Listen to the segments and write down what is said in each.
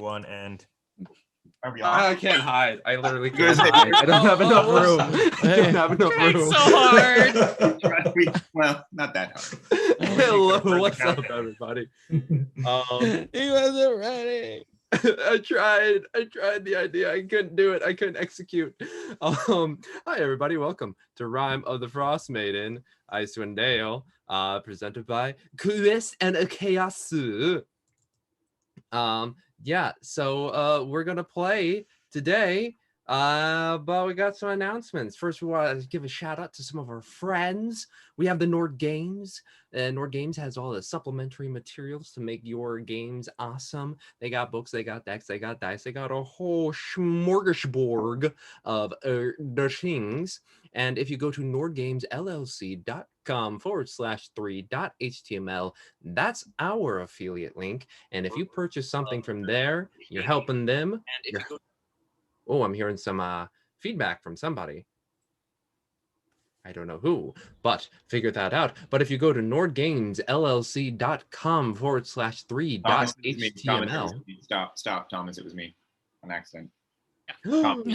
one, and Are we on? I can't hide. I literally Guys, can't hide. I don't have enough room. I don't have enough Trying room. so hard. Well, not that hard. Hello, what's up, everybody? He wasn't ready. I tried the idea. I couldn't do it. I couldn't execute. Hi everybody, welcome to Rime of the Frostmaiden, Icewind Dale, presented by Caer and Chaos. Yeah, so we're gonna play today. But we got some announcements. First, we want to give a shout out to some of our friends. We have the Nord Games. Nord Games has all the supplementary materials to make your games awesome. They got books, they got decks, they got dice, they got a whole smorgasbord of the things. And if you go to nordgamesllc.com/3.html, that's our affiliate link. And if you purchase something from there, you're helping them. And if you go Oh, I'm hearing some feedback from somebody. I don't know who, but figure that out. But if you go to nordgamesllc.com/3.html. Stop, Thomas. It was me on accident. what?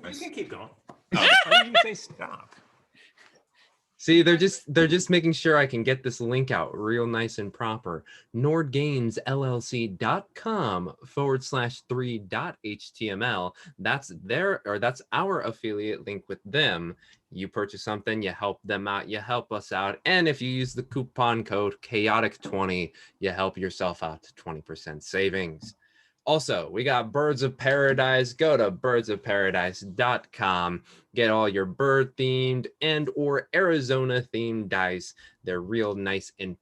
You can keep going. Oh. Why did you say stop? See, they're just making sure I can get this link out real nice and proper. nordgamesllc.com/3.html. That's our affiliate link with them. You purchase something, you help them out, you help us out. And if you use the coupon code chaotic20, you help yourself out to 20% savings. Also, we got Birds of Paradise. Go to birdsofparadise.com. Get all your bird-themed and or Arizona-themed dice. They're real nice and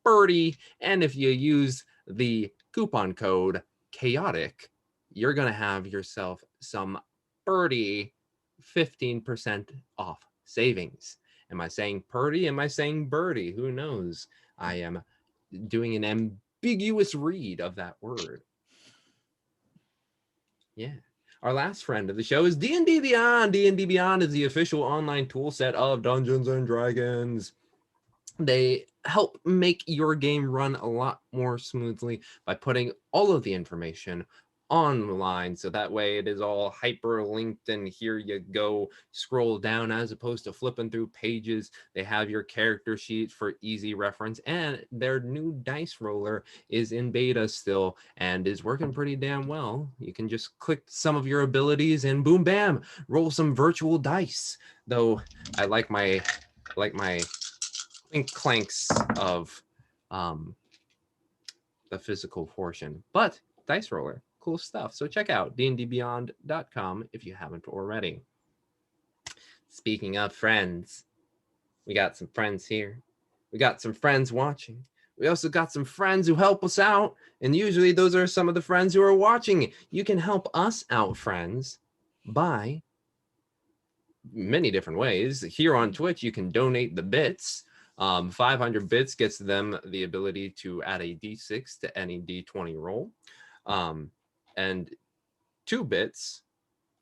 birdie. And if you use the coupon code chaotic, you're going to have yourself some birdie 15% off savings. Am I saying birdie? Am I saying birdie? Who knows? I am doing an ambiguous read of that word. Yeah. Our last friend of the show is D&D Beyond. D&D Beyond is the official online tool set of Dungeons and Dragons. They help make your game run a lot more smoothly by putting all of the information online, so that way it is all hyperlinked and here you go, scroll down as opposed to flipping through pages. They have your character sheet for easy reference, and their new dice roller is in beta still and is working pretty damn well. You can just click some of your abilities and boom bam, roll some virtual dice. Though I like my clanks of the physical portion, but dice roller, cool stuff. So check out dndbeyond.com if you haven't already. Speaking of friends, we got some friends here. We got some friends watching. We also got some friends who help us out. And usually those are some of the friends who are watching. You can help us out, friends, by many different ways. Here on Twitch, you can donate the bits. 500 bits gets them the ability to add a D6 to any D20 roll. And 2 bits,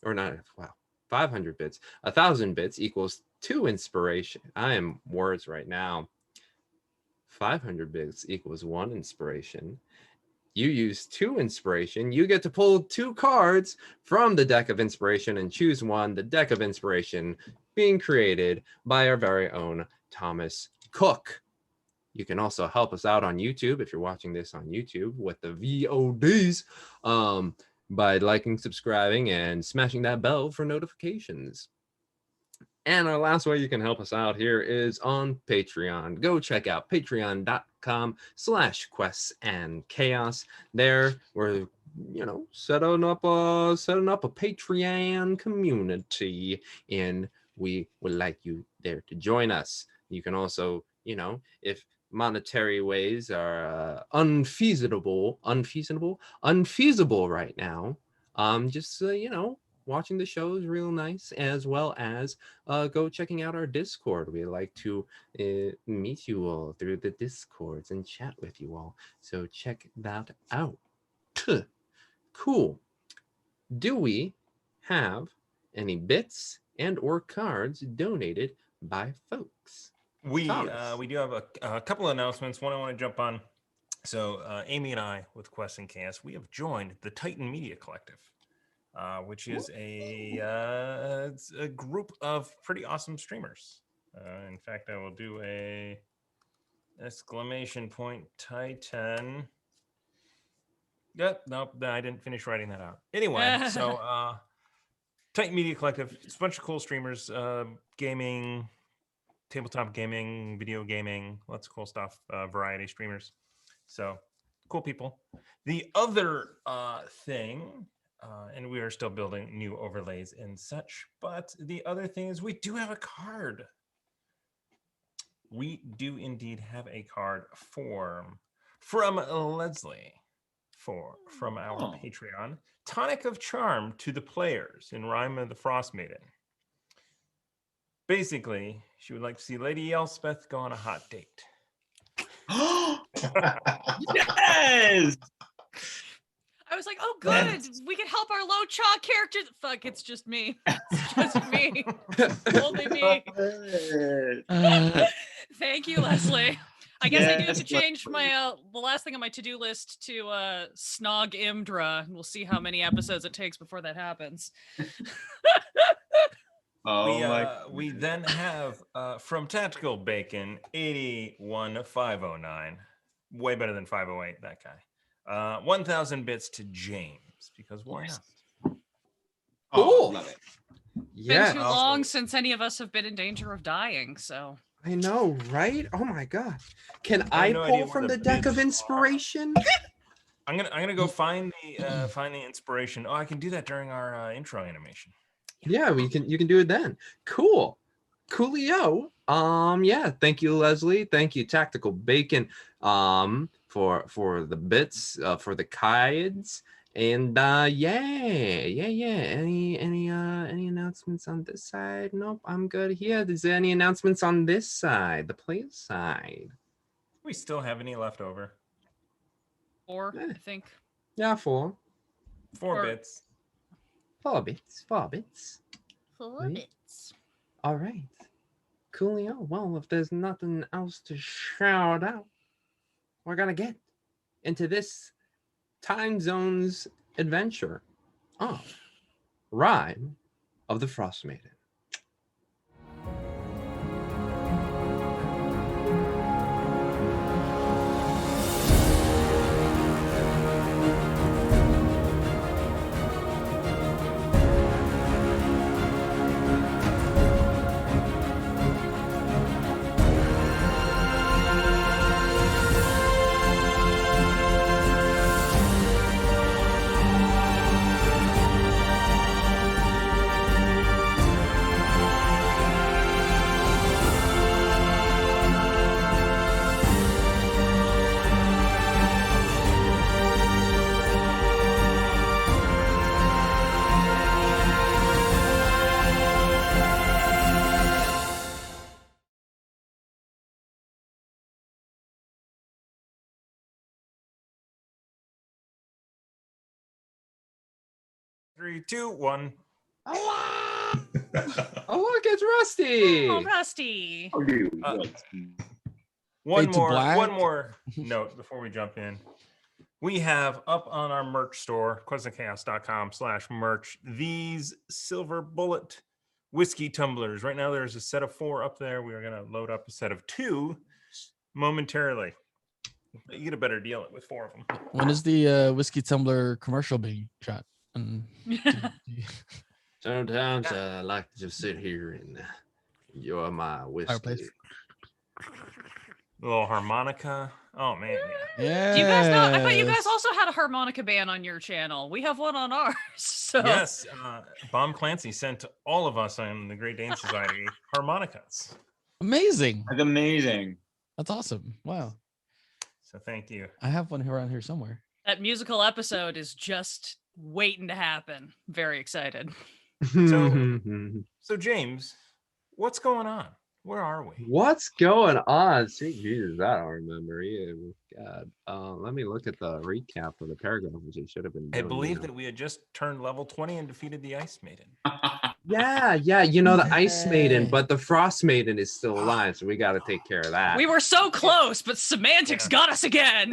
or not, wow, 500 bits, 1,000 bits equals 2 inspiration. I am words right now. 500 bits equals 1 inspiration. You use 2 inspiration. You get to pull 2 cards from the deck of inspiration and choose one. The deck of inspiration being created by our very own Thomas Cook. You can also help us out on YouTube if you're watching this on YouTube with the VODs by liking, subscribing, and smashing that bell for notifications. And our last way you can help us out here is on Patreon. Go check out patreon.com/questsandchaos. There we're setting up a Patreon community, and we would like you there to join us. You can also, if monetary ways are unfeasible right now, just watching the show is real nice, as well as go checking out our Discord. We like to meet you all through the Discords and chat with you all, so check that out. Cool. Do we have any bits and or cards donated by folks? We do have a couple of announcements. One I want to jump on. So Amy and I, with Quest and Chaos, we have joined the Titan Media Collective, which is it's a group of pretty awesome streamers. In fact, I will do a exclamation point Titan. Yep, nope, no, I didn't finish writing that out. Anyway, so Titan Media Collective, it's a bunch of cool streamers, gaming, tabletop gaming, video gaming, lots of cool stuff, variety streamers. So cool people. The other thing, and we are still building new overlays and such, but the other thing is we do have a card. We do indeed have a card from Leslie from our Patreon. Tonic of Charm to the players in Rime of the Frostmaiden. Basically, she would like to see Lady Elspeth go on a hot date. Yes. I was like, oh, good. We can help our low chaw characters. Fuck, it's just me. It's just me. Only me. Thank you, Leslie. I guess I do have to change my the last thing on my to-do list to Snog Imdra. And we'll see how many episodes it takes before that happens. We then have from Tactical Bacon 81509, way better than 508. That guy. 1,000 bits to James because why not? Cool. Love it. Yeah. Been too long since any of us have been in danger of dying. So I know, right? Oh my god! Can I I have no idea pull from where the the deck of bids are. inspiration? I'm gonna go find the inspiration. Oh, I can do that during our intro animation. Yeah, you can do it then. Cool. Coolio. Yeah, thank you, Leslie. Thank you, Tactical Bacon, for the bits, for the kites. And yeah. Any announcements on this side? Nope, I'm good here. Is there any announcements on this side, the player side? We still have any left over? 4, I think. Yeah, 4 bits. 4 bits. 4 bits. 4 Right. bits. All right. Coolio. Well, if there's nothing else to shout out, we're gonna get into this time zones adventure of Rime of the Frostmaiden. Three, two, one. Oh, look, it's Rusty. Oh, Rusty. One Fade to black. more note before we jump in. We have up on our merch store, questofchaos.com/merch, these silver bullet whiskey tumblers. Right now, there's a set of 4 up there. We are going to load up a set of 2 momentarily. You get a better deal with 4 of them. When is the whiskey tumbler commercial being shot? Sometimes I like to just sit here and enjoy my whiskey. Fireplace. A little harmonica. Oh, man. Yeah. Do you guys know? I thought you guys also had a harmonica band on your channel. We have one on ours. So Yes. Bomb Clancy sent all of us on the Great Dane Society harmonicas. Amazing. That's amazing. That's awesome. Wow. So thank you. I have one around here somewhere. that musical episode is just waiting to happen. Very excited. So James, what's going on? Where are we? What's going on? Sweet Jesus, I don't remember you. God. Let me look at the recap of the paragraph, which it should have been. I believe that we had just turned level 20 and defeated the Ice Maiden. Yeah, you know, the Ice Maiden, Yay. but the Frostmaiden is still alive, so we got to take care of that. We were so close, but semantics Yeah. got us again.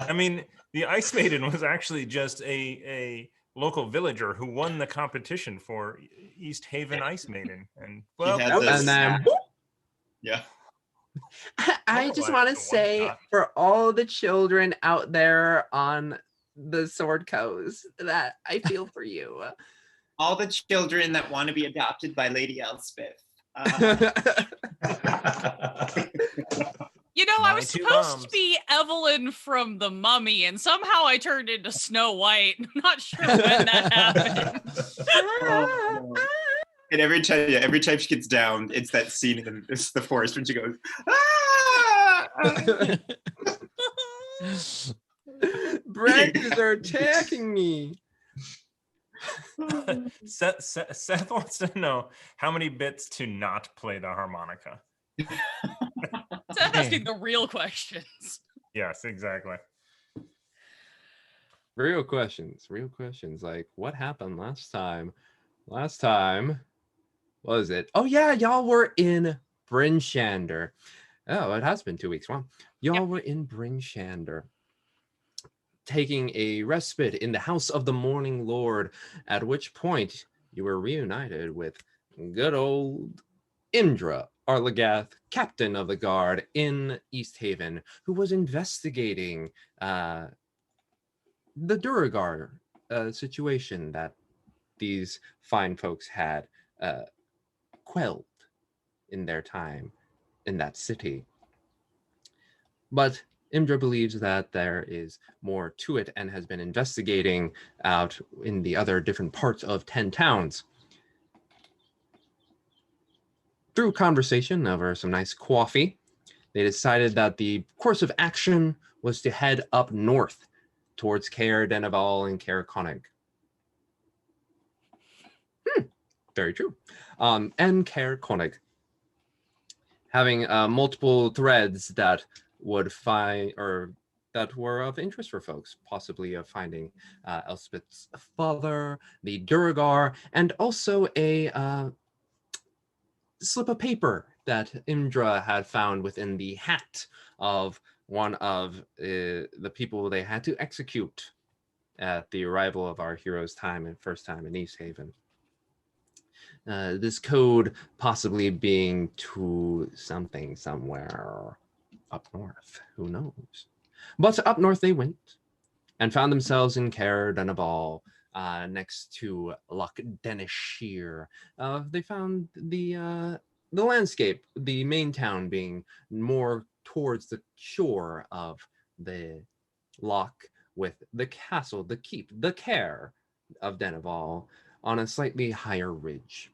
I mean, the Ice Maiden was actually just a local villager who won the competition for East Haven Ice Maiden, and well, had that this- was- and then Yeah. I Oh, just I want to have to say one-shot. for all the children out there on the Sword Coast that I feel for you. All the children that want to be adopted by Lady Elspeth. You know, I My was two supposed moms. to be Evelyn from The Mummy, and somehow I turned into Snow White. I'm not sure when that happened. Oh, no. And every time she gets down, it's that scene in the forest when she goes, ah! Branches are attacking me. Seth wants to know how many bits to not play the harmonica. That's asking the real questions. Yes, exactly. Real questions. Like, what happened last time? What was it? Oh yeah, y'all were in Brinshander. Oh, it has been 2 weeks. Wow. Y'all were in Brinshander, taking a respite in the house of the Morning Lord, at which point you were reunited with good old Indra Arlagath, captain of the guard in East Haven, who was investigating the Duragar situation that these fine folks had quelled in their time in that city. But Indra believes that there is more to it and has been investigating out in the other different parts of 10 towns. Through conversation over some nice coffee, they decided that the course of action was to head up north towards Caer, Dineval, and Caer. Very true. And Caer, having multiple threads that would find, or that were of interest for folks, possibly of finding Elspeth's father, the Duragar, and also a slip of paper that Indra had found within the hat of one of the people they had to execute at the arrival of our hero's first time in East Haven. This code possibly being to something somewhere up north. Who knows? But up north they went and found themselves in Caer, Dineval, next to Loch Denishir. They found the landscape, the main town being more towards the shore of the loch, with the castle, the keep, the Caer of Dineval on a slightly higher ridge.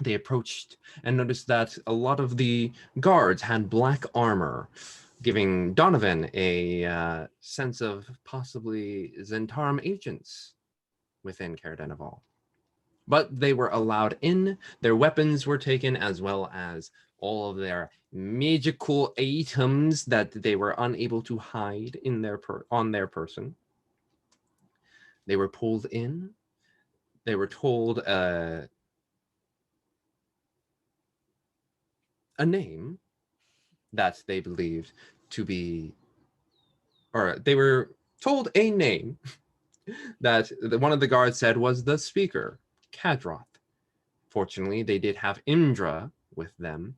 They approached and noticed that a lot of the guards had black armor, giving Donovan a sense of possibly Zentarum agents within Caer Dineval. But they were allowed in, their weapons were taken, as well as all of their magical items that they were unable to hide in on their person. They were pulled in. They were told a name that they believed to be, or they were told a name that one of the guards said was the speaker, Kadroth. Fortunately, they did have Indra with them,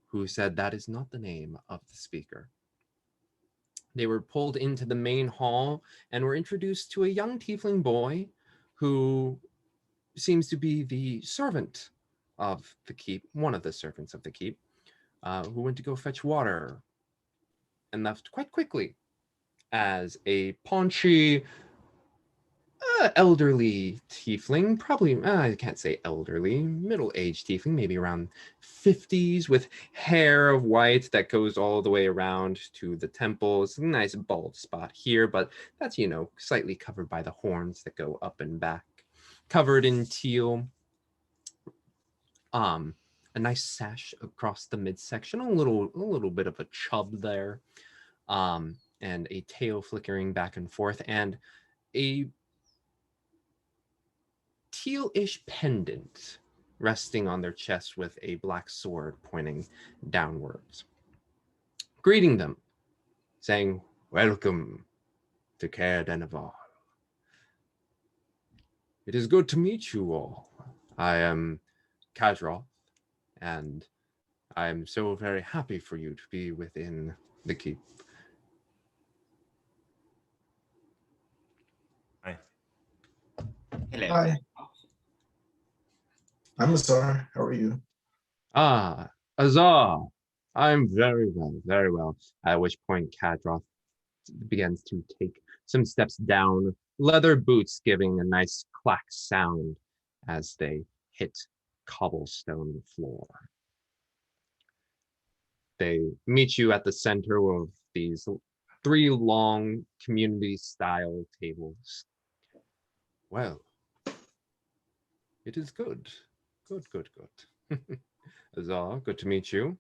who said that is not the name of the speaker. They were pulled into the main hall and were introduced to a young tiefling boy who seems to be the servant of the keep, one of the servants of the keep, who went to go fetch water and left quite quickly, as a paunchy, elderly tiefling, probably, I can't say elderly, middle-aged tiefling, maybe around 50s, with hair of white that goes all the way around to the temples. A nice bald spot here, but that's, slightly covered by the horns that go up and back. Covered in teal. A nice sash across the midsection, a little bit of a chub there, and a tail flickering back and forth, and a tealish pendant resting on their chest with a black sword pointing downwards, greeting them, saying, "Welcome to Caer Dineval. It is good to meet you all. I am Kadroth, and I am so very happy for you to be within the keep." Hi. Hello. Hi. I'm Azar. How are you? Ah, Azar, I'm very well, very well. At which point Kadroth begins to take some steps down, leather boots giving a nice clack sound as they hit cobblestone floor. They meet you at the center of these 3 long community-style tables. Well, it is good. Good. Azar, good to meet you.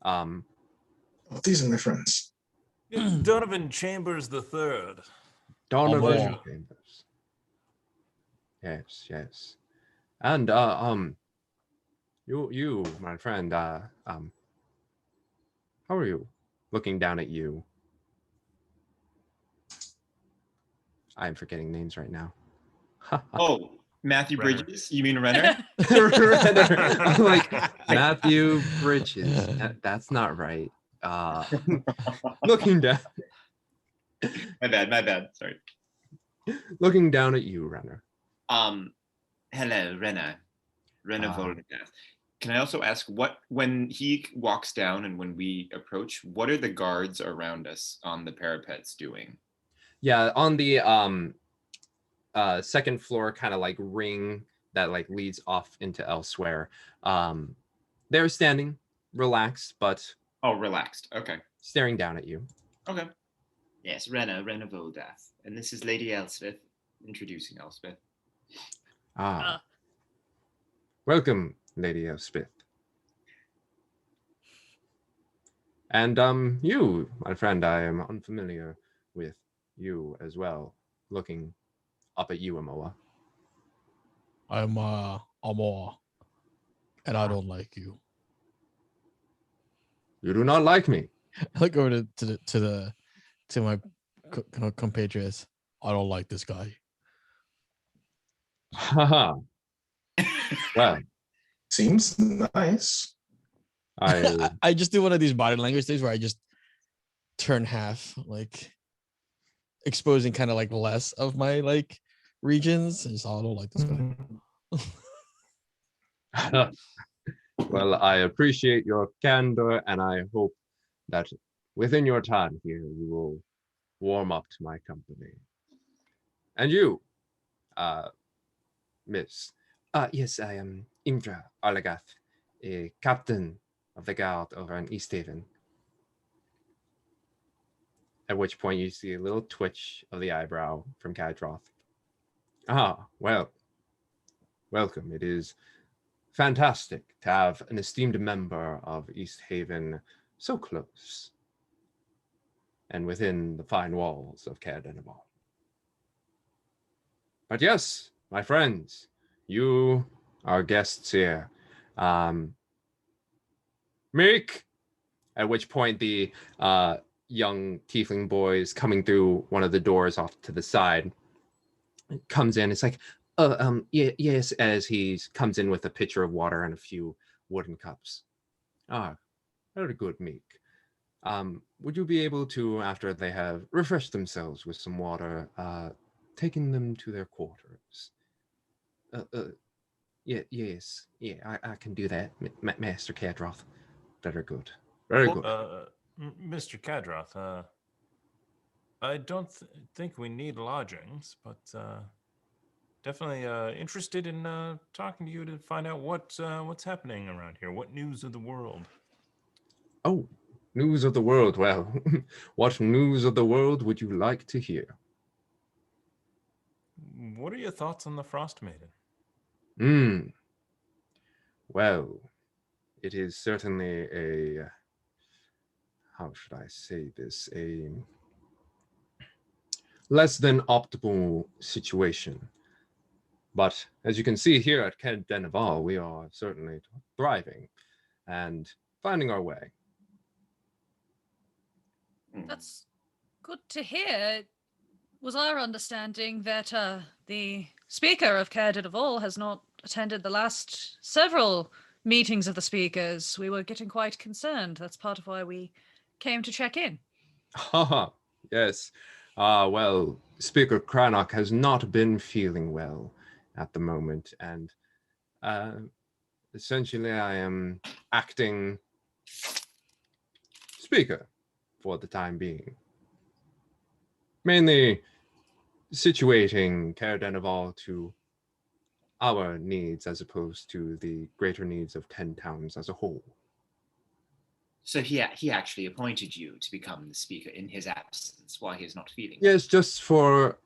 Oh, these are my friends. Donovan Chambers III. Donovan pleasure. Chambers. Yes. And you, my friend, how are you? Looking down at you. I'm forgetting names right now. Oh, Matthew Renner. Bridges? You mean Renner? Renner. I'm like, Matthew Bridges. That's not right. Looking down. My bad. Sorry. Looking down at you, Renner. Hello, Renner. Renner Ah. Volgath. Can I also ask when he walks down and when we approach, what are the guards around us on the parapets doing? Yeah, on the second floor kind of like ring that like leads off into elsewhere. They're standing, relaxed, but Oh, relaxed. Okay. staring down at you. Okay. Yes, Renner Volgath. And this is Lady Elspeth, introducing Elspeth. Ah. Welcome, Lady Elspeth. And you, my friend, I am unfamiliar with you as well. Looking up at you, Amoa. I'm Amor, and I don't like you. You do not like me. I look over to my compatriots. I don't like this guy. Haha. Well, Seems nice. I just do one of these body language things where I just turn half, like exposing kind of like less of my like regions. And just, I don't like this guy. well, I appreciate your candor, and I hope that within your time here, you will warm up to my company. And you, Miss. Yes, I am Indra Arlagath, a captain of the guard over in East Haven. At which point you see a little twitch of the eyebrow from Kadroth. Ah, well, welcome. It is fantastic to have an esteemed member of East Haven so close and within the fine walls of Caer Dineval. But yes, my friends, you are guests here. Meek! At which point the young tiefling boy is coming through one of the doors off to the side. Comes in, it's like, yes, as he comes in with a pitcher of water and a few wooden cups. Ah, very good, Meek. Would you be able to, after they have refreshed themselves with some water, taking them to their quarters? Yes, I can do that, Master Kadroth. Very good, very good. Mr. Kadroth, I don't think we need lodgings, but definitely interested in talking to you to find out what's happening around here. What news of the world? Oh, news of the world. Well, what news of the world would you like to hear? What are your thoughts on the Frostmaiden? Well, it is certainly a, how should I say this, a less than optimal situation. But as you can see here at Dineval, we are certainly thriving and finding our way. That's good to hear. It was our understanding that the speaker of Caer Dineval has not attended the last several meetings of the speakers. We were getting quite concerned. That's part of why we came to check in. Haha, yes. Well, Speaker Cranach has not been feeling well at the moment, and essentially I am acting speaker for the time being. Mainly situating Caer Dineval to our needs as opposed to the greater needs of 10 towns as a whole. So he actually appointed you to become the speaker in his absence while he is not feeling well. Yes, just for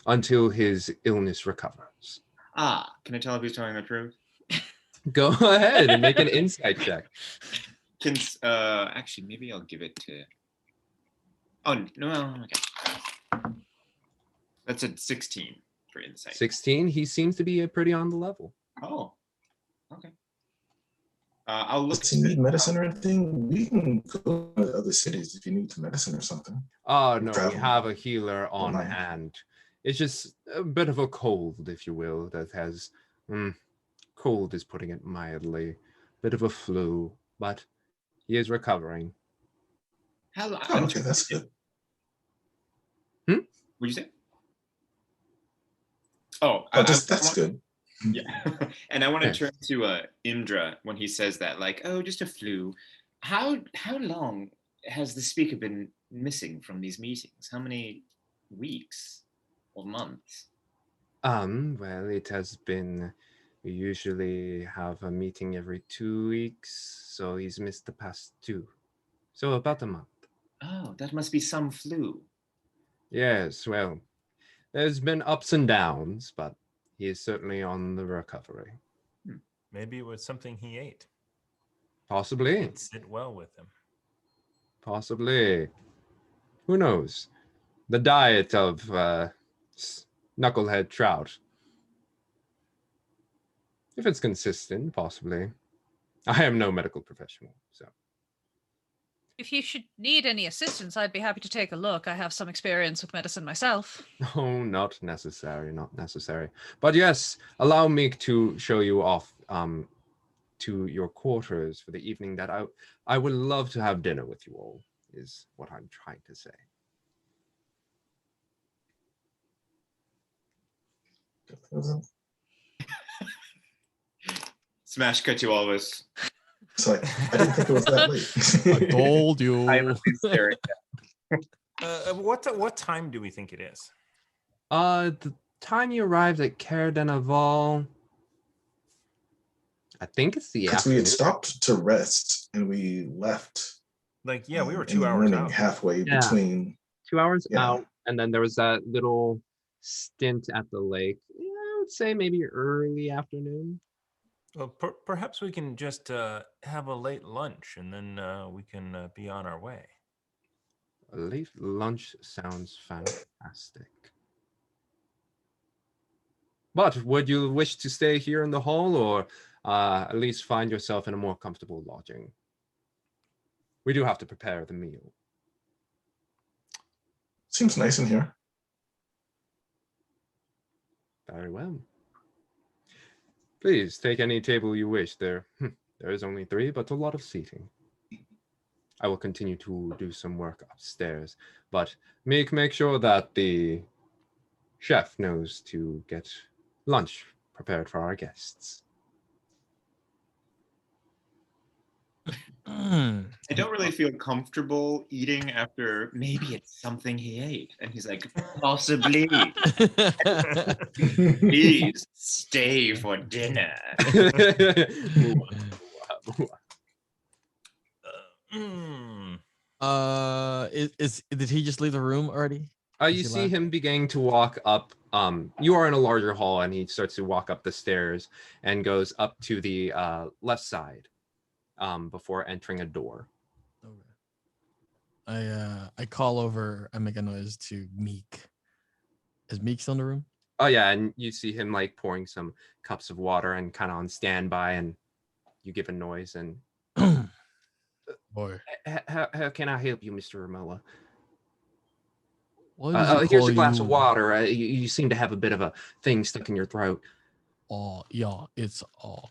until his illness recovers. Ah, can I tell if he's telling the truth? Go ahead and make an insight check. Actually, maybe I'll give it to... Oh, no, okay. That's a 16 for insight. 16, he seems to be pretty on the level. Oh, okay. I'll look. Does he need medicine or anything? We can go to other cities if you need medicine or something. Oh, no, we Travel. have a healer on mind. hand. It's just a bit of a cold, if you will, that has... cold is putting it mildly. Bit of a flu, but he is recovering. How long? Oh, okay, that's good. What'd you say? Oh, That's good. Yeah. And I want to turn to Imdra when he says that, like, oh, just a flu. How long has the speaker been missing from these meetings? How many weeks or months? Well, it has been, we usually have a meeting every 2 weeks, so he's missed the past 2. So about a month. Oh, that must be some flu. Yes, well, there's been ups and downs, but he is certainly on the recovery. Maybe it was something he ate. Possibly. It sit well with him. Possibly. Who knows? The diet of knucklehead trout. If it's consistent, possibly. I am no medical professional, so. If you should need any assistance, I'd be happy to take a look. I have some experience with medicine myself. Oh, not necessary, not necessary. But yes, allow me to show you off to your quarters for the evening. That I would love to have dinner with you all, is what I'm trying to say. Smash cut to all of us. It's like, I didn't think it was that late. I told you. I was staring. What time do we think it is? The time you arrived at Caer Dineval, I think it's the Because we afternoon. had stopped to rest and we left. Like, yeah, we were in 2 the hours morning, out. halfway Yeah. between. 2 hours Yeah. out, and then there was that little stint at the lake. Yeah, I would say maybe early afternoon. Well, perhaps we can just have a late lunch, and then we can be on our way. A late lunch sounds fantastic. But would you wish to stay here in the hall, or at least find yourself in a more comfortable lodging? We do have to prepare the meal. Seems nice in here. Very well. Please take any table you wish. There is only 3, but a lot of seating. I will continue to do some work upstairs, but make sure that the chef knows to get lunch prepared for our guests. I don't really feel comfortable eating after maybe it's something he ate. And he's like, possibly. Please stay for dinner. Did he just leave the room already? You Is he see left? him beginning to walk up. You are in a larger hall, and he starts to walk up the stairs and goes up to the left side before entering a door. Okay. I call over. I make a noise to Meek. Is Meek still in the room? Oh yeah, and you see him like pouring some cups of water and kind of on standby, and you give a noise and Boy, how can I help you, Mr. Ramoa? why does he Here's call a glass of you? water. You seem to have a bit of a thing stuck in your throat. Yeah, it's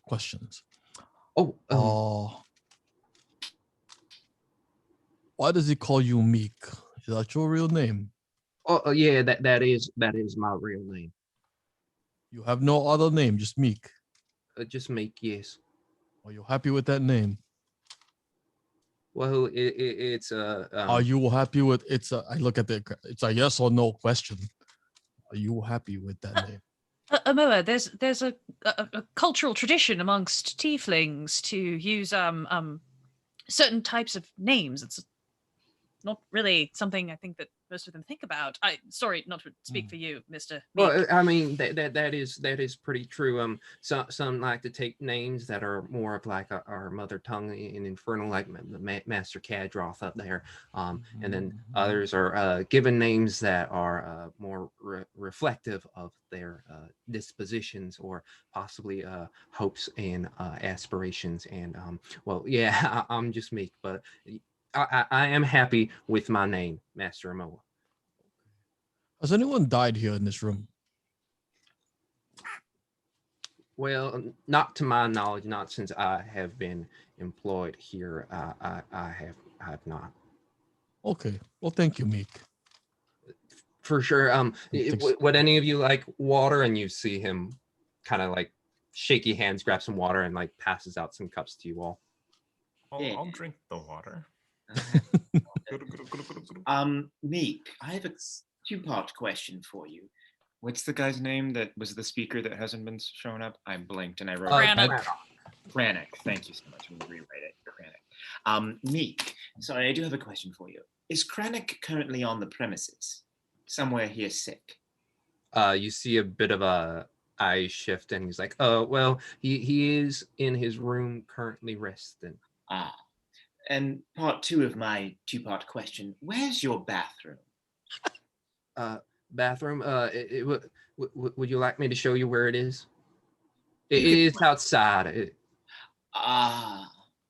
questions. Oh, Why does he call you Meek? Is that your real name? yeah, that is my real name. You have no other name, just Meek. Just Meek, yes. Are you happy with that name? Well, it's Are you happy with I look at it's a yes or no question. Are you happy with that name? Amoa, there's a cultural tradition amongst tieflings to use certain types of names. It's not really something I think that most of them think about. Sorry, not to speak for you, Mr. Meek. Well, I mean that is pretty true. Some like to take names that are more of like our mother tongue in Infernal, like Master Kadroth up there, and then others are given names that are more reflective of their dispositions or possibly hopes and aspirations. And well, yeah, I'm just Meek, but I am happy with my name, Master Amoa. Has anyone died here in this room? Well, not to my knowledge, not since I have been employed here. I have not. Okay. Well, thank you, Meek. For sure. Thanks. Would any of you like water? And you see him kind of like shaky hands, grab some water, and like passes out some cups to you all. I'll drink the water. Meek, I have a two-part question for you. What's the guy's name that was the speaker that hasn't been showing up? I blinked and I wrote Kranich. Thank you so much. I'm going to rewrite it. Kranich. Meek, sorry, I do have a question for you. Is Kranich currently on the premises? Somewhere here sick? You see a bit of a eye shift, and he's like, "Oh, well, he is in his room currently resting." And part two of my two-part question: where's your bathroom? Bathroom. Would you like me to show you where it is? It is outside.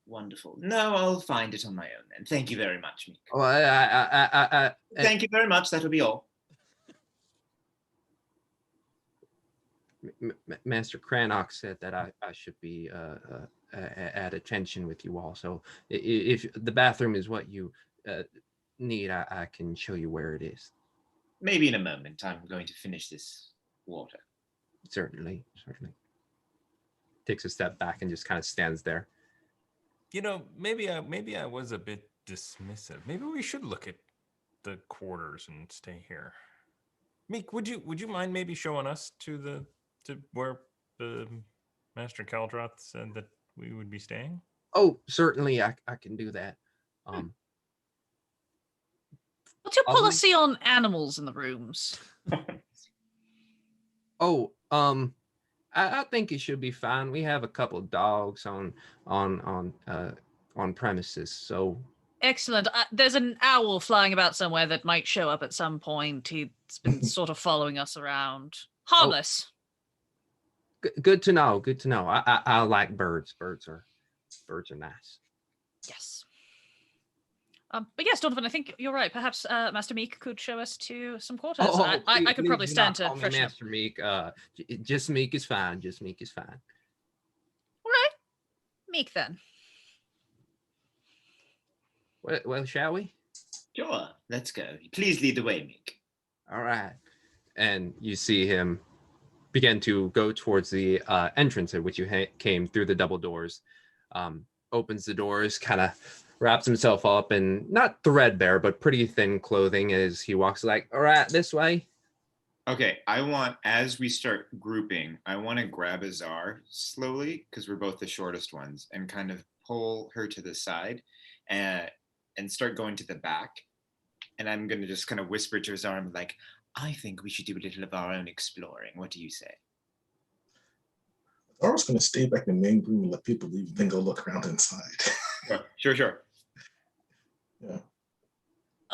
Wonderful. No, I'll find it on my own then. Thank you very much, Meek. Thank you very much. That'll be all. Master Cranach said that I should be at attention with you all. So if the bathroom is what you need, I can show you where it is. Maybe in a moment. I'm going to finish this water. Certainly. Takes a step back and just kind of stands there. You know, maybe I was a bit dismissive. Maybe we should look at the quarters and stay here. Meek, would you mind maybe showing us to where the Master Kadroth said that we would be staying? Oh, certainly, I can do that. What's your policy on animals in the rooms? I think it should be fine. We have a couple of dogs on premises, so. Excellent. There's an owl flying about somewhere that might show up at some point. He's been sort of following us around. Harmless. Good to know. I like birds. Birds are nice. Yes. But yes, Donovan, I think you're right. Perhaps Master Meek could show us to some quarters. I could probably stand to freshen up. Master Meek. Just Meek is fine. All right. Meek then. Well, shall we? Sure. Let's go. Please lead the way, Meek. All right. And you see him begin to go towards the entrance at which you came through the double doors. Opens the doors, kind of wraps himself up in not threadbare, but pretty thin clothing as he walks like, all right, this way. Okay, as we start grouping, I want to grab Azar slowly, because we're both the shortest ones, and kind of pull her to the side and start going to the back. And I'm going to just kind of whisper to Azar, I'm like, I think we should do a little of our own exploring. What do you say? I was going to stay back in the main room and let people leave and then go look around inside. Sure. Yeah.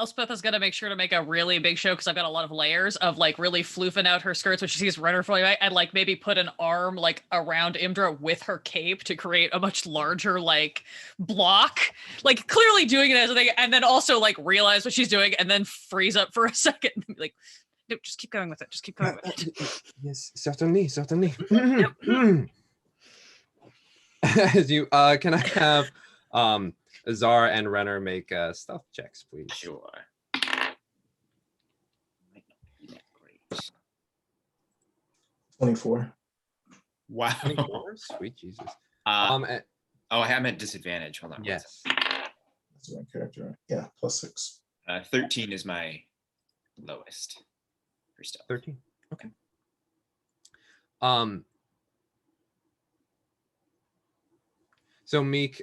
Elspeth is gonna make sure to make a really big show because I've got a lot of layers of like really floofing out her skirts when she sees Renner flying by, and like maybe put an arm like around Imdra with her cape to create a much larger like block, like clearly doing it as a thing, and then also like realize what she's doing and then freeze up for a second and be like, no, just keep going with it. Just keep going with it. Yes, certainly. As you can I have Azar and Renner make stealth checks, please? Sure. Might not be that great. 24. Wow. 24? Sweet Jesus. Oh, I meant disadvantage. Hold on. Yes. That's my character. Yeah, +6. 13 is my lowest for stealth. 13. Okay. So Meek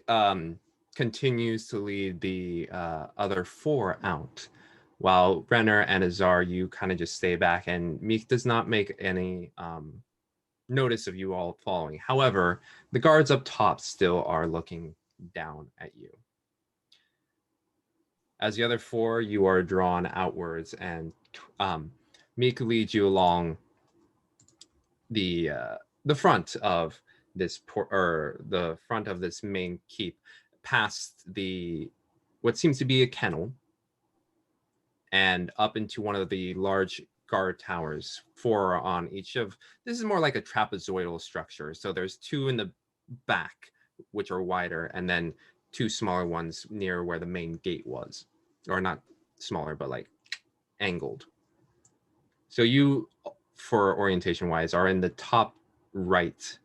continues to lead the other 4 out, while Renner and Azar, you kind of just stay back, and Meek does not make any notice of you all following. However, the guards up top still are looking down at you. As the other 4, you are drawn outwards, and Meek leads you along the front of this the front of this main keep, past what seems to be a kennel, and up into one of the large guard towers, 4 on each of. This is more like a trapezoidal structure. So there's 2 in the back, which are wider, and then 2 smaller ones near where the main gate was, or not smaller, but like angled. So you, for orientation wise, are in the top right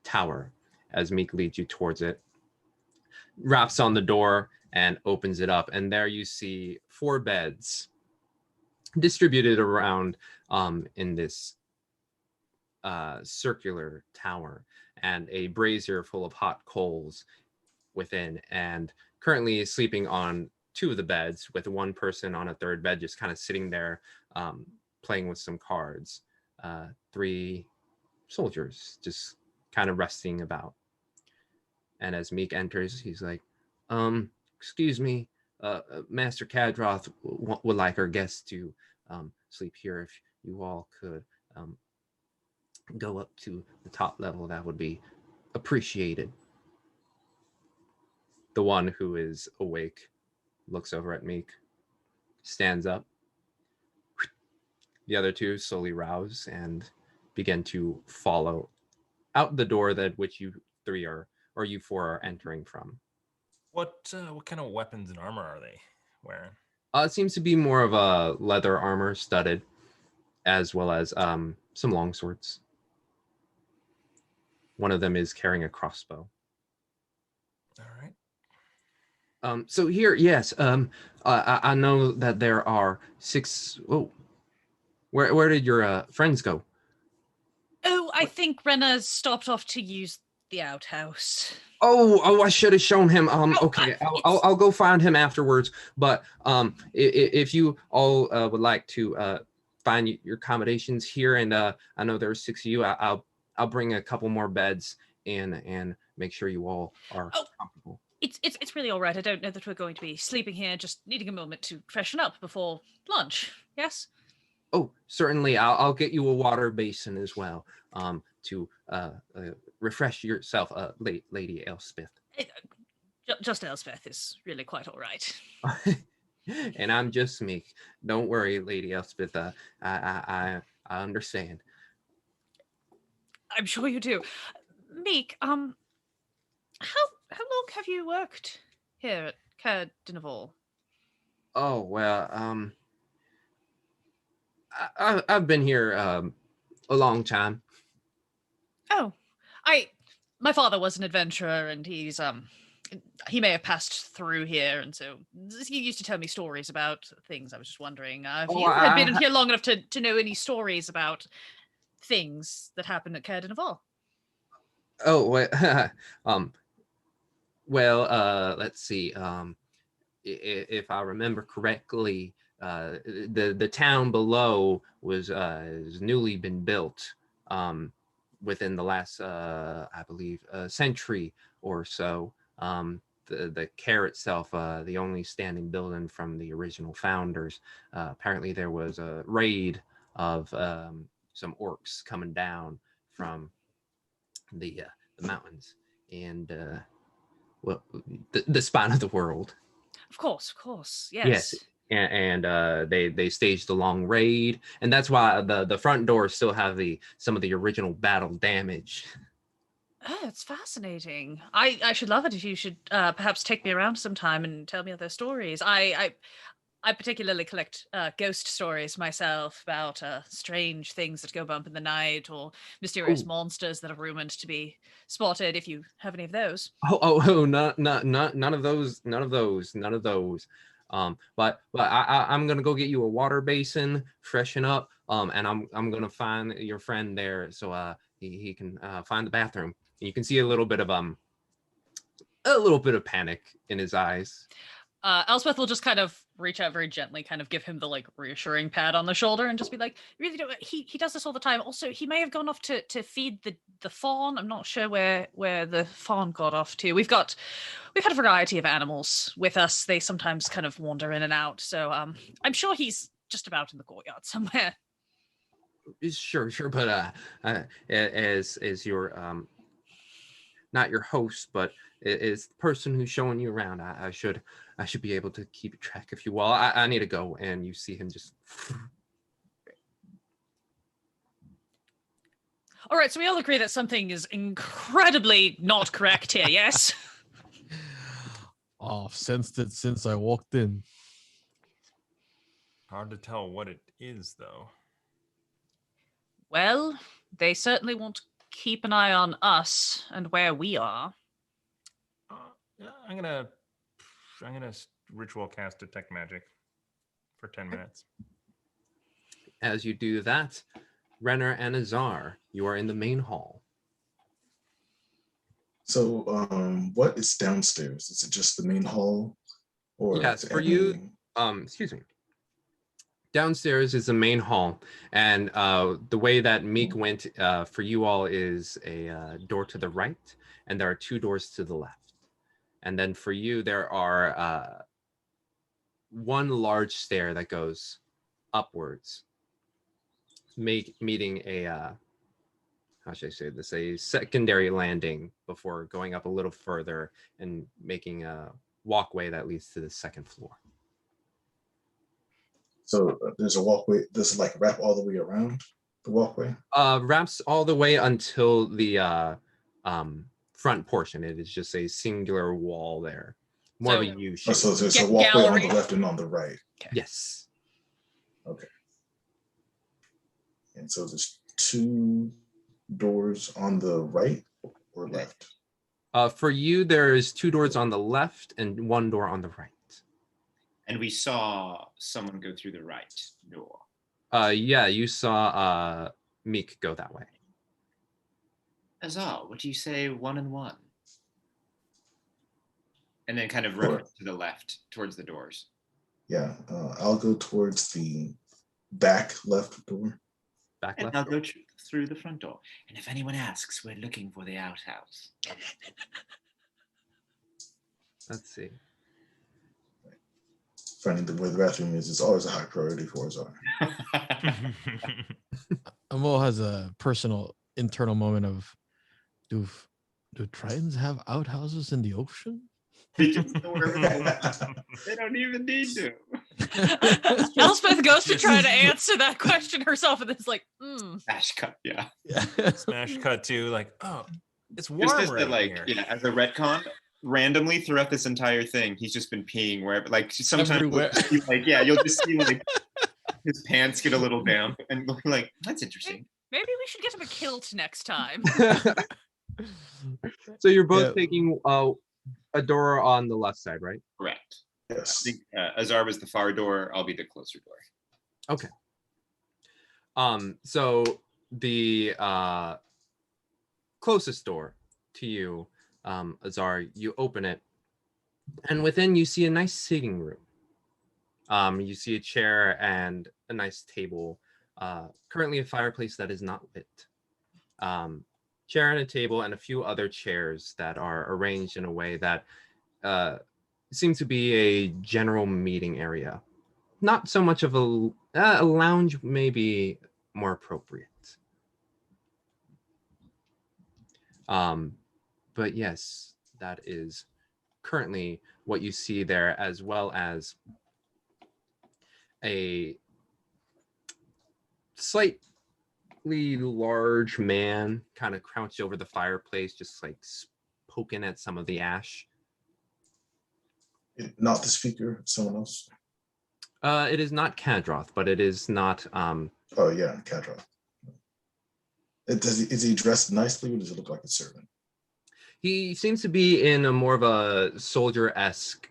tower as Meek leads you towards it, raps on the door and opens it up, and there you see 4 beds distributed around in this circular tower, and a brazier full of hot coals within, and currently sleeping on 2 of the beds, with 1 person on a 3rd bed just kind of sitting there playing with some cards. 3 soldiers just kind of resting about. And as Meek enters, he's like, excuse me, Master Kadroth would like our guests to sleep here. If you all could go up to the top level, that would be appreciated. The one who is awake looks over at Meek, stands up. The other 2 slowly rouse and begin to follow out the door that which you 3 are, or you 4 are entering from. What kind of weapons and armor are they wearing? It seems to be more of a leather armor, studded, as well as some long swords. One of them is carrying a crossbow. All right. So here, yes, I know that there are 6. Oh, where did your friends go? Oh, I think Renner stopped off to use the outhouse. Oh, I should have shown him. Okay, I'll go find him afterwards. But if you all would like to find your accommodations here, and I know there's 6 of you, I'll bring a couple more beds in and make sure you all are comfortable. It's really all right. I don't know that we're going to be sleeping here. Just needing a moment to freshen up before lunch. Yes. Oh, certainly. I'll get you a water basin as well to refresh yourself, Lady Elspeth. Just Elspeth is really quite all right. And I'm just Meek. Don't worry, Lady Elspeth. I understand. I'm sure you do. Meek, how long have you worked here at Caer Dineval? Oh, well, I've been here a long time. Oh, my father was an adventurer, and he may have passed through here, and so he used to tell me stories about things. I was just wondering if you had been here long enough to know any stories about things that happened at Caer Dineval. Oh, well, let's see. If I remember correctly, the town below was newly been built within the last, I believe, century or so. the Caer itself, the only standing building from the original founders. Apparently, there was a raid of some orcs coming down from the mountains, and well, the spine of the world. Of course. Yes. Yes. And they staged a long raid, and that's why the front doors still have some of the original battle damage. Oh, it's fascinating. I should love it if you should perhaps take me around sometime and tell me other stories. I particularly collect ghost stories myself about strange things that go bump in the night or mysterious monsters that are rumored to be spotted. If you have any of those. None of those. But I'm gonna go get you a water basin, freshen up, and I'm gonna find your friend there so he can find the bathroom. And you can see a little bit of panic in his eyes. Elspeth will just kind of reach out very gently, kind of give him the like reassuring pat on the shoulder and just be like, you really don't, he does this all the time. Also, he may have gone off to feed the fawn. I'm not sure where the fawn got off to. We've had a variety of animals with us. They sometimes kind of wander in and out. So I'm sure he's just about in the courtyard somewhere. Sure, but as your not your host, but is the person who's showing you around, I should be able to keep track of you. Well, I need to go, and you see him just. All right, so we all agree that something is incredibly not correct here. Yes. I've sensed it since I walked in. Hard to tell what it is, though. Well, they certainly won't keep an eye on us and where we are. I'm gonna ritual cast detect magic for 10 minutes. As you do that, Renner and Azar, you are in the main hall. So, what is downstairs? Is it just the main hall, or Yes, for you. Excuse me. Downstairs is the main hall, and the way that Meek went for you all is a door to the right, and there are two doors to the left. And then for you, there are one large stair that goes upwards, meeting a, how should I say this, a secondary landing before going up a little further and making a walkway that leads to the second floor. So there's a walkway. Does it like wrap all the way around the walkway? Wraps all the way until the front portion. It is just a singular wall there. More of a U shape. So there's a walkway on the left and on the right. Okay. Yes. Okay. And so there's two doors on the right or left? For you, there's two doors on the left and one door on the right. And we saw someone go through the right door. Yeah, you saw Meek go that way. Azal, what do you say, 1 and 1? And then kind of reference to the left towards the doors. Yeah, I'll go towards the back left door. Back And left. I'll go through the front door. And if anyone asks, we're looking for the outhouse. Let's see. Finding where the bathroom is always a high priority for Azar. Amol has a personal internal moment of, do Tritons have outhouses in the ocean? They just go wherever they want. They don't even need to. Elspeth goes to try to answer that question herself, and it's like, Smash cut, yeah. Smash cut to like, oh, it's warm Just as right like, here. yeah, as a retcon, randomly throughout this entire thing, he's just been peeing wherever. Like sometimes, Everywhere. you'll just see, like, yeah, you'll just see like his pants get a little damp, and we're like, that's interesting. maybe we should get him a kilt next time. So you're both taking a door on the left side, right? Correct. Yes. I think Azar was the far door. I'll be the closer door. Okay. So the closest door to you, Azar, you open it, and within you see a nice sitting room. You see a chair and a nice table. Currently a fireplace that is not lit. Chair and a table and a few other chairs that are arranged in a way that seems to be a general meeting area. Not so much of a lounge, maybe more appropriate. But yes, that is currently what you see there, as well as a slightly large man kind of crouched over the fireplace, just like poking at some of the ash. Not the speaker, someone else. It is not Kadroth, but it is not. Oh yeah, Cadra. Is he dressed nicely, or does it look like a servant? He seems to be in a more of a soldier-esque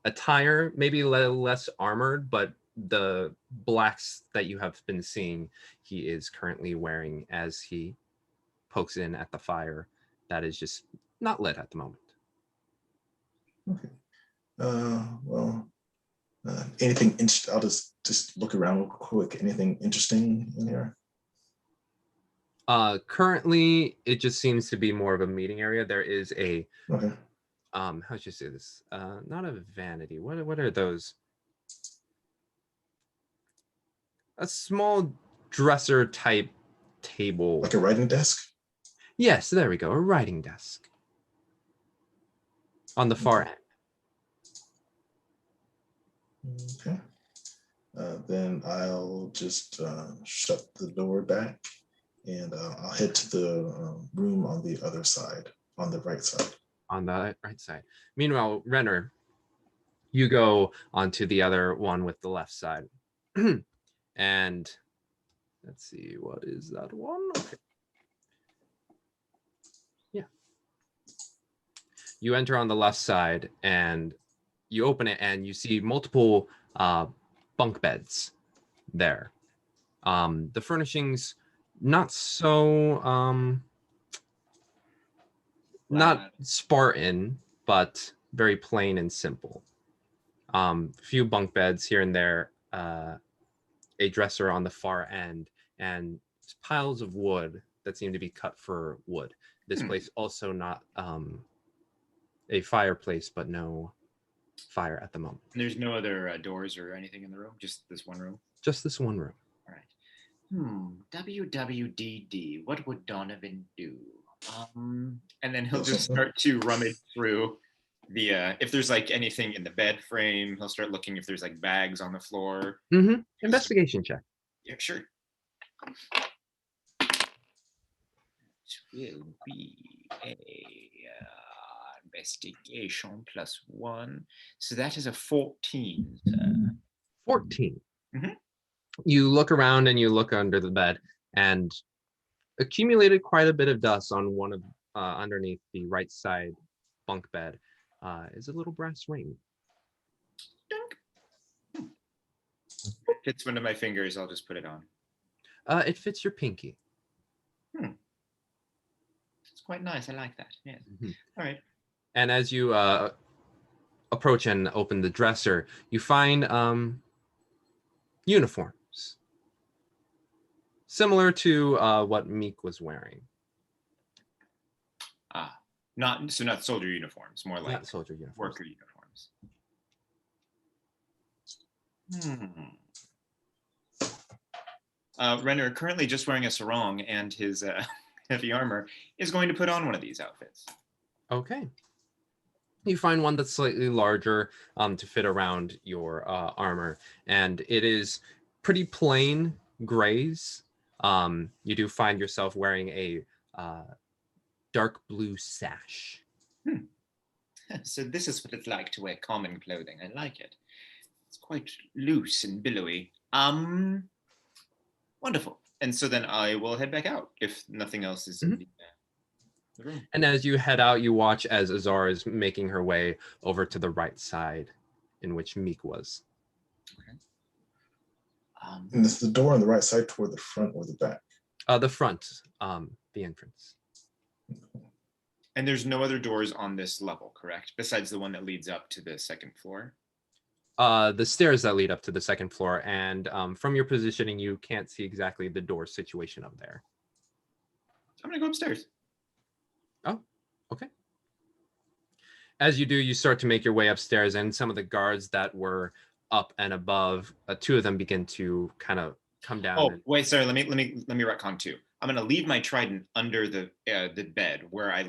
attire, maybe less armored, but the blacks that you have been seeing, he is currently wearing as he pokes in at the fire that is just not lit at the moment. Okay. Well, anything interesting? I'll just look around real quick. Anything interesting in here? Currently, it just seems to be more of a meeting area. There is a Okay. how should you say this? Not a vanity. What are those? A small dresser type table. Like a writing desk? Yes, there we go. A writing desk on the far end. Okay. Then I'll just shut the door back, and I'll head to the room on the other side, on the right side. On the right side. Meanwhile, Renner, you go onto the other one with the left side. And let's see, what is that one? Okay. Yeah. You enter on the left side and you open it and you see multiple bunk beds there. The furnishings, not so, not Spartan, but very plain and simple. Few bunk beds here and there, a dresser on the far end, and piles of wood that seem to be cut for wood. This place also not a fireplace, but no fire at the moment. And there's no other doors or anything in the room, just this one room? Just this one room. All right. WWDD, what would Donovan do? And then he'll just start to rummage through the if there's like anything in the bed frame. He'll start looking if there's like bags on the floor. Investigation check. Yeah, sure. It will be a investigation +1, so that is a 14. 14. You look around and you look under the bed, and accumulated quite a bit of dust on one of underneath the right side bunk bed is a little brass ring. Fits one of my fingers. I'll just put it on. It fits your pinky. It's quite nice. I like that. Yeah. All right. And as you approach and open the dresser, you find uniforms similar to what Meek was wearing. Not soldier uniforms, more like not soldier uniforms. Worker uniforms. Renner, currently just wearing a sarong and his heavy armor, is going to put on one of these outfits. Okay. You find one that's slightly larger to fit around your armor, and it is pretty plain grays. You do find yourself wearing a dark blue sash. So this is what it's like to wear common clothing. I like it. It's quite loose and billowy. Wonderful. And so then I will head back out if nothing else is in the room. And as you head out, you watch as Azar is making her way over to the right side in which Meek was. Okay. And is the door on the right side toward the front or the back? The front, the entrance. And there's no other doors on this level, correct? Besides the one that leads up to the second floor? The stairs that lead up to the second floor, and from your positioning, you can't see exactly the door situation up there. I'm gonna go upstairs. Oh, okay. As you do, you start to make your way upstairs, and some of the guards that were up and above, two of them begin to kind of come down. Oh, wait, sorry. Let me retcon too. I'm gonna leave my trident under the bed where I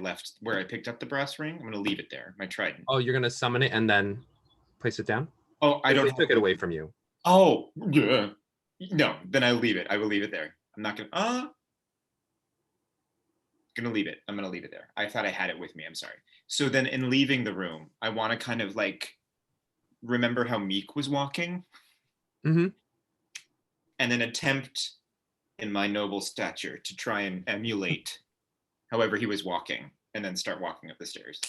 picked up the brass ring. I'm gonna leave it there. My trident. Oh, you're gonna summon it and then place it down? Oh, I don't. They took it away from you. Oh, yeah. No, then I leave it. I will leave it there. I'm not gonna. Gonna leave it. I'm gonna leave it there. I thought I had it with me. I'm sorry. So then, in leaving the room, I want to kind of like remember how Meek was walking, Mm-hmm. and then attempt, in my noble stature, to try and emulate however he was walking, and then start walking up the stairs.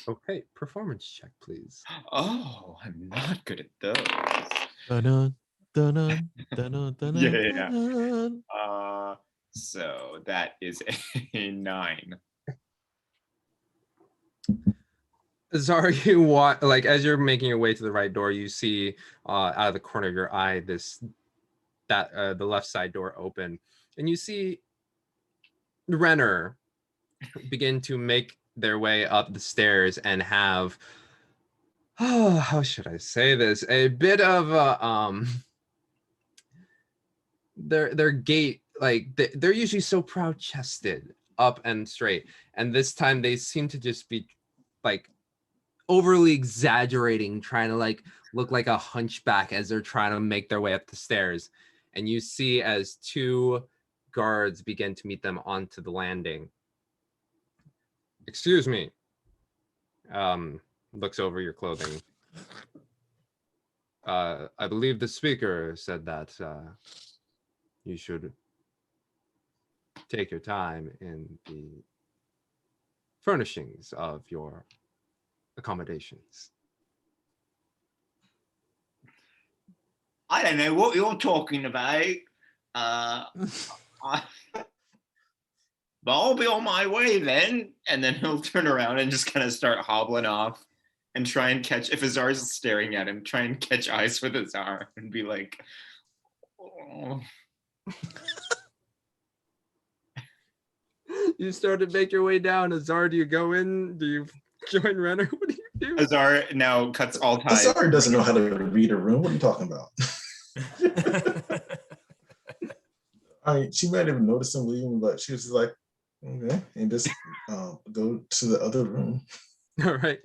Okay, performance check, please. Oh, I'm not good at those. Dun-dun, dun-dun, dun-dun, dun-dun, Yeah. dun-dun. So that is a 9. Zara, you like as you're making your way to the right door, you see out of the corner of your eye the left side door open, and you see Renner begin to make their way up the stairs and have how should I say this? A bit of a their gait, like they're usually so proud chested, up and straight, and this time they seem to just be like overly exaggerating, trying to like look like a hunchback as they're trying to make their way up the stairs. And you see as 2 guards begin to meet them onto the landing. Excuse me. Looks over your clothing. I believe the speaker said that you should take your time in the furnishings of your accommodations. I don't know what you're talking about. But I'll be on my way then. And then he'll turn around and just kind of start hobbling off and try and catch, if Azar's staring at him, try and catch eyes with Azar and be like, oh. You start to make your way down. Azar, do you go in? Do you join Renner? What do you do? Azar now cuts all ties. Azar doesn't know how to read a room. What are you talking about? She might have noticed him leaving, but she was just like, okay, and just go to the other room. All right.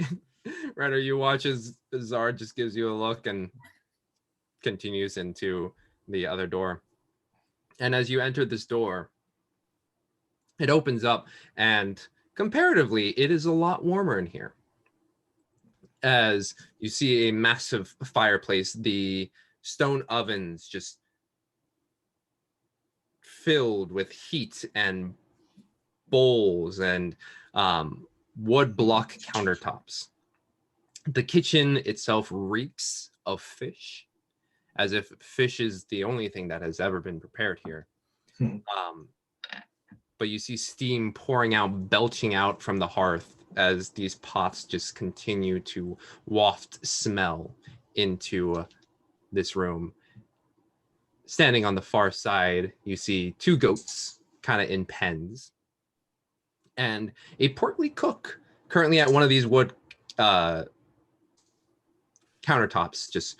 Renner, you watch as Azar just gives you a look and continues into the other door. And as you enter this door, it opens up, and comparatively, it is a lot warmer in here. As you see a massive fireplace, the stone ovens just filled with heat and bowls and wood block countertops. The kitchen itself reeks of fish, as if fish is the only thing that has ever been prepared here. But you see steam pouring out, belching out from the hearth as these pots just continue to waft smell into this room. Standing on the far side, you see 2 goats kind of in pens and a portly cook currently at one of these wood countertops, just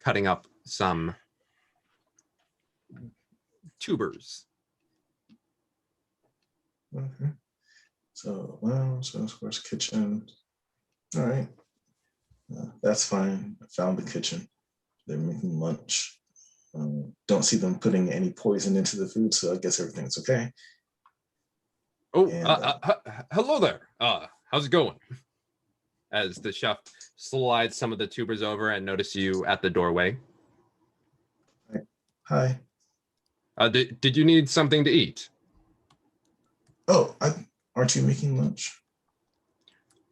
cutting up some tubers. Okay. So lounge, of course, kitchen. All right. That's fine. I found the kitchen. They're making lunch. Don't see them putting any poison into the food, so I guess everything's okay. Oh, And, hello there. How's it going? As the chef slides some of the tubers over and notice you at the doorway. Hi. Did you need something to eat? Oh, aren't you making lunch?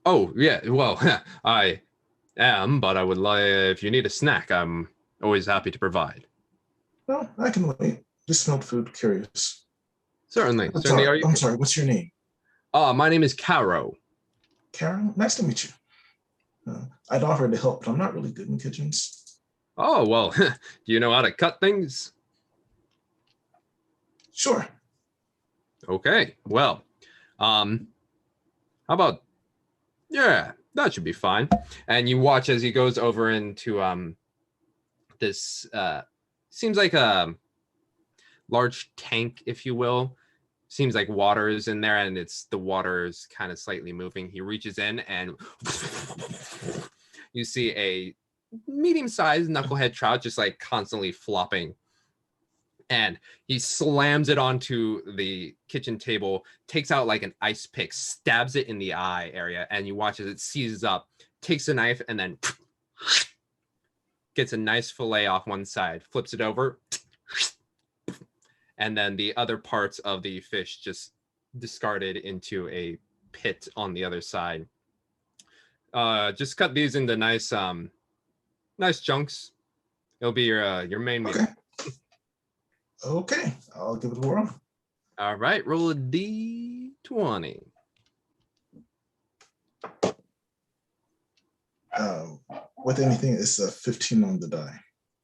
Oh, yeah. Well, I am, but I would like, if you need a snack, I'm always happy to provide. No, I can wait. Just smelled food. Curious. Certainly. I'm Certainly. sorry. I'm sorry. What's your name? My name is Caro. Karen. Nice to meet you. I'd offer to help, but I'm not really good in kitchens. Oh, well, do you know how to cut things? Sure. Okay. Well, how about Yeah, that should be fine. And you watch as he goes over into this seems like a large tank, if you will. Seems like water is in there, and the water is kind of slightly moving. He reaches in, and you see a medium-sized knucklehead trout just like constantly flopping. And he slams it onto the kitchen table, takes out like an ice pick, stabs it in the eye area, and you watch as it seizes up, takes a knife, and then gets a nice fillet off one side, flips it over, and then the other parts of the fish just discarded into a pit on the other side. Just cut these into nice chunks. It'll be your main meal. Okay. Okay, I'll give it a whirl. All right, roll a d20. With anything, it's a 15 on the die.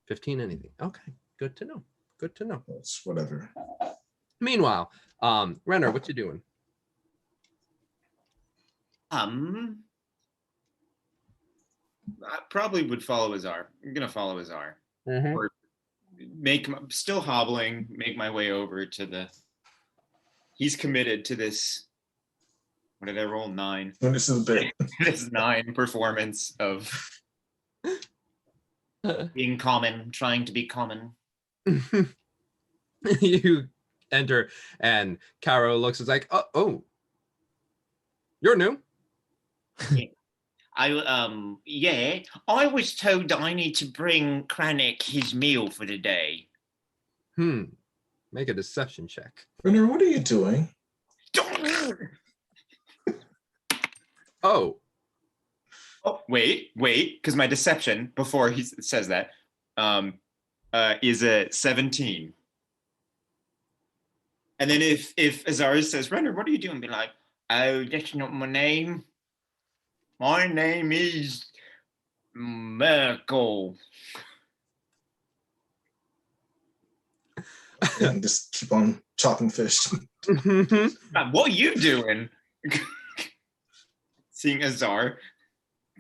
15 anything. Okay, good to know. Good to know. It's whatever. Meanwhile, Renner, what you doing? I probably would follow Azar. I'm gonna follow Azar. Mm-hmm. Or still hobbling, make my way over to the. He's committed to this. What did I roll? 9. This is a bit. This 9 performance of being common, trying to be common. You enter, and Caro looks. It's like, oh, you're new. Yeah, I was told I need to bring Kranich his meal for the day. Make a deception check. Renner, what are you doing? Oh, wait, because my deception before he says that is a 17. And then if Azar says, Renner, what are you doing? Be like, oh, that's not my name. My name is Merkel. And just keep on chopping fish. What are you doing? Seeing Azar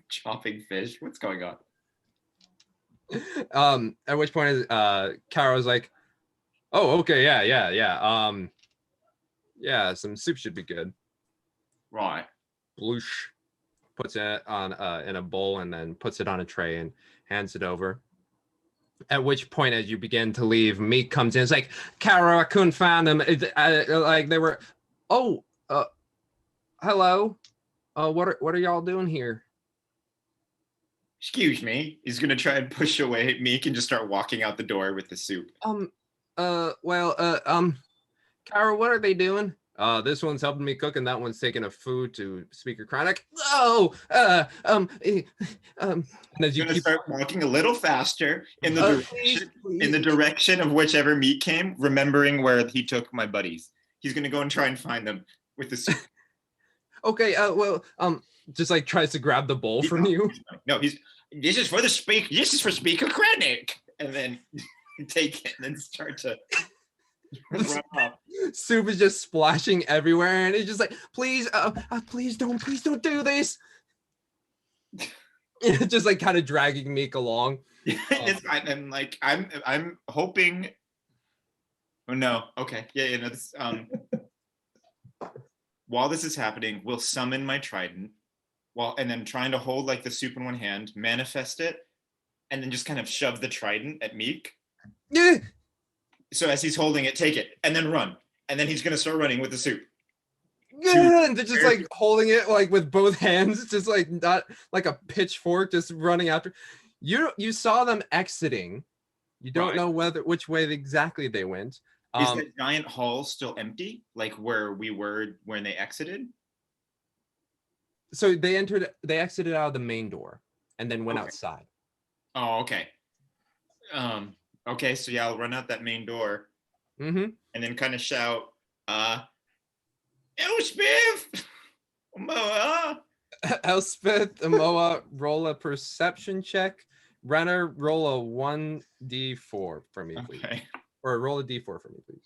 chopping fish. What's going on? At which point Caro's like, oh, okay, yeah. Yeah, some soup should be good. Right. Bloosh. Puts it on in a bowl and then puts it on a tray and hands it over. At which point, as you begin to leave, Meek comes in. It's like, Caro, I couldn't find them. Like they were. Oh, hello. What are y'all doing here? Excuse me. He's gonna try and push away Meek and just start walking out the door with the soup. Caro, what are they doing? This one's helping me cook, and that one's taking a food to Speaker Chronic. Oh, and as you start walking a little faster in the direction of whichever Meek came, remembering where he took my buddies. He's gonna go and try and find them with the soup. Okay. Just like tries to grab the bowl from you. No, this is for Speaker Chronic, and then take it and then start to. Soup is just splashing everywhere, and it's just like, please don't do this. It's just like kind of dragging Meek along. I'm hoping. Oh no. Okay. Yeah. No. This, while this is happening, we'll summon my trident, and then trying to hold like the soup in one hand, manifest it, and then just kind of shove the trident at Meek. Yeah. So as he's holding it, take it, and then run. And then he's going to start running with the soup. Yeah, and just like holding it like with both hands, just like not like a pitchfork, just running after. You saw them exiting. You don't know which way exactly they went. Is the giant hall still empty, like where we were when they exited? So they exited out of the main door and then went outside. Oh, okay. Okay, so yeah, I'll run out that main door, and then kind of shout, Elspeth, Moa. Elspeth, Moa, roll a perception check. Renner, roll a 1d4 for me, please. Okay. Or roll a d4 for me, please.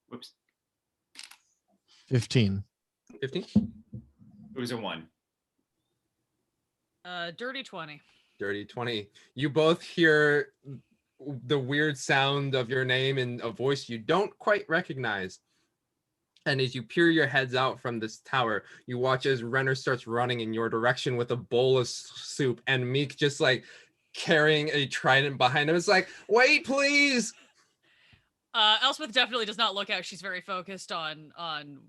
Whoops. 15. 15? It was a 1. Dirty 20. Dirty 20. You both hear the weird sound of your name in a voice you don't quite recognize. And as you peer your heads out from this tower, you watch as Renner starts running in your direction with a bowl of soup, and Meek just like carrying a trident behind him. It's like, wait, please. Elspeth definitely does not look out. She's very focused on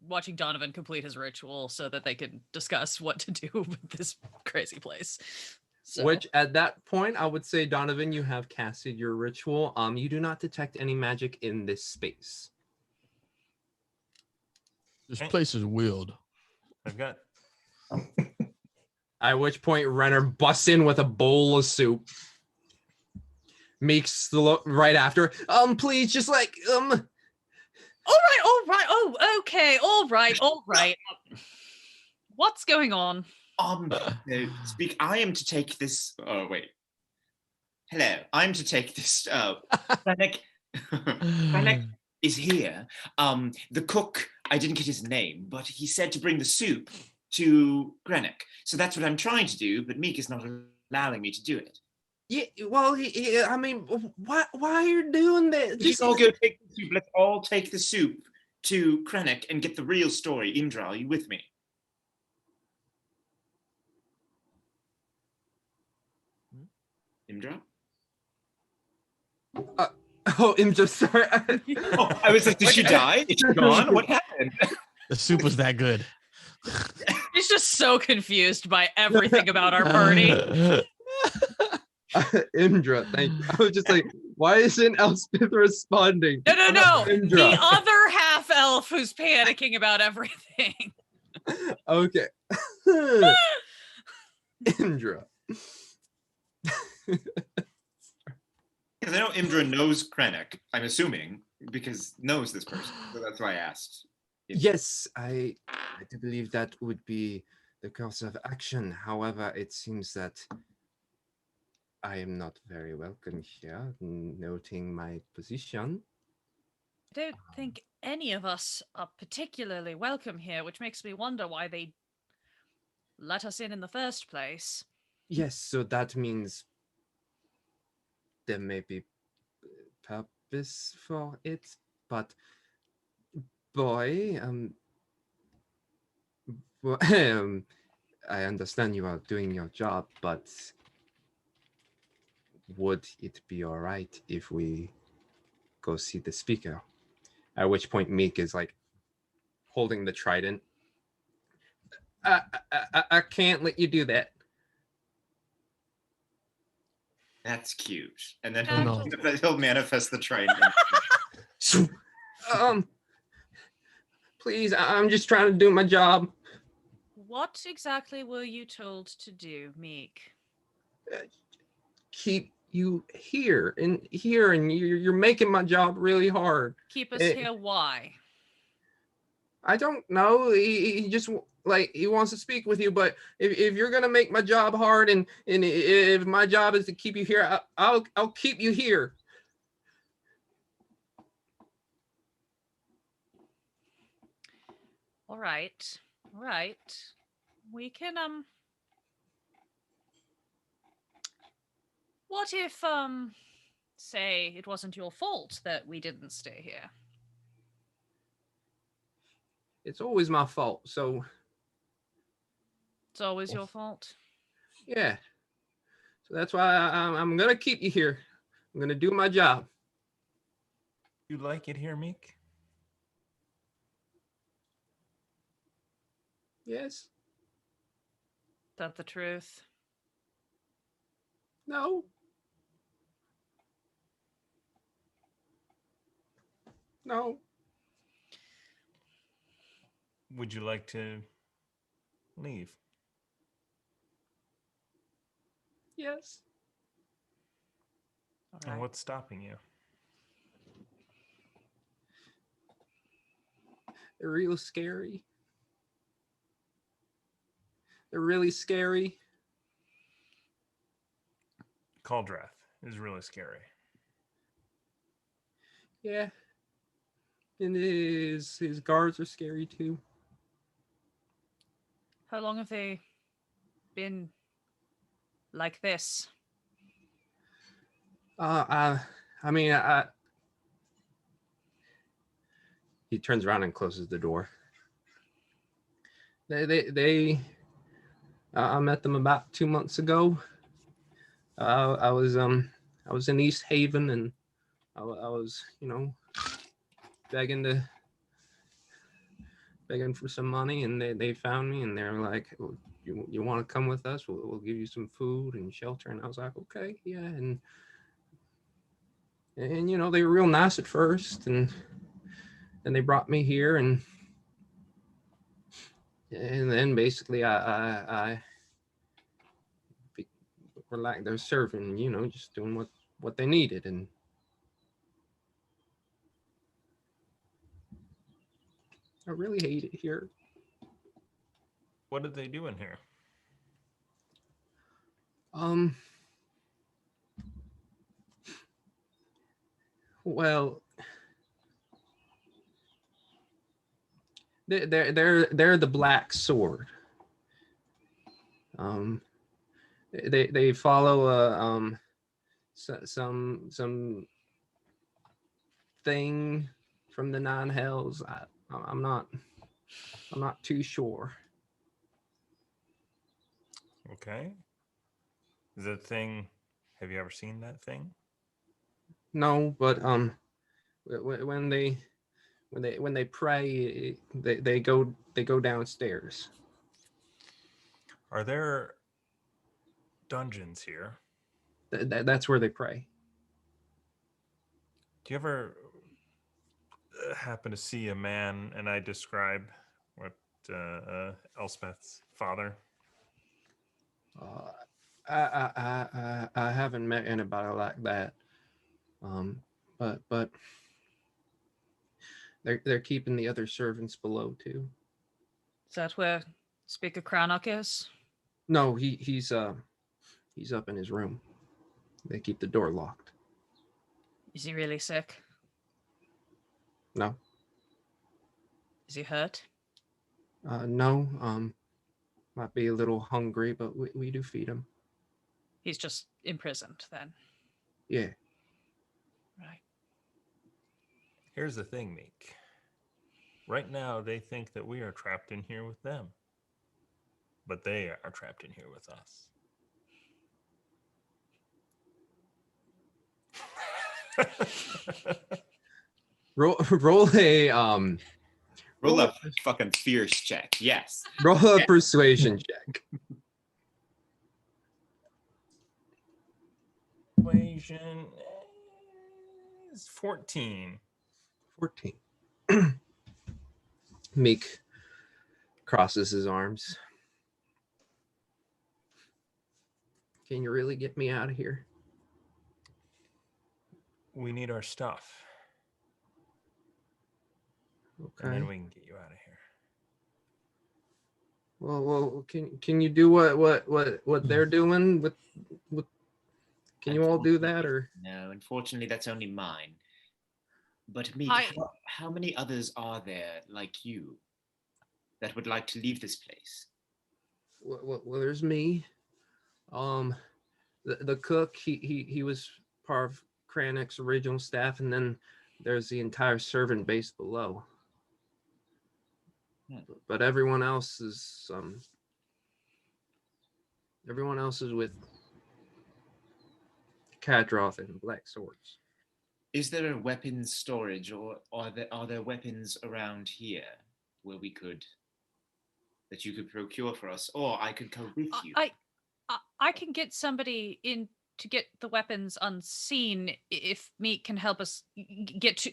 watching Donovan complete his ritual so that they can discuss what to do with this crazy place. So. Which at that point, I would say, Donovan, you have casted your ritual. You do not detect any magic in this space. This place is weird. I've got. At which point, Renner busts in with a bowl of soup. Meek's right after. Please, just like All right. Oh, okay. All right. What's going on? Speak. I am to take this. Oh wait. Hello. I'm to take this. Krennic. Krennic is here. The cook. I didn't get his name, but he said to bring the soup to Krennic. So that's what I'm trying to do. But Meek is not allowing me to do it. Yeah, well, I mean, why are you doing that? Just all go take the soup. Let's all take the soup to Krennic and get the real story. Indra, are you with me? Indra? Indra, sorry. I was like, did she die? Is she gone? What happened? The soup was that good. He's just so confused by everything about our party. Indra, thank you. I was just like, why isn't Elspeth responding? No. Indra. The other half elf who's panicking about everything. Okay. Indra. Because I know Indra knows Krennic, I'm assuming, because knows this person. So that's why I asked. Yes, I do believe that would be the course of action. However, it seems that I am not very welcome here, noting my position. I don't think any of us are particularly welcome here, which makes me wonder why they let us in the first place. Yes, so that means there may be purpose for it, but boy, I understand you are doing your job, but would it be all right if we go see the speaker? At which point Meek is like holding the trident. I can't let you do that. That's cute. And then No. he'll manifest the trident. Please, I'm just trying to do my job. What exactly were you told to do, Meek? Keep you here, and you're making my job really hard. Keep us here, why? I don't know. He just like he wants to speak with you, but if you're gonna make my job hard, and if my job is to keep you here, I'll keep you here. All right. We can what if say it wasn't your fault that we didn't stay here? It's always my fault. So It's always your fault. yeah. So that's why I'm gonna keep you here. I'm gonna do my job. You like it here, Meek? Yes. Is that the truth? No. No. Would you like to leave? Yes. All And right. what's stopping you? They're real scary. They're really scary. Caldrath is really scary. Yeah. And his guards are scary too. How long have they been like this? I mean, he turns around and closes the door. I met them about 2 months ago. I was in East Haven, and I was, begging for some money, and they found me, and they were like, "Oh, you want to come with us? We'll give you some food and shelter." And I was like, "Okay, yeah." And they were real nice at first, and they brought me here, and then basically I were like, they're serving, just doing what they needed. And I really hate it here. What did they do in here? Well, they're the Black Sword. They follow some thing from the Nine Hells. I'm not too sure. Okay. The thing, have you ever seen that thing? No, but when they pray, they go downstairs. Are there dungeons here? That's where they pray. Do you ever happen to see a man, and I describe what Elspeth's father? I haven't met anybody like that. But they're keeping the other servants below too. Is that where Speaker Crannock is? No, he's up in his room. They keep the door locked. Is he really sick? No. Is he hurt? No. Might be a little hungry, but we do feed him. He's just imprisoned then. Yeah. Right. Here's the thing, Meek. Right now, they think that we are trapped in here with them. But they are trapped in here with us. Roll a Roll a fucking fierce check. Yes. roll a persuasion check. Persuasion is 14. 14. Meek crosses his arms. Can you really get me out of here? We need our stuff. Okay. And then we can get you out of here. Well, can you do what they're doing with can you all do that, or? No, unfortunately, that's only mine. But me, how many others are there like you that would like to leave this place? Well, there's me. The cook, he was part of Crannock's original staff, and then there's the entire servant base below. But everyone else is with Kadroth and Black Swords. Is there a weapons storage, or are there weapons around here where that you could procure for us, or I could go with you? I can get somebody in to get the weapons unseen if Meek can help us get.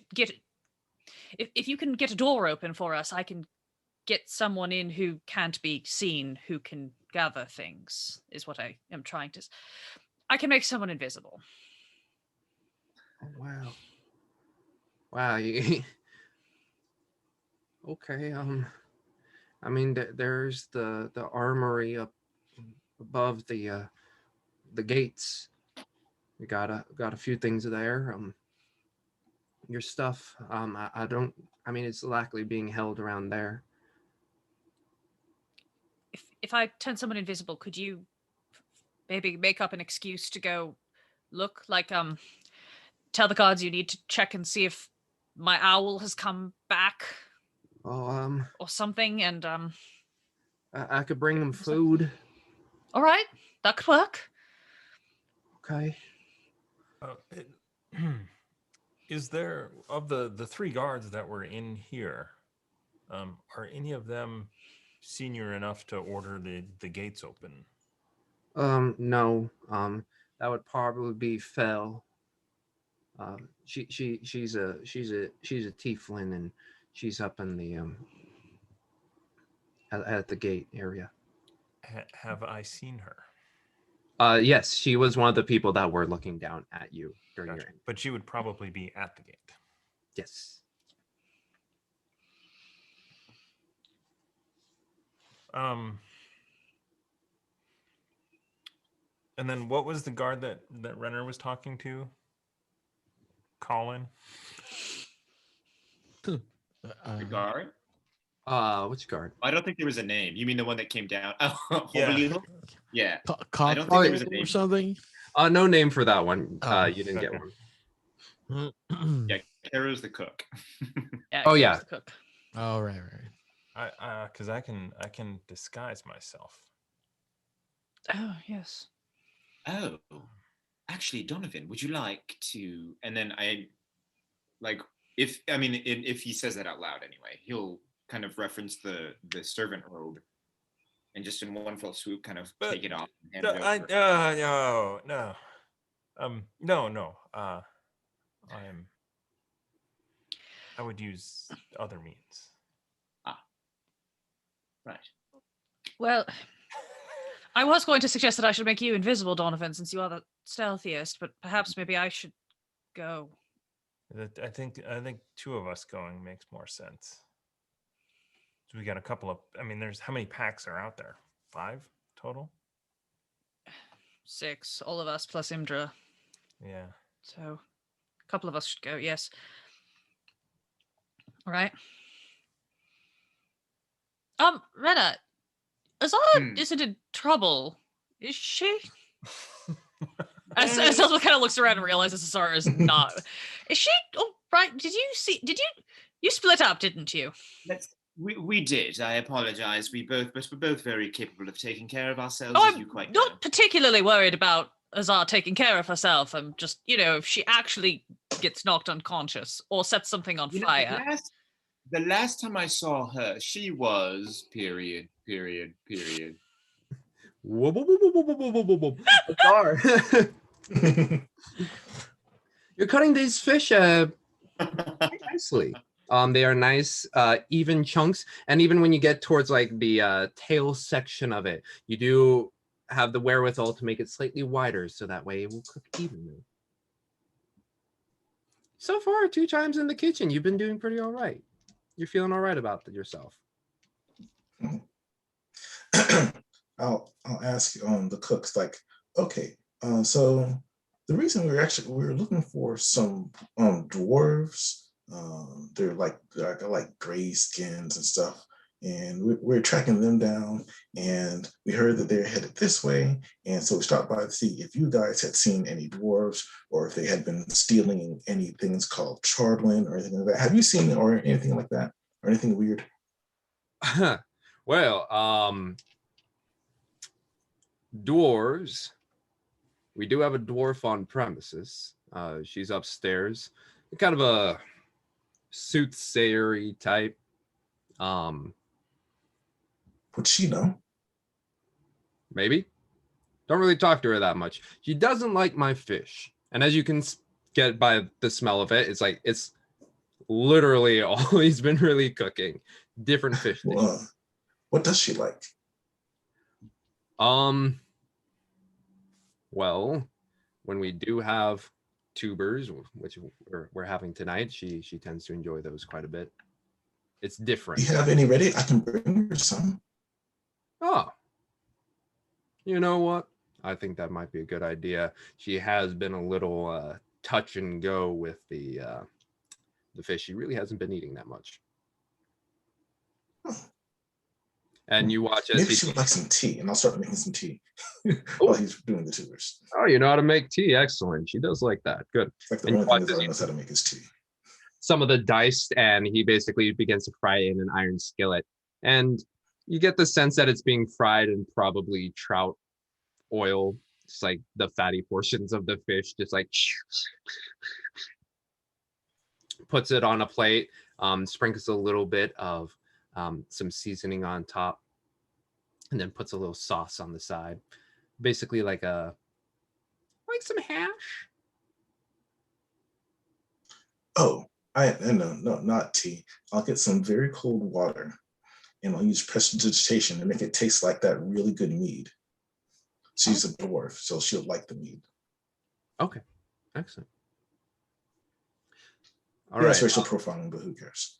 If you can get a door open for us, I can get someone in who can't be seen, who can gather things. Is what I am trying to. I can make someone invisible. Oh, wow. Okay. I mean, there's the armory up above the gates. We got a few things there. Your stuff. I mean, it's likely being held around there. if I turn someone invisible, could you maybe make up an excuse to go look? Like, tell the guards you need to check and see if my owl has come back Oh, or something. And I could bring them food. all right, that could work. Okay. Is there, of the 3 guards that were in here, are any of them senior enough to order the gates open? No. That would probably be Fel. She's a tiefling, and she's up in the at the gate area. Have I seen her? Yes, she was one of the people that were looking down at you during Gotcha. your end. But she would probably be at the gate. Yes. And then what was the guard that Renner was talking to? Colin? The guard? Which guard? I don't think there was a name. You mean the one that came down? Oh, Yeah. Hobalilo? Yeah. I Cock don't think there was a name. or something. No name for that one. Oh, You didn't get okay. one. Yeah, Caer's the cook. Yeah, Oh, here's yeah. the cook. Oh, right. Because I can disguise myself. Oh, yes. Oh, actually, Donovan, would you like to? And then if he says that out loud anyway, he'll kind of reference the servant robe, and just in one fell swoop, kind of take it off. And hand it over. No. I would use other means. Right. Well, I was going to suggest that I should make you invisible, Donovan, since you are the stealthiest, but perhaps maybe I should go. I think 2 of us going makes more sense. So we got a couple of. I mean, there's how many packs are out there? 5 total. 6, all of us plus Imdra. Yeah. So a couple of us should go, yes. All right. Rena, Azara isn't in trouble, is she? As Elsa kind of looks around and realizes Azara is not. Is she all right? Did you split up, didn't you? We did. I apologize. But we're both very capable of taking care of ourselves, Oh, as I'm you quite know. not particularly worried about Azar taking care of herself. I'm just, if she actually gets knocked unconscious or sets something on fire. The last time I saw her, she was period. Whoa, whoa, whoa, whoa, whoa, whoa, whoa, whoa, whoa. Azar. You're cutting these fish quite nicely. They are nice, even chunks, and even when you get towards like the tail section of it, you do have the wherewithal to make it slightly wider, so that way it will cook evenly. So far, 2 times in the kitchen, you've been doing pretty all right. You're feeling all right about yourself. I'll ask the cooks, like, okay, so the reason we were looking for some dwarves. They're like gray skins and stuff, and we're tracking them down, and we heard that they're headed this way, and so we stopped by to see if you guys had seen any dwarves or if they had been stealing any things called chardlin or anything like that. Have you seen or anything like that or anything weird? Well, dwarves. We do have a dwarf on premises. She's upstairs. Kind of a soothsayery type. Would she know? Maybe. Don't really talk to her that much. She doesn't like my fish. And as you can get by the smell of it, it's literally all he's been really cooking. Different fish dishes. What does she like? Well, when we do have tubers, which we're having tonight, she tends to enjoy those quite a bit. It's different. Do you have any ready? I can bring her some. Oh, you know what? I think that might be a good idea. She has been a little touch and go with the fish. She really hasn't been eating that much. And you watch as Maybe he she would like some tea, and I'll start making some tea Oh. while he's doing the tours. Oh, you know how to make tea. Excellent. She does like that. Good. It's like the And only you thing watch that as I he knows how to make is tea. some of the dice, and he basically begins to fry it in an iron skillet. And you get the sense that it's being fried in probably trout oil. It's like the fatty portions of the fish, just like puts it on a plate, sprinkles a little bit of some seasoning on top, and then puts a little sauce on the side. Basically like some hash. Oh, I no, not tea. I'll get some very cold water, and I'll use prestidigitation to make it taste like that really good mead. She's a dwarf, so she'll like the mead. Okay, excellent. All Yeah, right. that's racial profiling, but who cares?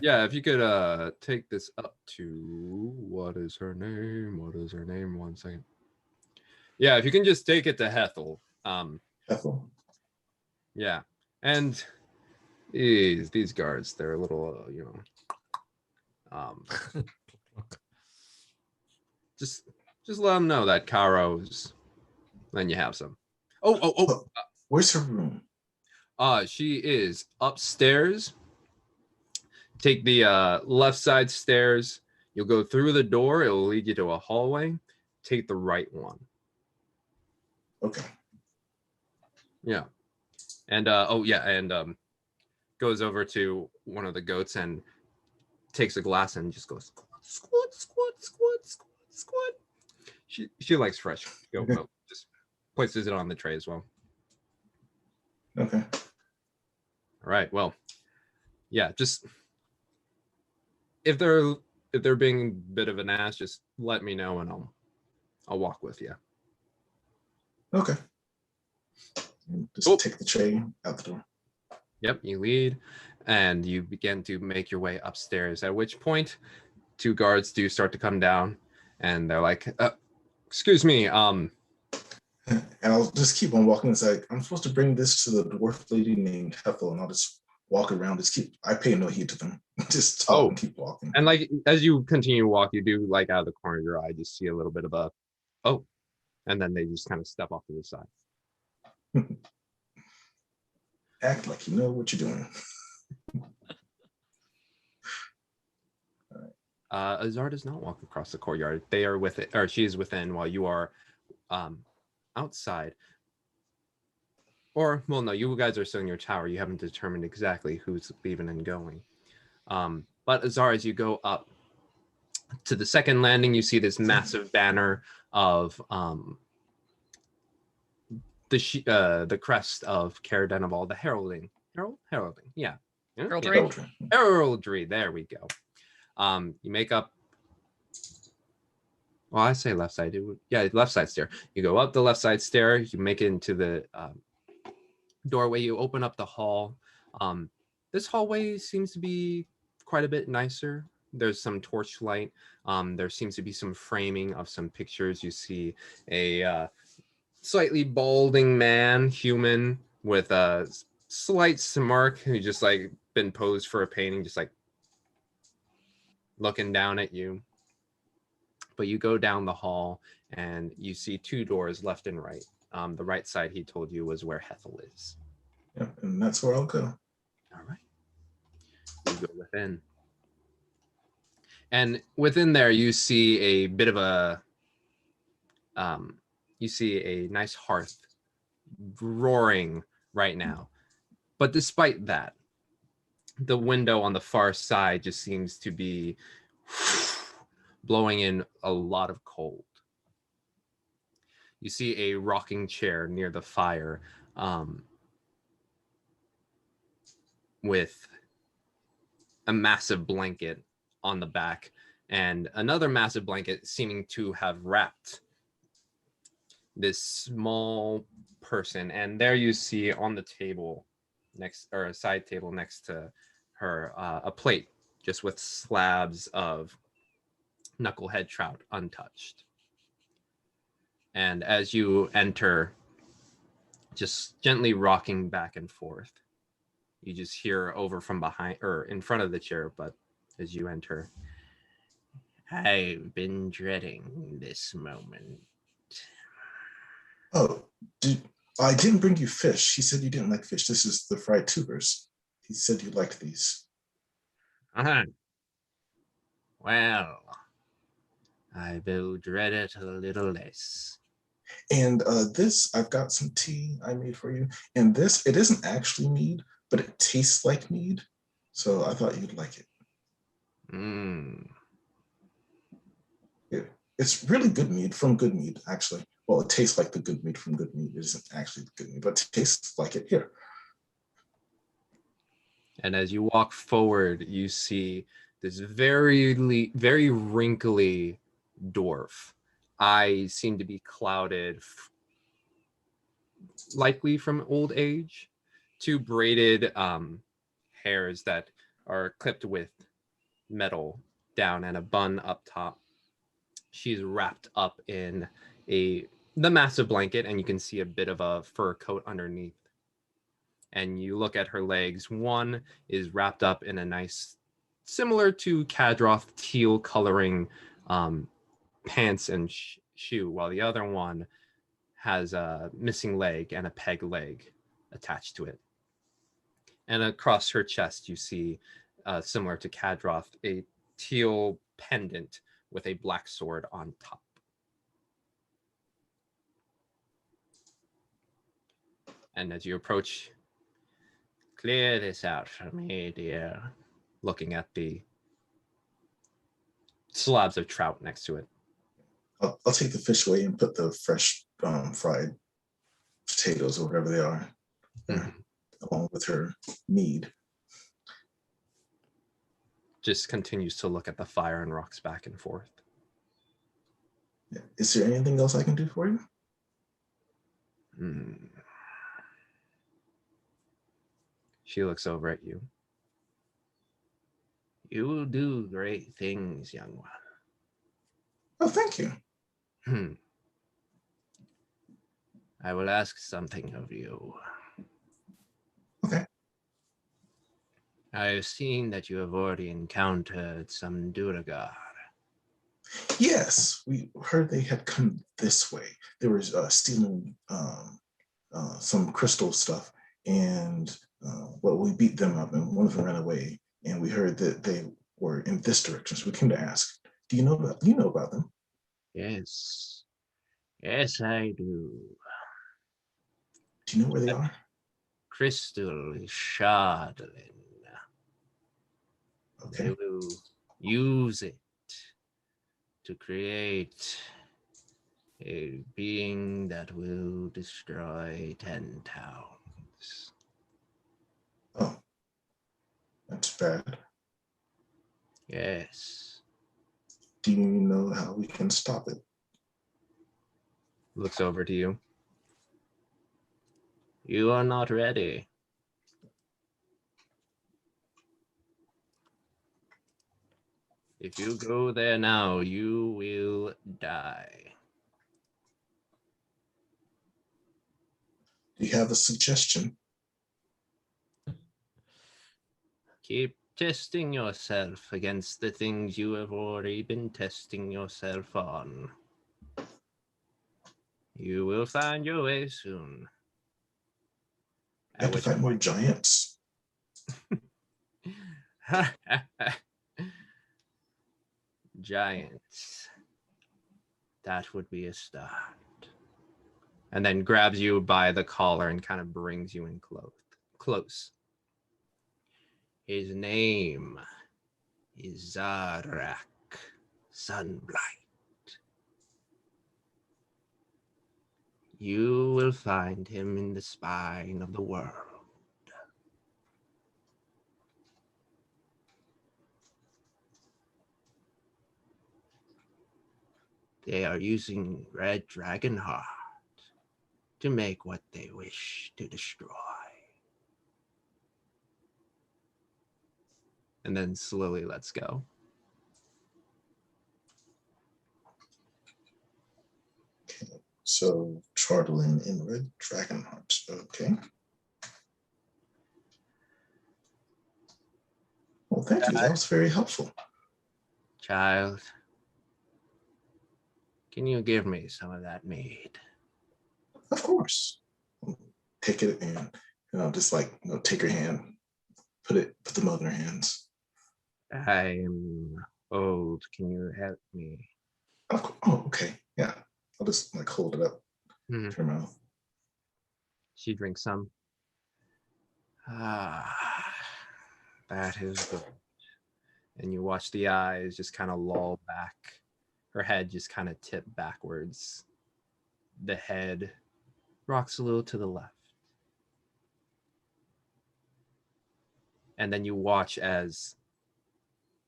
Yeah, if you could take this up to what is her name? What is her name? 1 second. Yeah, if you can just take it to Hethel. Ethel. Yeah, and these guards, they're a little, just let them know that Caro's. Then you have some. Oh. Where's her room? She is upstairs. Take the left side stairs. You'll go through the door. It will lead you to a hallway. Take the right one. Okay. Yeah. And goes over to one of the goats and takes a glass and just goes squat. She likes fresh goat milk. Just places it on the tray as well. Okay. All right. Well, yeah, just if they're being a bit of an ass, just let me know and I'll walk with you. Okay. Just take the tray out the door. Yep, you lead and you begin to make your way upstairs, at which point 2 guards do start to come down and they're like, excuse me, And I'll just keep on walking. It's like, I'm supposed to bring this to the dwarf lady named Hethel, and I'll just walk around. I pay no heed to them. Just talk and keep walking. And like as you continue to walk, you do like out of the corner of your eye just see a little bit of and then they just kind of step off to the side. Act like you know what you're doing. Azar does not walk across the courtyard. They are with it, or she is within while you are outside. Or, well, no, you guys are still in your tower. You haven't determined exactly who's leaving and going. But Azar, as you go up to the second landing, you see this massive banner of the crest of Caer Dineval, the heralding. Yeah. Heraldry. There we go. You make up. Well, I say left side. Left side stair. You go up the left side stair. You make it into the doorway. You open up the hall. This hallway seems to be quite a bit nicer. There's some torchlight. There seems to be some framing of some pictures. You see a slightly balding man, human, with a slight smirk, who just like been posed for a painting, just like looking down at you. But you go down the hall and you see 2 doors left and right. The right side, he told you, was where Hethel is. Yeah, and that's where I'll go. All right. You go within. And within there, you see a bit of a you see a nice hearth roaring right now. But despite that, the window on the far side just seems to be blowing in a lot of cold. You see a rocking chair near the fire with a massive blanket on the back and another massive blanket seeming to have wrapped this small person. And there you see on the table a side table next to her, a plate just with slabs of knucklehead trout untouched. And as you enter, just gently rocking back and forth, you just hear over from behind or in front of the chair, but as you enter, I've been dreading this moment. Oh, I didn't bring you fish. He said you didn't like fish. This is the fried tubers. He said you liked these. Uh-huh. Well, I will dread it a little less. And this, I've got some tea I made for you. And this, it isn't actually mead, but it tastes like mead. So I thought you'd like it. Mm. It's really good mead from good mead, actually. Well, it tastes like the good mead from good mead. It isn't actually the good mead, but it tastes like it here. And as you walk forward, you see this very wrinkly dwarf. Eyes seem to be clouded, likely from old age. Two braided hairs that are clipped with metal down and a bun up top. She's wrapped up in the massive blanket, and you can see a bit of a fur coat underneath. And you look at her legs. One is wrapped up in a nice, similar to Kadroth, teal coloring pants and shoe, while the other one has a missing leg and a peg leg attached to it. And across her chest, you see, similar to Kadroth, a teal pendant with a black sword on top. And as you approach, clear this out for me, dear. Looking at the slabs of trout next to it. I'll take the fish away and put the fresh fried potatoes or whatever they are there, along with her mead. Just continues to look at the fire and rocks back and forth. Yeah. Is there anything else I can do for you? She looks over at you. You will do great things, young one. Oh, thank you. I will ask something of you. Okay. I have seen that you have already encountered some Duragar. Yes, we heard they had come this way. They were stealing some crystal stuff, and well, we beat them up, and one of them ran away. And we heard that they were in this direction, so we came to ask. Do you know about them? Yes. Yes, I do. Do you know where they are? Crystal is Shardlin. Okay. They will use it to create a being that will destroy 10 towns. Oh, that's bad. Yes. Do you know how we can stop it? Looks over to you. You are not ready. If you go there now, you will die. Do you have a suggestion? Keep testing yourself against the things you have already been testing yourself on. You will find your way soon. You have to fight more giants? Giants. That would be a start. And then grabs you by the collar and kind of brings you in close. His name is Zarak Sunblight. You will find him in the spine of the world. They are using Red Dragon Heart to make what they wish to destroy. And then slowly lets go. Okay. So Chardlin in Red Dragon Heart. Okay. Well, thank you. That was very helpful. Child, Can you give me some of that mead? Of course. Take it and just like take her hand, put the mug in her hands. I'm old. Can you help me? Oh, okay. Yeah. I'll just like hold it up Hmm. to her mouth. She drinks some. Ah, that is good. And you watch the eyes just kind of loll back. Her head just kind of tip backwards. The head rocks a little to the left. And then you watch as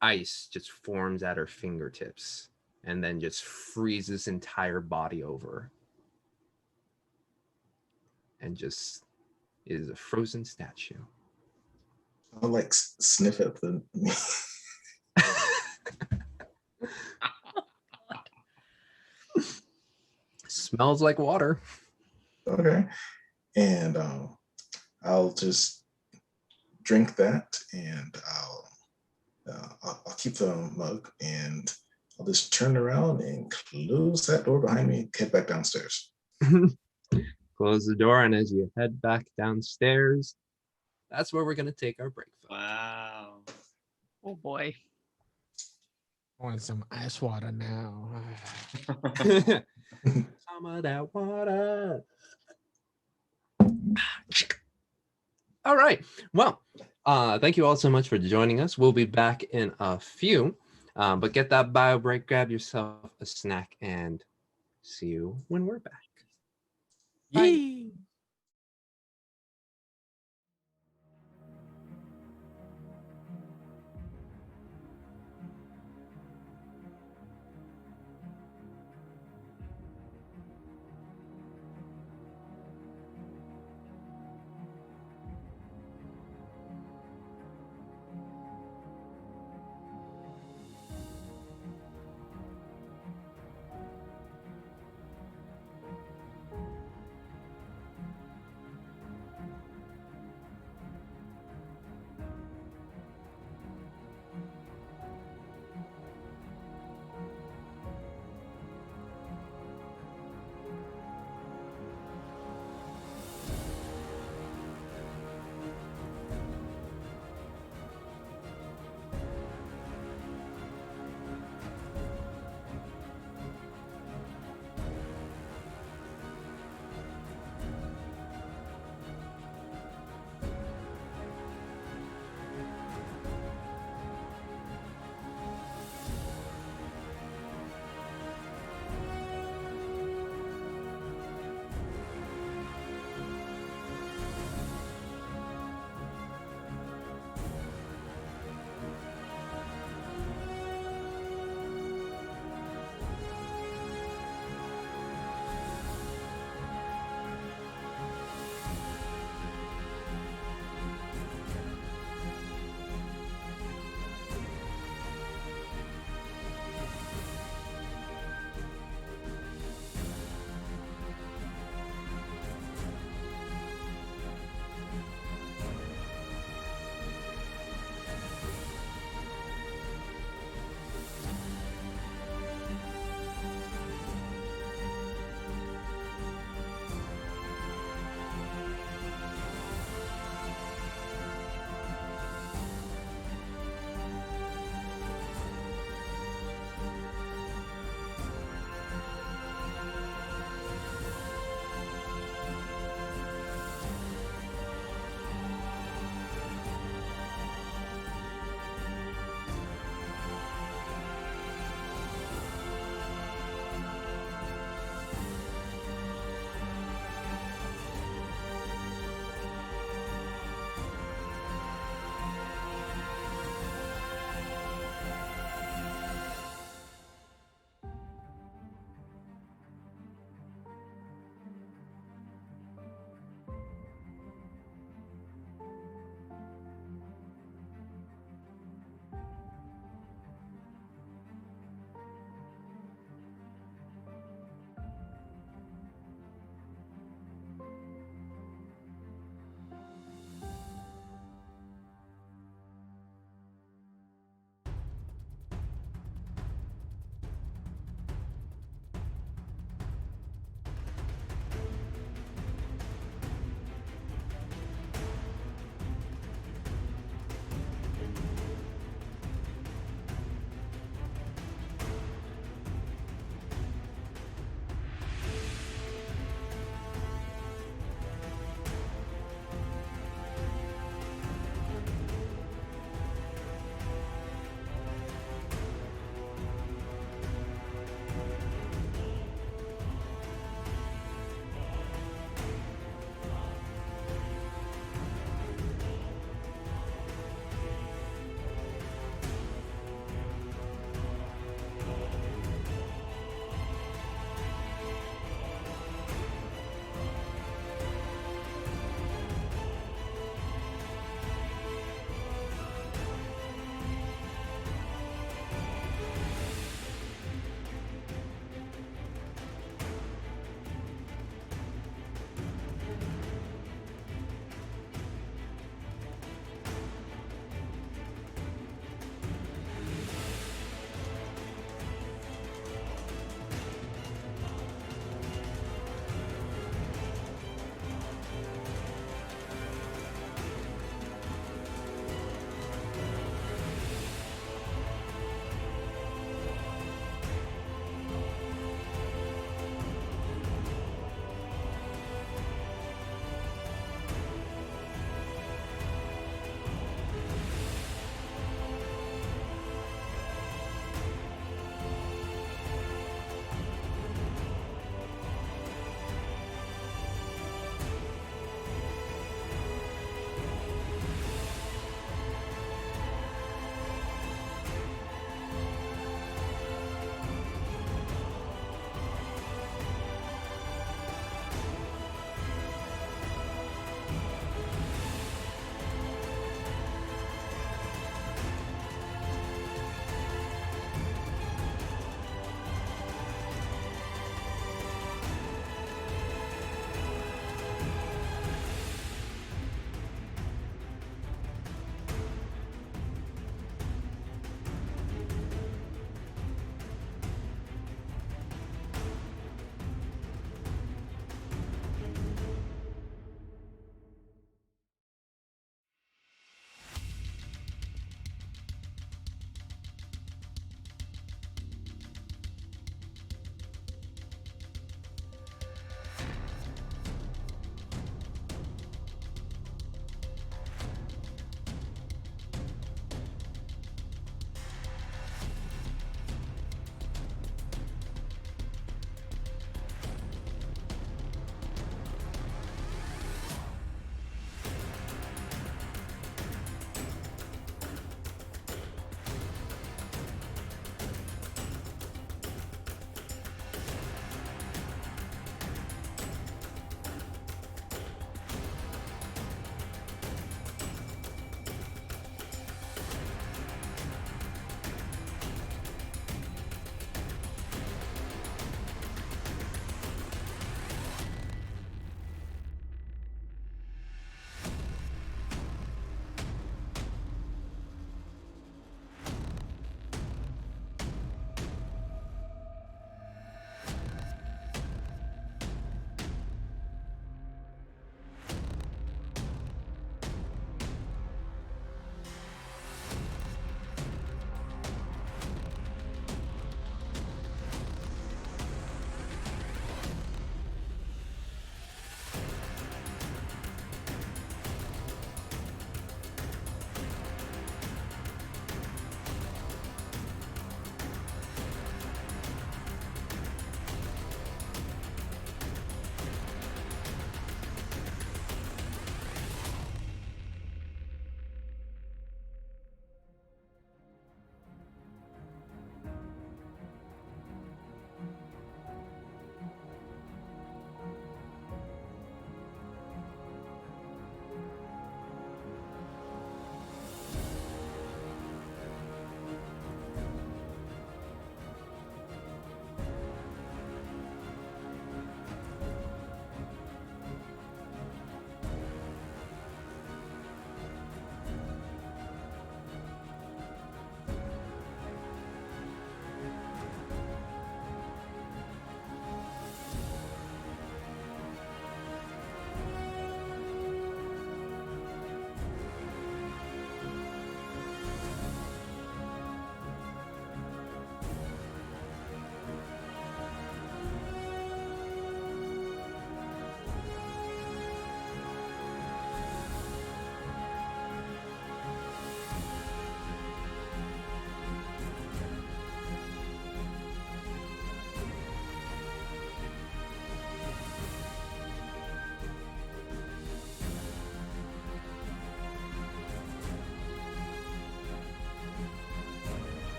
ice just forms at her fingertips and then just freezes entire body over. And just is a frozen statue. I'll like sniff at the. Smells like water. Okay. And I'll just drink that, and I'll keep the mug, and I'll just turn around and close that door behind me and head back downstairs. Close the door, and as you head back downstairs, that's where we're going to take our break. Wow. Oh boy. I want some ice water now. Some of that water. All right. Well, thank you all so much for joining us. We'll be back in a few, but get that bio break, grab yourself a snack, and see you when we're back. Yay!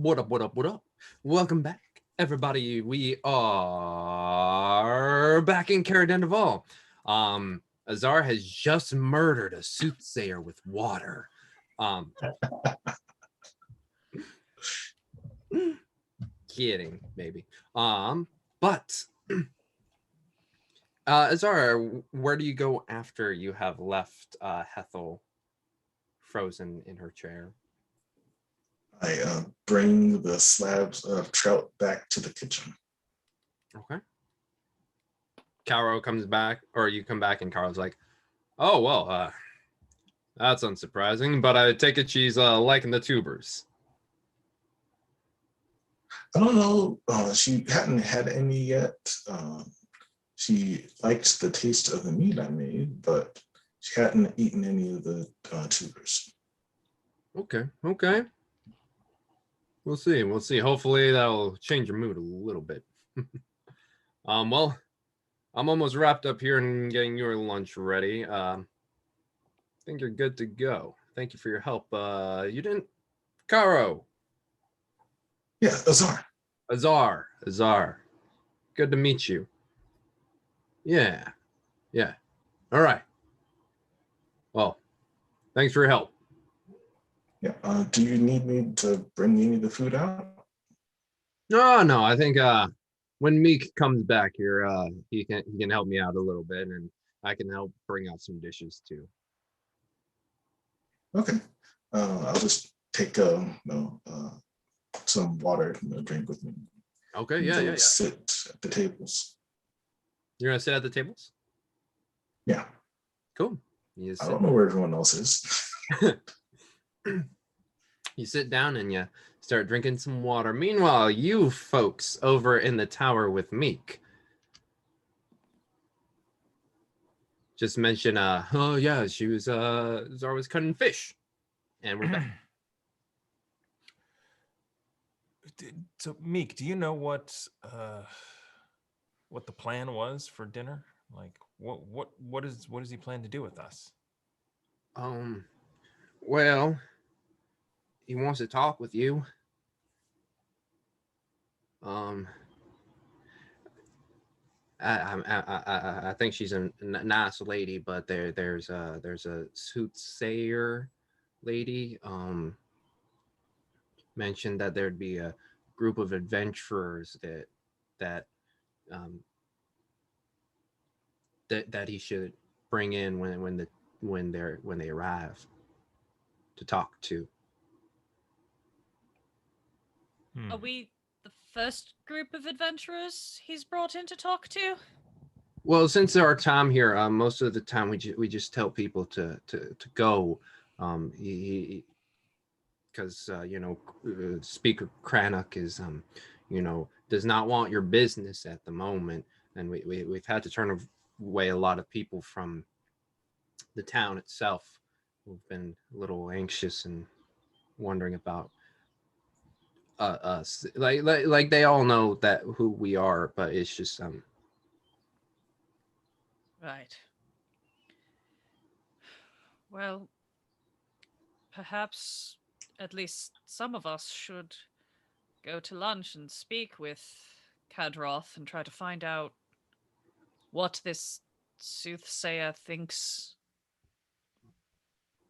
What up, what up, what up? Welcome back, everybody. We are back in Caer Dineval. Azar has just murdered a soothsayer with water. Kidding, maybe. But Azar, where do you go after you have left Hethel frozen in her chair? I bring the slabs of trout back to the kitchen. Okay. Caro comes back, or you come back and Caro's like, oh, well, that's unsurprising, but I take it she's liking the tubers. I don't know. She hadn't had any yet. She liked the taste of the meat I made, but she hadn't eaten any of the tubers. Okay. We'll see. Hopefully that'll change your mood a little bit. Well, I'm almost wrapped up here and getting your lunch ready. I think you're good to go. Thank you for your help. You didn't... Caro. Yeah, Azar. Azar. Good to meet you. Yeah. All right. Well, thanks for your help. Yeah. Do you need me to bring any of the food out? No. I think when Meek comes back here, he can help me out a little bit, and I can help bring out some dishes too. Okay. I'll just take some water to drink with me. Okay. Yeah. Sit at the tables. You're gonna sit at the tables? Yeah. Cool. I don't know where everyone else is. You sit down and you start drinking some water. Meanwhile, you folks over in the tower with Meek just mention, oh yeah, she was Zara was cutting fish, and we're back. So Meek, do you know what the plan was for dinner? Like, what does he plan to do with us? Well, he wants to talk with you. I think she's a nice lady, but there's a soothsayer lady. Mentioned that there'd be a group of adventurers that he should bring in when they arrive to talk to. Are we the first group of adventurers he's brought in to talk to? Well, since our time here, most of the time we just tell people to go. Because Speaker Crannock is does not want your business at the moment, and we've had to turn away a lot of people from the town itself who've been a little anxious and wondering about us. Like they all know that who we are, but it's just Right. Well, perhaps at least some of us should go to lunch and speak with Kadroth and try to find out what this soothsayer thinks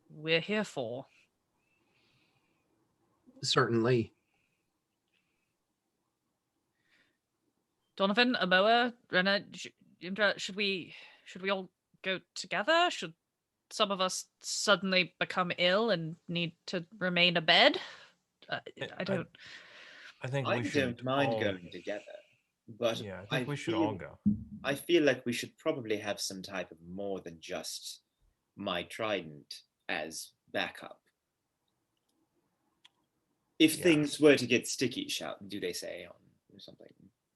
we're here for. certainly. Donovan, Amoa, Rena, Indra, should we all go together? Should some of us suddenly become ill and need to remain abed? I don't. I think I we should don't mind all... going together, but Yeah, I think we should all go. I feel like we should probably have some type of more than just my trident as backup. If things were to get sticky, do they say on or something?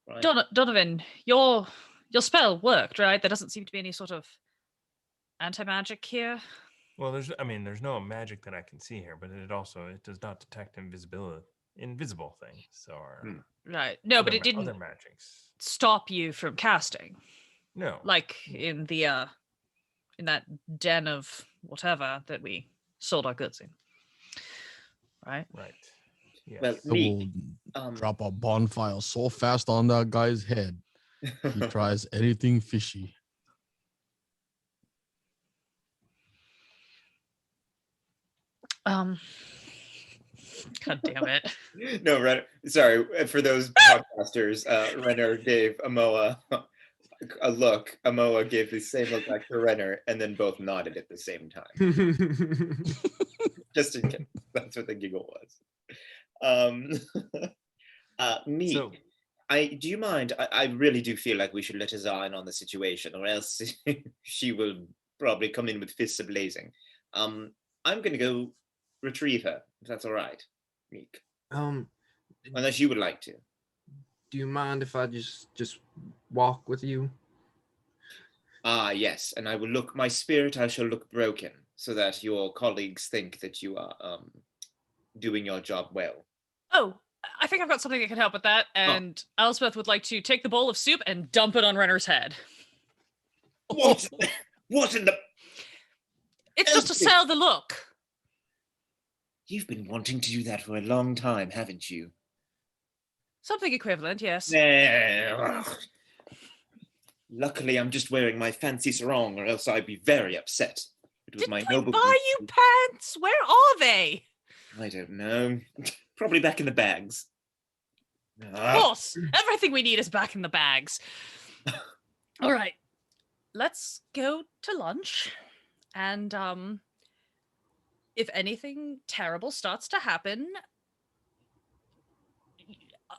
Right? Donovan, your spell worked, right? There doesn't seem to be any sort of anti-magic here. Well, there's no magic that I can see here, but it does not detect invisible things or right. No, but it didn't other magics stop you from casting. No, like in the in that den of whatever that we sold our goods in. Right. Yes. Well, I will Meek, drop a bonfire so fast on that guy's head. He tries anything fishy. God damn it. No, Renner. Sorry for those podcasters. Renner gave Amoa a look. Amoa gave the same look back to Renner, and then both nodded at the same time, just in case. That's what the giggle was. Me. So Do you mind? I really do feel like we should let Azar in on the situation, or else she will probably come in with fists a-blazing. I'm gonna go retrieve her, if that's all right, Meek. Unless you would like to. Do you mind if I just walk with you? Ah, yes, and I will look. My spirit, I shall look broken, so that your colleagues think that you are doing your job well. Oh, I think I've got something that can help with that. And Elspeth would like to take the bowl of soup and dump it on Renner's head. What? What in the? It's just to Elspeth! sell the look. You've been wanting to do that for a long time, haven't you? Something equivalent, yes. Luckily, I'm just wearing my fancy sarong, or else I'd be very upset. It was Didn't my we noble. buy you pants? Where are they? I don't know. Probably back in the bags. Of course, everything we need is back in the bags. All right, let's go to lunch, and if anything terrible starts to happen,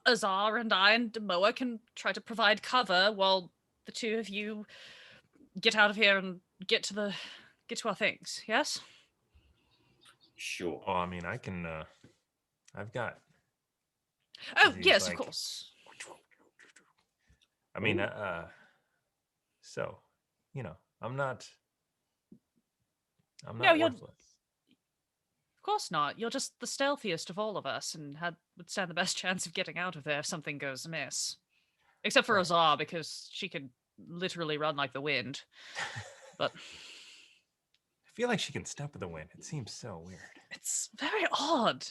Azar and I and Moa can try to provide cover while the two of you get out of here and get to our things. Yes. Sure. Oh, I mean, I can. I've got. Oh these, yes, like- of course. I mean, so, I'm not. I'm No, not you're- worthless. Of course not. You're just the stealthiest of all of us, and would stand the best chance of getting out of there if something goes amiss. Except for Right. Azar, because she could literally run like the wind. But I feel like she can step with the wind. It seems so weird. it's very odd.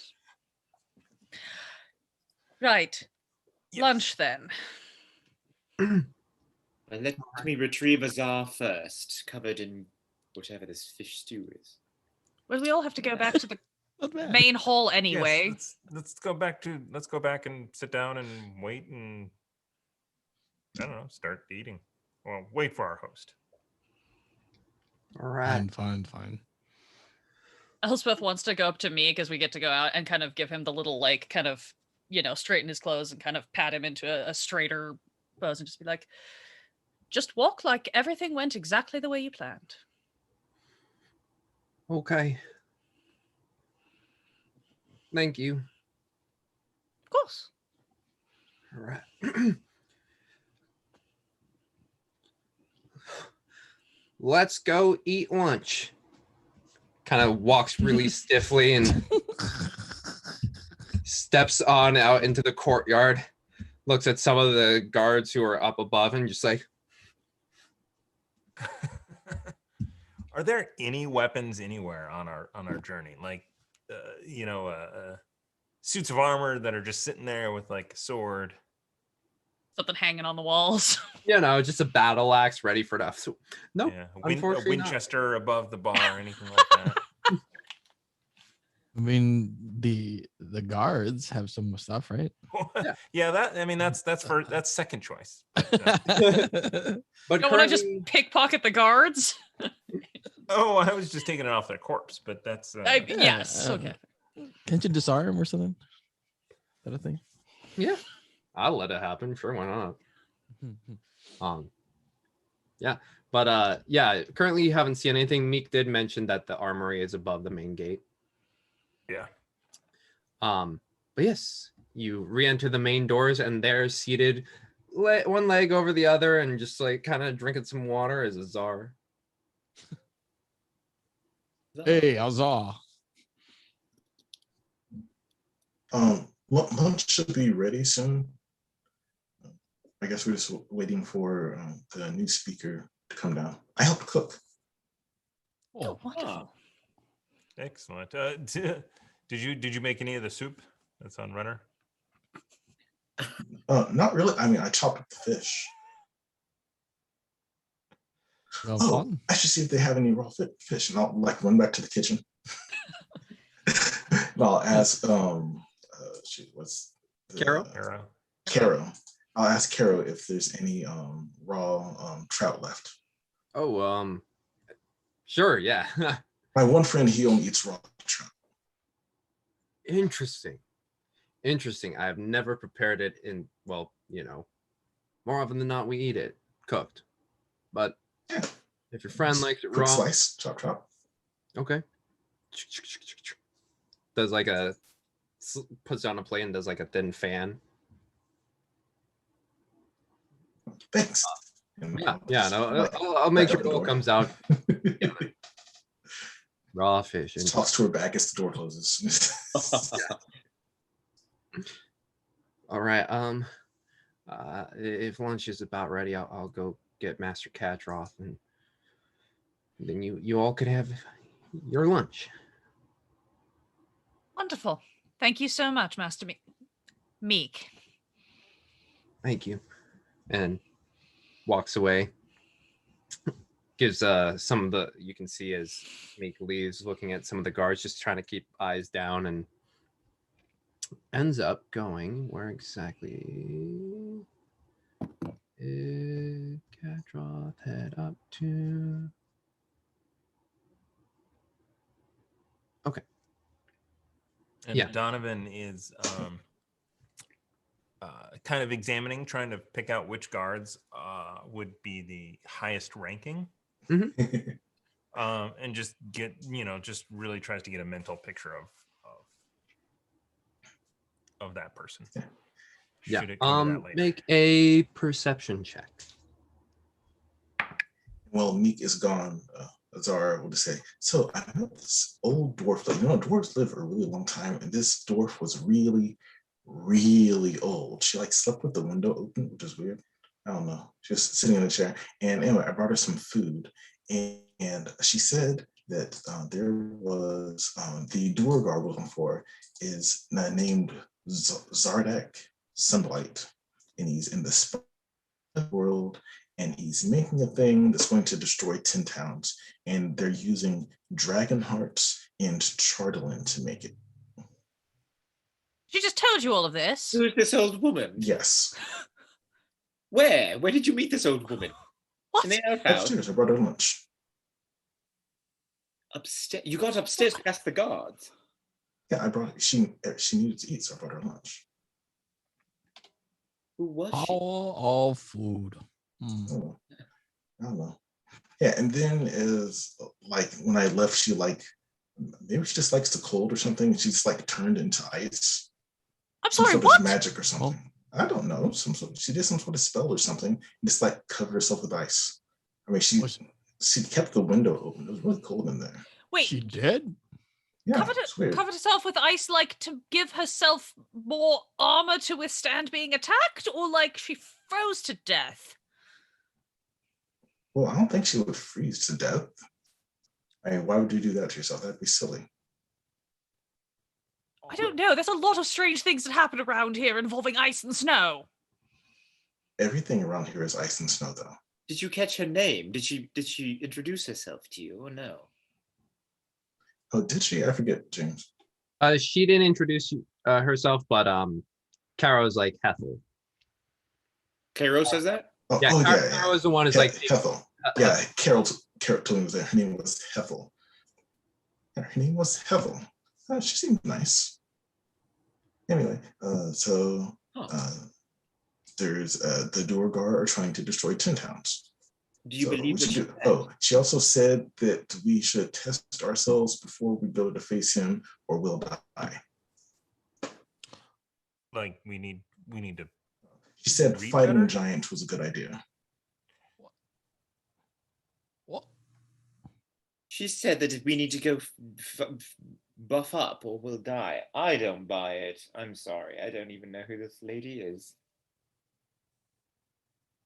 Right. Yes. Lunch then. Well, let me retrieve Azar first, covered in whatever this fish stew is. Well, we all have to go back to the Not bad. main hall Yes, anyway. let's go back and sit down and wait and I don't know, start eating. Well, wait for our host. All right. Fine. Elspeth wants to go up to me because we get to go out and kind of give him the little, like, kind of, straighten his clothes and kind of pat him into a straighter pose and just be like, just walk like everything went exactly the way you planned. Okay. Thank you. Of course. All right. Let's go eat lunch. Kind of walks really stiffly and steps on out into the courtyard. Looks at some of the guards who are up above and just like, Are there any weapons anywhere on our journey? Like, suits of armor that are just sitting there with like a sword. Something hanging on the walls. just a battle axe ready for stuff. So, no, Yeah, a unfortunately not. Winchester above the bar, anything like that. I mean, the guards have some stuff, right? Yeah, that's second choice. But Don't want to just currently- pickpocket the guards? Oh, I was just taking it off their corpse, but that's Yes, okay. Can't you disarm or something? Is that a thing? yeah, I'll let it happen. Sure, why not? Yeah, but currently you haven't seen anything. Meek did mention that the armory is above the main gate. yeah. But yes, you re-enter the main doors, and there, seated, one leg over the other, and just like kind of drinking some water, is Azar. Hey, Azar. Lunch should be ready soon. I guess we're just waiting for the new speaker to come down. I helped cook. Oh, wonderful. Excellent. Did you make any of the soup? That's on Runner. Not really. I mean, I chopped up the fish. Well, Oh, fun. I should see if they have any raw fish, and I'll like run back to the kitchen. And I'll ask, what's Carol? Caro. I'll ask Caro if there's any raw trout left. Oh, sure, yeah. My one friend, he only eats raw trout. Interesting. I've never prepared it in, well, more often than not, we eat it cooked. But Yeah. if your friend likes it Quick raw, slice, chop. okay. Does like puts it on a plate and does like a thin fan. Thanks. Yeah. No, I'll make sure it all comes out. Raw fish. Just talks to her back as the door closes. All right. If lunch is about ready, I'll go get Master Katroth, and then you all could have your lunch. Wonderful. Thank you so much, Master Meek. Thank you. And walks away. Gives some of the, you can see as Meek leaves, looking at some of the guards, just trying to keep eyes down, and ends up going, where exactly did Katroth head up to? Okay. And Yeah. Donovan is kind of examining, trying to pick out which guards would be the highest ranking. And just get, just really tries to get a mental picture of that person. Yeah. Should it come to that later. Make a perception check. Well, Meek is gone. Zara will just say, so I met this old dwarf. Like, dwarves live a really long time, and this dwarf was really, really old. She like slept with the window open, which is weird. I don't know. She was sitting in a chair. And anyway, I brought her some food, and she said that there was the Duergar we're looking for is named Zardak Sunlight, and he's in the spirit world, and he's making a thing that's going to destroy 10 towns, and they're using dragon hearts and chardolin to make it. She just told you all of this? Who is this old woman? Yes. Where? Where did you meet this old woman? What? In the outhouse? Upstairs, I brought her lunch. Upstairs? You got upstairs past the guards? Yeah, I brought. She needed to eat, so I brought her lunch. Who was she? All food. Oh, I don't know. Yeah, and then is like when I left, she maybe she just likes the cold or something. And she's like turned into ice. I'm Some sorry, sort what? of magic or something. I don't know. She did some sort of spell or something. And just like covered herself with ice. I mean, she kept the window open. It was really cold in there. Wait, She did? Yeah, covered herself with ice, like to give herself more armor to withstand being attacked, or like she froze to death? Well, I don't think she would freeze to death. I mean, why would you do that to yourself? That'd be silly. I don't know. There's a lot of strange things that happen around here involving ice and snow. Everything around here is ice and snow, though. Did you catch her name? Did she introduce herself to you or no? Oh, did she? I forget, James. She didn't introduce herself, but Caro's like Hethel. Cairo says that? Oh, Yeah, yeah. Caro is the one who's like Hethel. Yeah, Carol told me was there. Her name was Hethel. Her name was Hethel. She seemed nice. Anyway, so there's the Duergar are trying to destroy 10 towns. Do you believe that? Oh, she also said that we should test ourselves before we go to face him, or we'll die. Like we need to. She said read fighting better? a giant was a good idea. What? She said that we need to go buff up or we'll die. I don't buy it. I'm sorry. I don't even know who this lady is.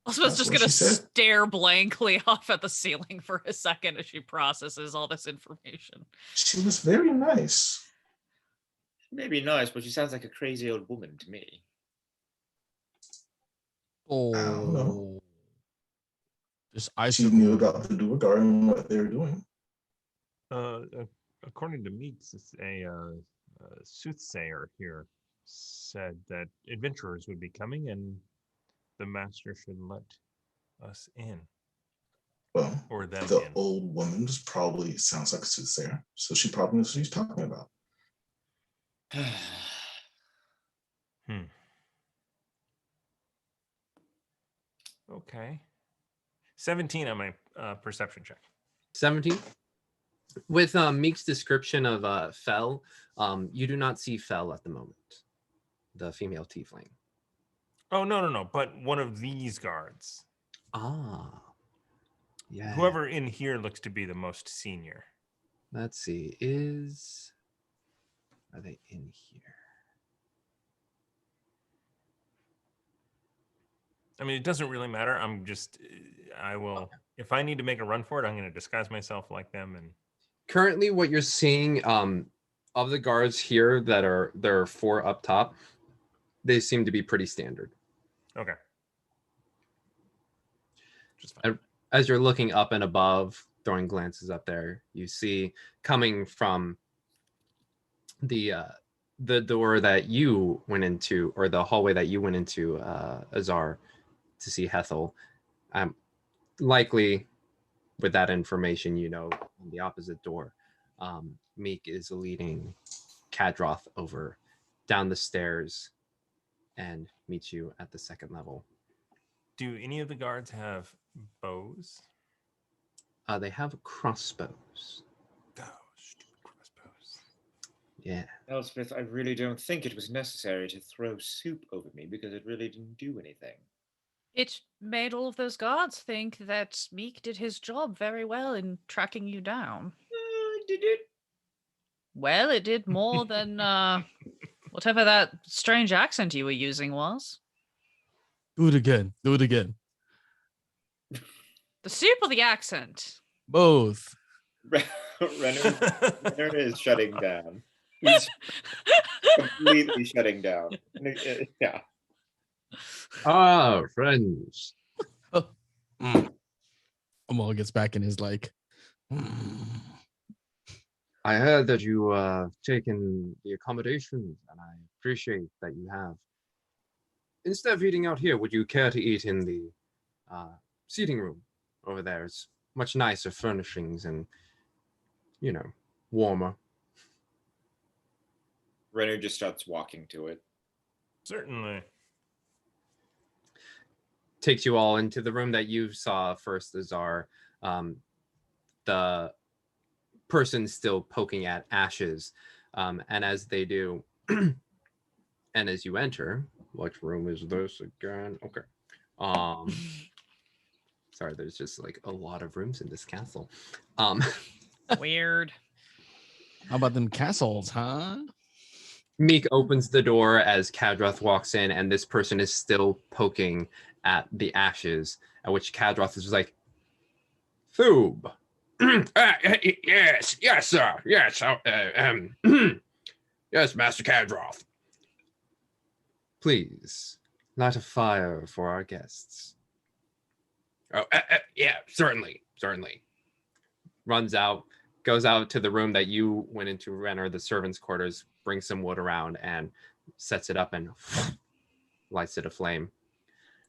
Elspeth's just what gonna she said. stare blankly off at the ceiling for a second as she processes all this information. She was very nice. Maybe nice, but she sounds like a crazy old woman to me. don't know. Oh. Just ice. She knew about the Duergar and what they were doing. According to Meeks, it's a soothsayer here said that adventurers would be coming and the master should let us in. Well, Or them the in. old woman just probably sounds like a soothsayer, so she probably knows what she's talking about. Okay. 17 on my perception check. 17. With Meek's description of Fel, you do not see Fel at the moment. The female tiefling. Oh, no. But one of these guards. Ah. Yeah. Whoever in here looks to be the most senior. Let's see. Are they in here? I mean, it doesn't really matter. I will, if I need to make a run for it, I'm going to disguise myself like them. And currently what you're seeing of the guards here there are 4 up top, they seem to be pretty standard. Okay. Just fine. As you're looking up and above, throwing glances up there, you see coming from the door that you went into, or the hallway that you went into, Azar, to see Hethel. Likely with that information, on the opposite door, Meek is leading Kadroth over down the stairs and meets you at the 2nd level. Do any of the guards have bows? They have crossbows. Oh, stupid crossbows. Yeah. Elspeth, I really don't think it was necessary to throw soup over me because it really didn't do anything. It made all of those guards think that Meek did his job very well in tracking you down. Did it? Well, it did more than whatever that strange accent you were using was. Do it again. Do it again. The soup or the accent? Both. Renner is shutting down. He's completely shutting down. Yeah. Ah, friends. Amal gets back in his like. I heard that you taken the accommodations, and I appreciate that you have. Instead of eating out here, would you care to eat in the seating room over there? It's much nicer furnishings and, warmer. Renner just starts walking to it. Certainly. Takes you all into the room that you saw first, Azar. The person still poking at ashes. And as they do, and as you enter, which room is this again? Okay. Sorry, there's just like a lot of rooms in this castle. Weird. How about them castles, huh? Meek opens the door as Kadroth walks in, and this person is still poking at the ashes, at which Kadroth is just like, Thoob. Yes, sir. Yes, yes, Master Kadroth. Please, light a fire for our guests. Oh, yeah, certainly. Runs out, goes out to the room that you went into, Renner, the servants' quarters, brings some wood around and sets it up and lights it aflame.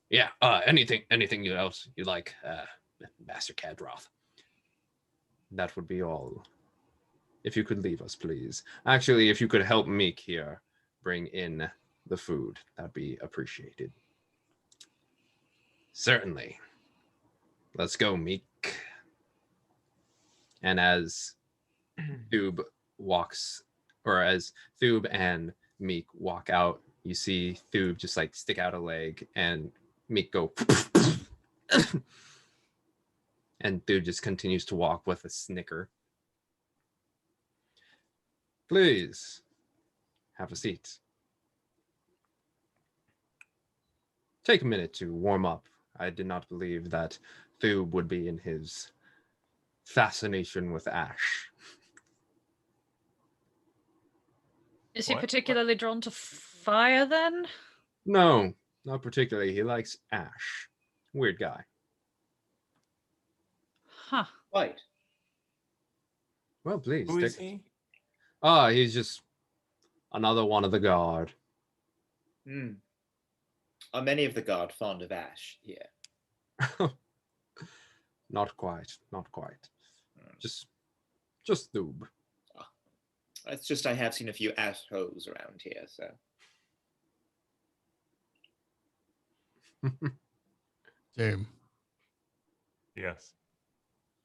Yeah, anything else you like, Master Kadroth? That would be all. If you could leave us, please. Actually, if you could help Meek here bring in the food, that'd be appreciated. Certainly. Let's go, Meek. And as Thoob as Thoob and Meek walk out, you see Thoob just like stick out a leg and Meek go and Thoob just continues to walk with a snicker. Please have a seat. Take a minute to warm up. I did not believe that Thoob would be in his fascination with ash. Is he What? particularly drawn to fire then? No, not particularly. He likes ash. Weird guy. Huh. Quite. Well, please. Who is he? Oh, he's just another one of the guard. Hmm. Are many of the guard fond of ash? Yeah. Not quite. Not quite. Just noob. It's just I have seen a few assholes around here, so. Damn. Yes.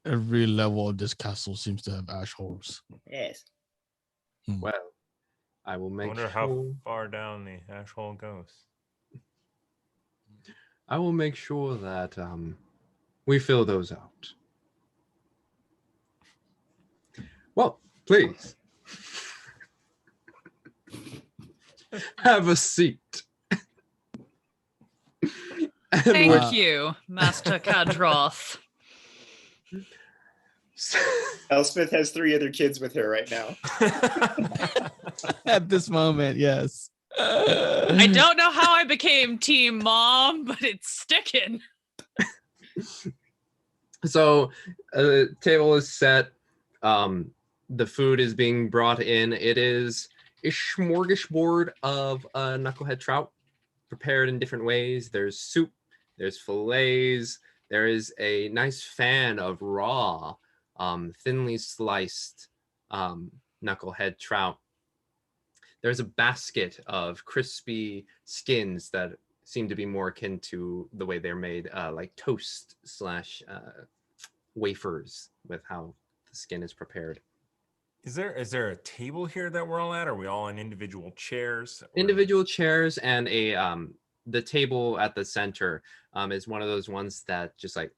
Every level of this castle seems to have ash holes. Yes. Well, I will I make wonder sure. how far down the ash hole goes. I will make sure that we fill those out. Well, please have a seat. And Thank you, Master Kadroth. Elspeth has 3 other kids with her right now. At this moment, yes. I don't know how I became Team Mom, but it's sticking. So, table is set. The food is being brought in. It is a smorgasbord of knucklehead trout, prepared in different ways. There's soup. There's fillets. There is a nice fan of raw, thinly sliced knucklehead trout. There's a basket of crispy skins that seem to be more akin to the way they're made, like toast / wafers, with how the skin is prepared. Is there a table here that we're all at? Are we all in individual chairs? Or- Individual chairs, and the table at the center is one of those ones that just like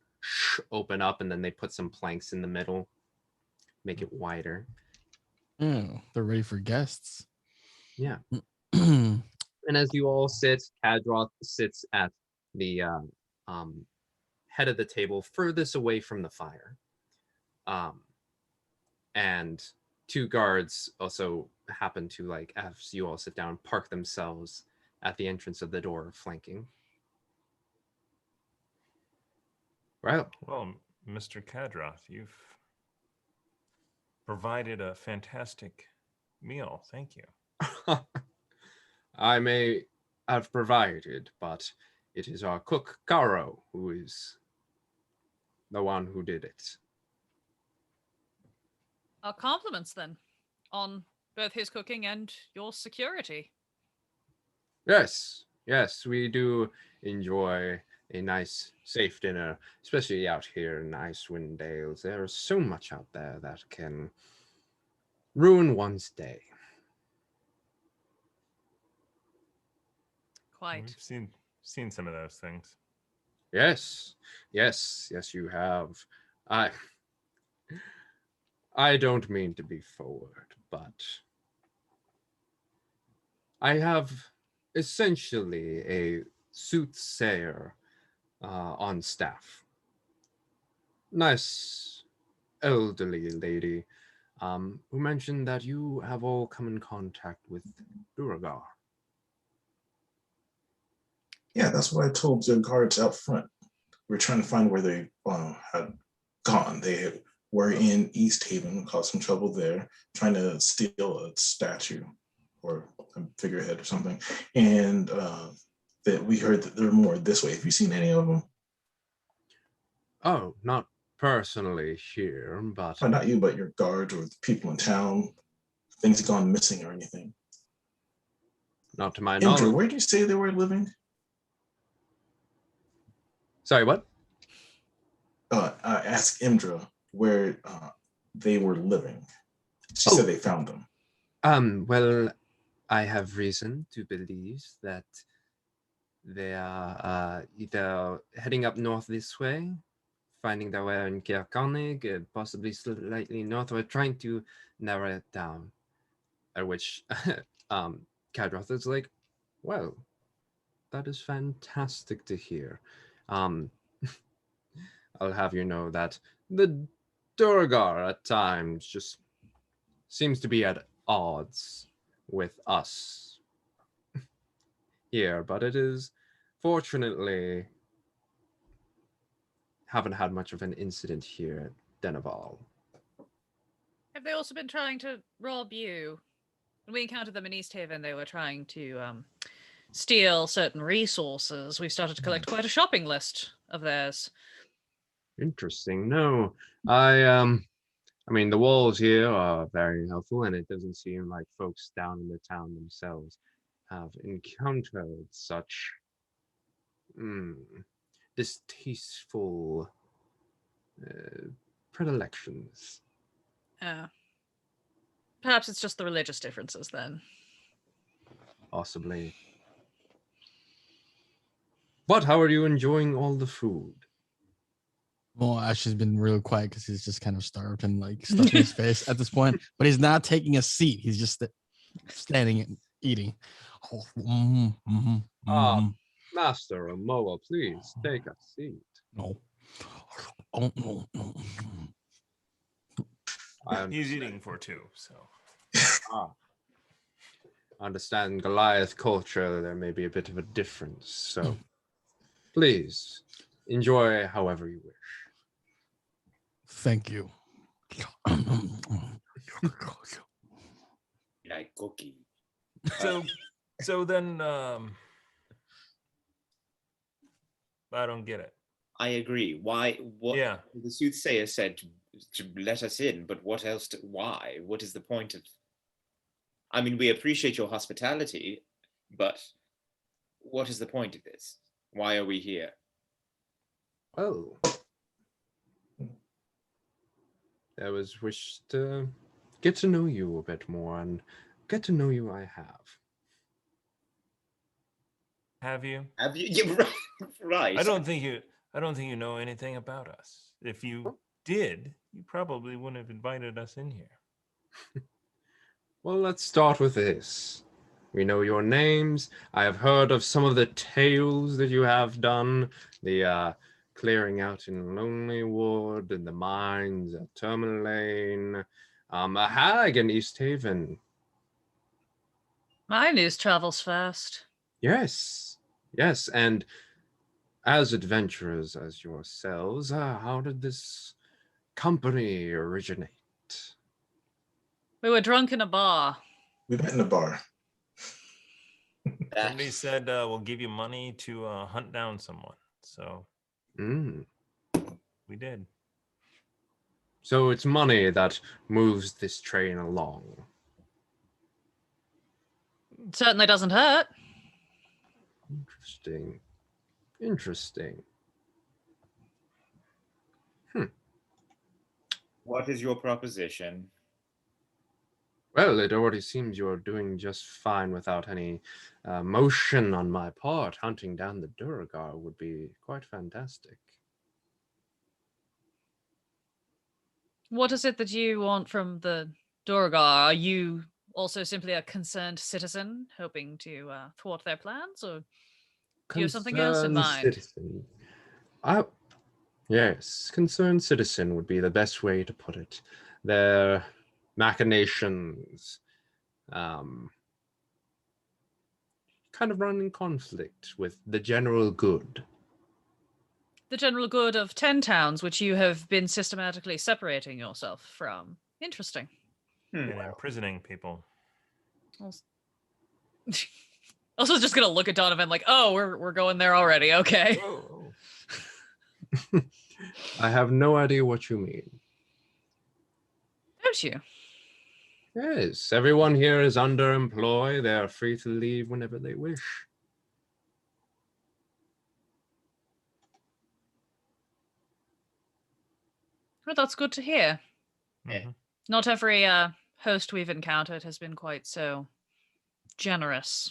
open up, and then they put some planks in the middle, make it wider. Oh, they're ready for guests. Yeah. And as you all sit, Kadroth sits at the head of the table, furthest away from the fire. And 2 guards also happen to, like, as you all sit down, park themselves at the entrance of the door, flanking. Well, Mr. Kadroth, you've provided a fantastic meal. Thank you. I may have provided, but it is our cook, Caro, who is the one who did it. Our compliments then on both his cooking and your security. Yes, we do enjoy a nice, safe dinner, especially out here in Icewind Dales. There is so much out there that can ruin one's day. Quite. We've seen some of those things. Yes, you have. I don't mean to be forward, but I have essentially a soothsayer on staff. Nice elderly lady who mentioned that you have all come in contact with Duragar. Yeah, that's what I told the guards out front. We're trying to find where they had gone. They were in East Haven, caused some trouble there, trying to steal a statue or a figurehead or something. And that we heard that there are more this way. Have you seen any of them? Oh, not personally here, but Oh, not you, but your guards or the people in town. Things have gone missing or anything. not to my Indra, knowledge. where did you say they were living? Sorry, what? I asked Indra where they were living. She said they found them. Well, I have reason to believe that they are either heading up north this way, finding their way in Caer, possibly slightly north. We're trying to narrow it down. At which Kadroth is like, well, that is fantastic to hear. I'll have you know that the Durgar at times just seems to be at odds with us here, but it is fortunately haven't had much of an incident here at Dineval. Have they also been trying to rob you? When we encountered them in East Haven, they were trying to steal certain resources. We started to collect quite a shopping list of theirs. Interesting. No, I mean, the walls here are very helpful, and it doesn't seem like folks down in the town themselves have encountered such distasteful predilections. Perhaps it's just the religious differences then. Possibly. But how are you enjoying all the food? Well, Ash has been real quiet because he's just kind of starved and like stuffing his face at this point. But he's not taking a seat. He's just standing and eating. Master Moa, please take a seat. No. Oh, no. He's eating for two, so. Understand Goliath culture, there may be a bit of a difference. So please enjoy however you wish. Thank you. Like cookie. So then, I don't get it. I agree. Why? What? Yeah. The soothsayer said to let us in, but what else? Why? What is the point of? I mean, we appreciate your hospitality, but what is the point of this? Why are we here? Oh. I was wish to get to know you a bit more, and get to know you I have. Have you? Have you? Yeah, right. I don't think you know anything about us. If you did, you probably wouldn't have invited us in here. Well, let's start with this. We know your names. I have heard of some of the tales that you have done. The clearing out in Lonelywood, and the mines at Terminal Lane, a hag in East Haven. My news travels fast. Yes, and as adventurers as yourselves, how did this company originate? We were drunk in a bar. We met in a bar. Somebody said we'll give you money to hunt down someone. So we did. So it's money that moves this train along. It certainly doesn't hurt. Interesting. What is your proposition? Well, it already seems you're doing just fine without any motion on my part. Hunting down the Duragar would be quite fantastic. What is it that you want from the Duragar? Are you also simply a concerned citizen hoping to thwart their plans, or do you have something else in mind? Citizen. Yes, concerned citizen would be the best way to put it. Their machinations kind of run in conflict with the general good. The general good of 10 towns, which you have been systematically separating yourself from. Interesting. And imprisoning people. Also just gonna look at Donovan like, oh, we're going there already. Okay. Oh. I have no idea what you mean. Don't you? Yes, everyone here is underemployed. They are free to leave whenever they wish. Well, that's good to hear. Yeah. Not every host we've encountered has been quite so generous.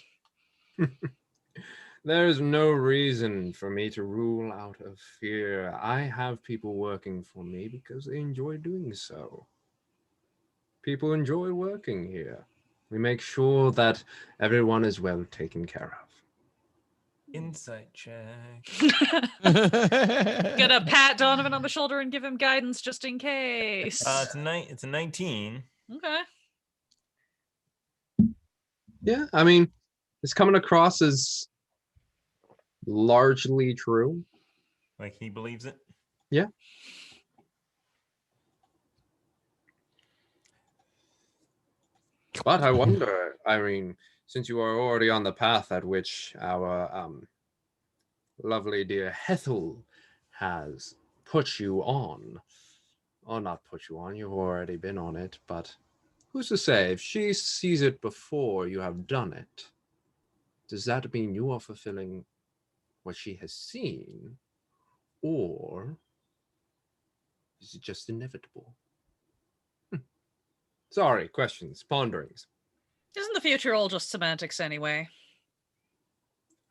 There is no reason for me to rule out of fear. I have people working for me because they enjoy doing so. People enjoy working here. We make sure that everyone is well taken care of. Insight check. Gonna pat Donovan on the shoulder and give him guidance just in case. It's a 19. Okay. Yeah, I mean, it's coming across as largely true. Like he believes it. Yeah. But I wonder, I mean, since you are already on the path at which our lovely dear Hethel has put you on, or not put you on, you've already been on it, but who's to say, if she sees it before you have done it, does that mean you are fulfilling what she has seen, or is it just inevitable? Sorry, questions, ponderings. Isn't the future all just semantics anyway?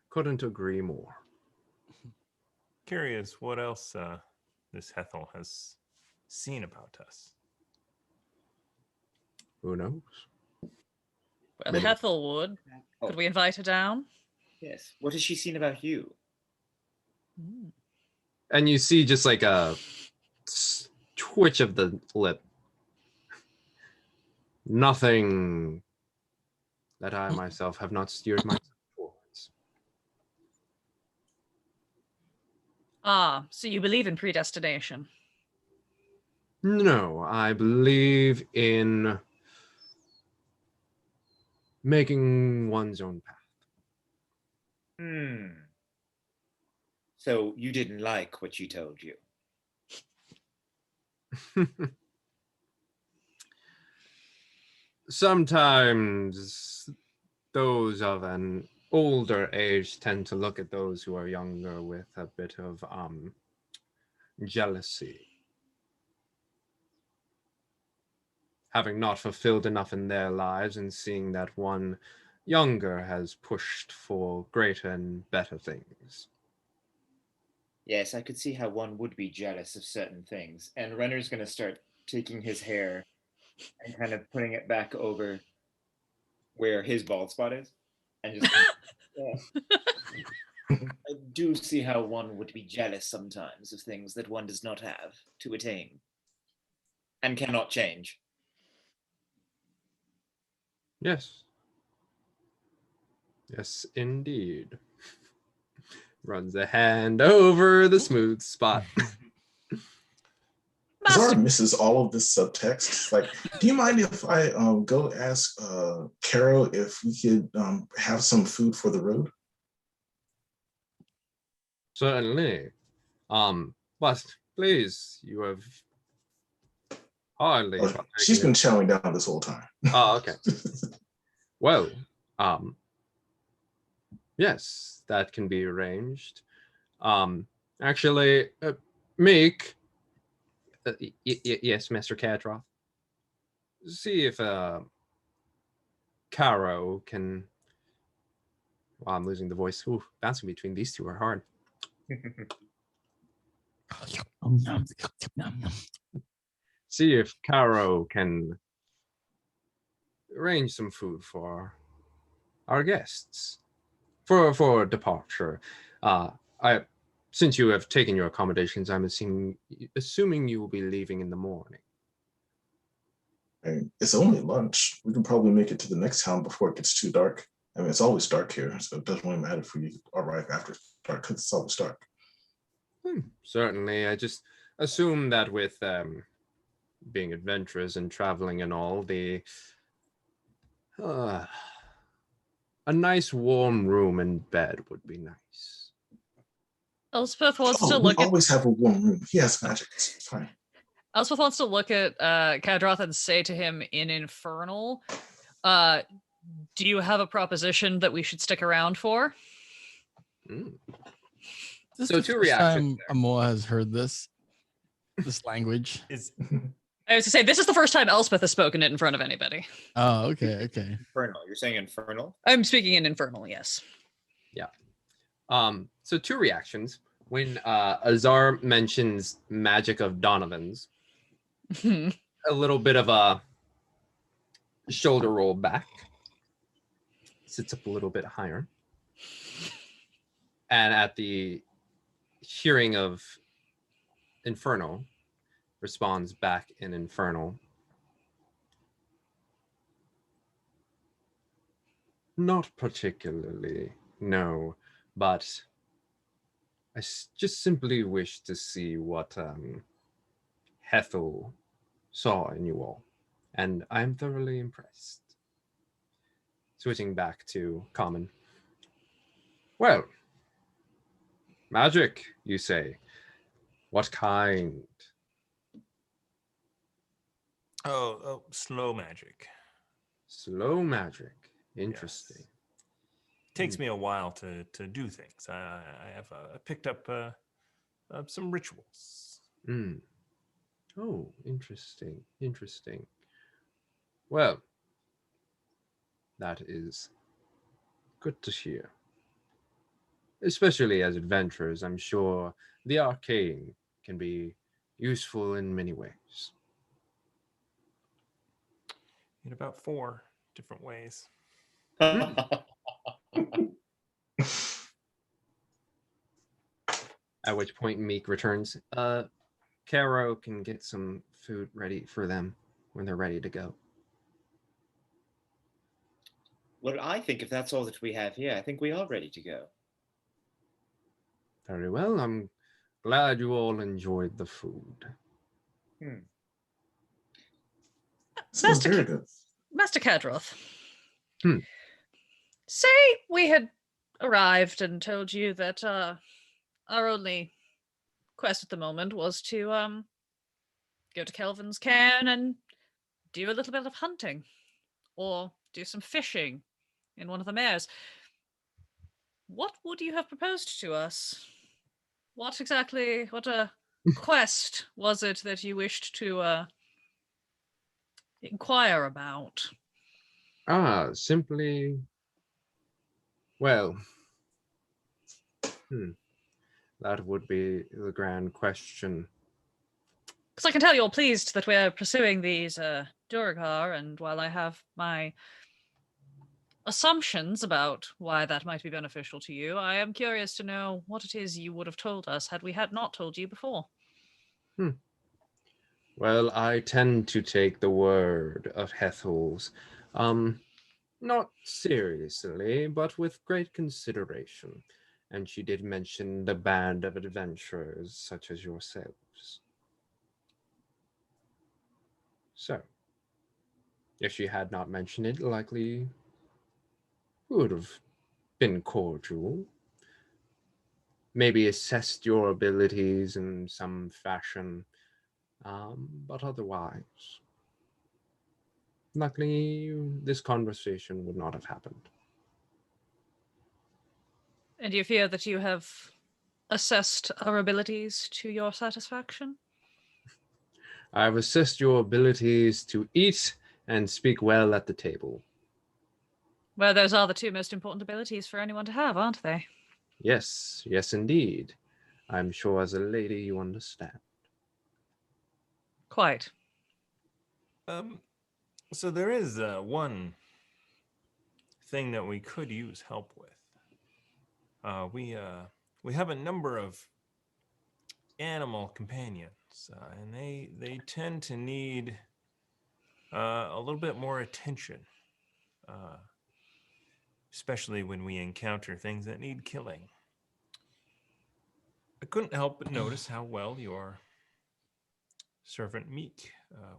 Couldn't agree more. Curious what else this Hethel has seen about us. Who knows? Well, Maybe. Hethel would. Oh, Could we invite her down? yes. What has she seen about you? Hmm. And you see just like a twitch of the lip. Nothing that I myself have not steered myself towards. Ah, so you believe in predestination? No, I believe in making one's own path. Hmm. So you didn't like what she told you? Sometimes those of an older age tend to look at those who are younger with a bit of jealousy. Having not fulfilled enough in their lives and seeing that one younger has pushed for greater and better things. Yes, I could see how one would be jealous of certain things. And Renner's going to start taking his hair and kind of putting it back over where his bald spot is. And just, yeah. I do see how one would be jealous sometimes of things that one does not have to attain and cannot change. Yes. Yes, indeed. Runs a hand over the smooth spot. Zara misses all of this subtext. Like, do you mind if I go ask Carol if we could have some food for the road? Certainly. But please, you have hardly. Oh, she's been chowing down this whole time. Oh, okay. Well, yes, that can be arranged. Actually, Meek. Yes, Mr. Cadroth. See if Caro can. Wow, I'm losing the voice. Ooh, bouncing between these two are hard. See if Caro can arrange some food for our guests for departure. Since you have taken your accommodations, I'm assuming you will be leaving in the morning. I mean, it's only lunch. We can probably make it to the next town before it gets too dark. I mean, it's always dark here, so it doesn't really matter if we arrive after dark because it's always dark. Certainly. I just assume that with being adventurous and traveling and all, a nice warm room and bed would be nice. Elspeth wants to We look at. always have a warm room. He has magic. It's fine. Elspeth wants to look at Kadroth and say to him in Infernal, do you have a proposition that we should stick around for? This So is the two first reactions time Amoa has heard this language. Is I was to say, this is the first time Elspeth has spoken it in front of anybody. Oh, okay. Infernal. You're saying infernal? I'm speaking in Infernal, yes. Yeah. So two reactions. When Azar mentions magic of Donovan's, a little bit of a shoulder roll back, sits up a little bit higher, and at the hearing of Infernal, responds back in Infernal. Not particularly, no. But just simply wish to see what Hethel saw in you all. And I'm thoroughly impressed. Switching back to common. Well, magic, you say. What kind? Oh, slow magic. Slow magic. Interesting. Yes. Takes me a while to do things. I have picked up some rituals. Mm. Oh, interesting. Interesting. Well, that is good to hear. Especially as adventurers, I'm sure the arcane can be useful in many ways. In about 4 different ways. At which point Meek returns. Caro can get some food ready for them when they're ready to go. Well, I think if that's all that we have here, I think we are ready to go. Very well. I'm glad you all enjoyed the food. Sounds very good. Master Kadroth. Hmm. Say we had arrived and told you that our only quest at the moment was to go to Kelvin's cairn and do a little bit of hunting, or do some fishing in one of the mares. What would you have proposed to us? What quest was it that you wished to inquire about? Simply, well, that would be the grand question. Because I can tell you're pleased that we're pursuing these Duragar, and while I have my assumptions about why that might be beneficial to you, I am curious to know what it is you would have told us had we had not told you before. Well, I tend to take the word of Hethel's, not seriously, but with great consideration. And she did mention the band of adventurers such as yourselves. So, if she had not mentioned it, likely would have been cordial. Maybe assessed your abilities in some fashion, but otherwise, luckily, this conversation would not have happened. And do you fear that you have assessed our abilities to your satisfaction? I've assessed your abilities to eat and speak well at the table. Well, those are the two most important abilities for anyone to have, aren't they? Yes, yes, indeed. I'm sure as a lady you understand. Quite. So there is one thing that we could use help with. We have a number of animal companions, and they tend to need a little bit more attention, especially when we encounter things that need killing. I couldn't help but notice how well your servant Meek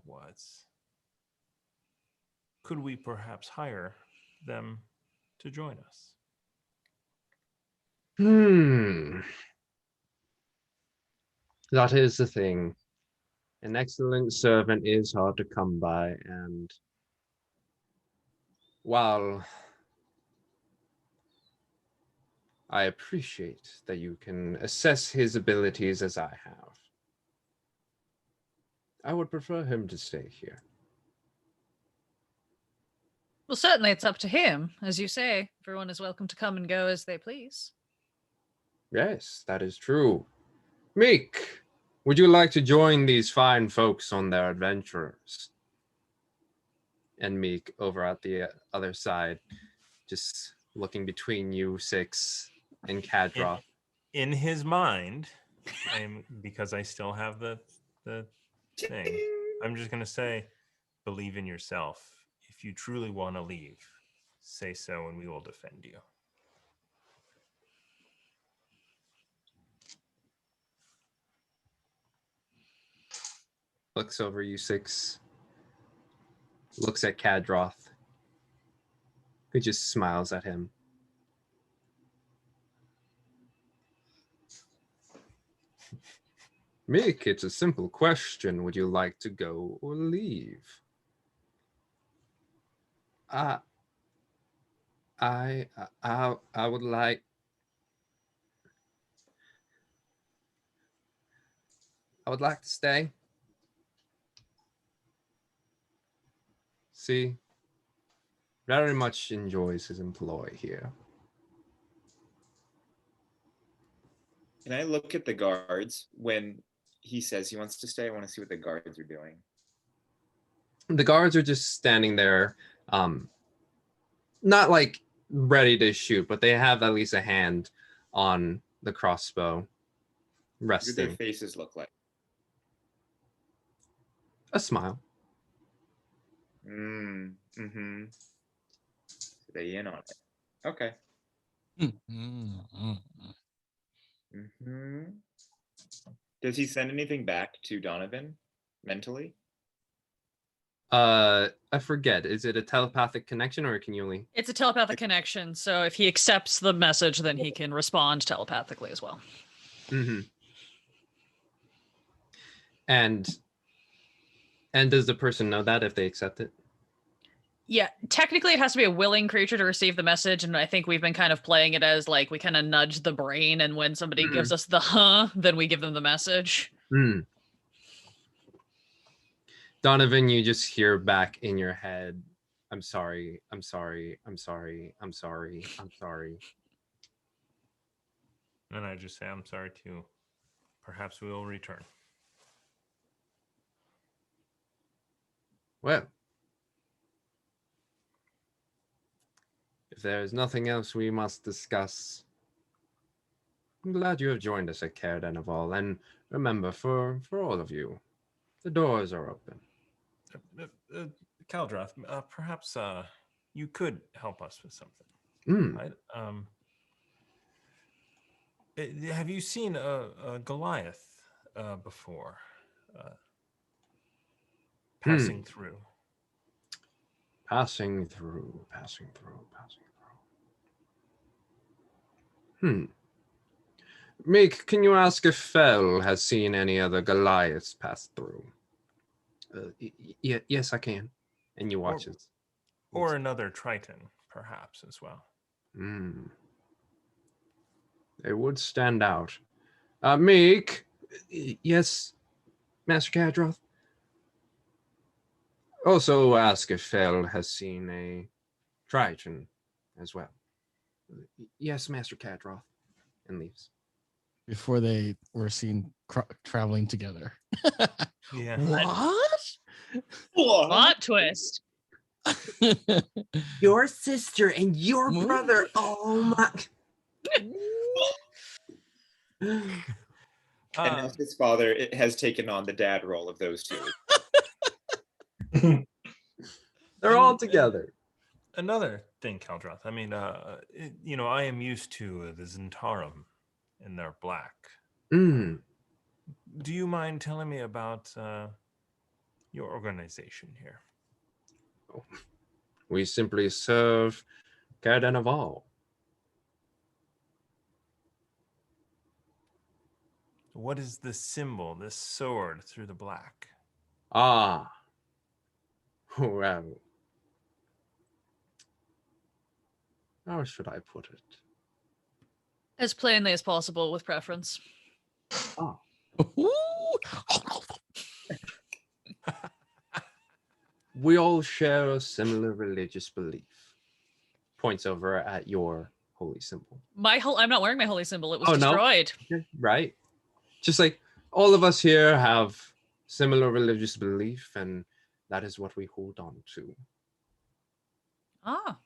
was. Could we perhaps hire them to join us? That is the thing. An excellent servant is hard to come by, and while I appreciate that you can assess his abilities as I have, I would prefer him to stay here. Well, certainly it's up to him. As you say, everyone is welcome to come and go as they please. Yes, that is true. Meek, would you like to join these fine folks on their adventures? And Meek over at the other side, just looking between you six and Kadra. In his mind, because I still have the thing, I'm just gonna say, believe in yourself. If you truly want to leave, say so, and we will defend you. Looks over you six. Looks at Kadroth, who just smiles at him. Mick, it's a simple question. Would you like to go or leave? I would like. I would like to stay. See, very much enjoys his employ here. Can I look at the guards when he says he wants to stay? I want to see what the guards are doing. The guards are just standing there, not like ready to shoot, but they have at least a hand on the crossbow, What do resting. their faces look like? A smile. Mm-hmm. They in on it. Okay. Mm-hmm. Mm-hmm. Does he send anything back to Donovan mentally? I forget. Is it a telepathic connection, or can you only? It's a telepathic connection, so if he accepts the message, then he can respond telepathically as well. Mm-hmm. And does the person know that if they accept it? Yeah, technically it has to be a willing creature to receive the message, and I think we've been kind of playing it as like we kind of nudge the brain, and when somebody gives us the then we give them the message. Mm. Donovan, you just hear back in your head, I'm sorry, I'm sorry, I'm sorry, I'm sorry, I'm sorry. And I just say, I'm sorry too. Perhaps we will return. Well, if there is nothing else we must discuss, I'm glad you have joined us at Caer Dineval, and remember, for all of you, the doors are open. Kaldroth, perhaps you could help us with something. Have you seen a Goliath before? Passing through. Passing through. Meek, can you ask if Fell has seen any other Goliaths pass through? Yes, I can. And you watch it. Or another Triton, perhaps, as well. They would stand out. Meek, yes, Master Kadroth. Also ask if Fell has seen a Triton as well. Yes, Master Kadroth. And leaves. Before they were seen traveling together. Yeah. What? Plot twist. Your sister and your brother. Oh my. And as his father has taken on the dad role of those two. They're all together. Another thing, Kaldroth. I mean, I am used to the Zentarum in their black. Do you mind telling me about your organization here? We simply serve Caer Dineval. What is the symbol, this sword through the black? Ah. Well. How should I put it? As plainly as possible, with preference. Oh. We all share a similar religious belief. Points over at your holy symbol. I'm not wearing my holy symbol. It was destroyed. No? Right. Just like all of us here have similar religious belief, and that is what we hold on to. Ah.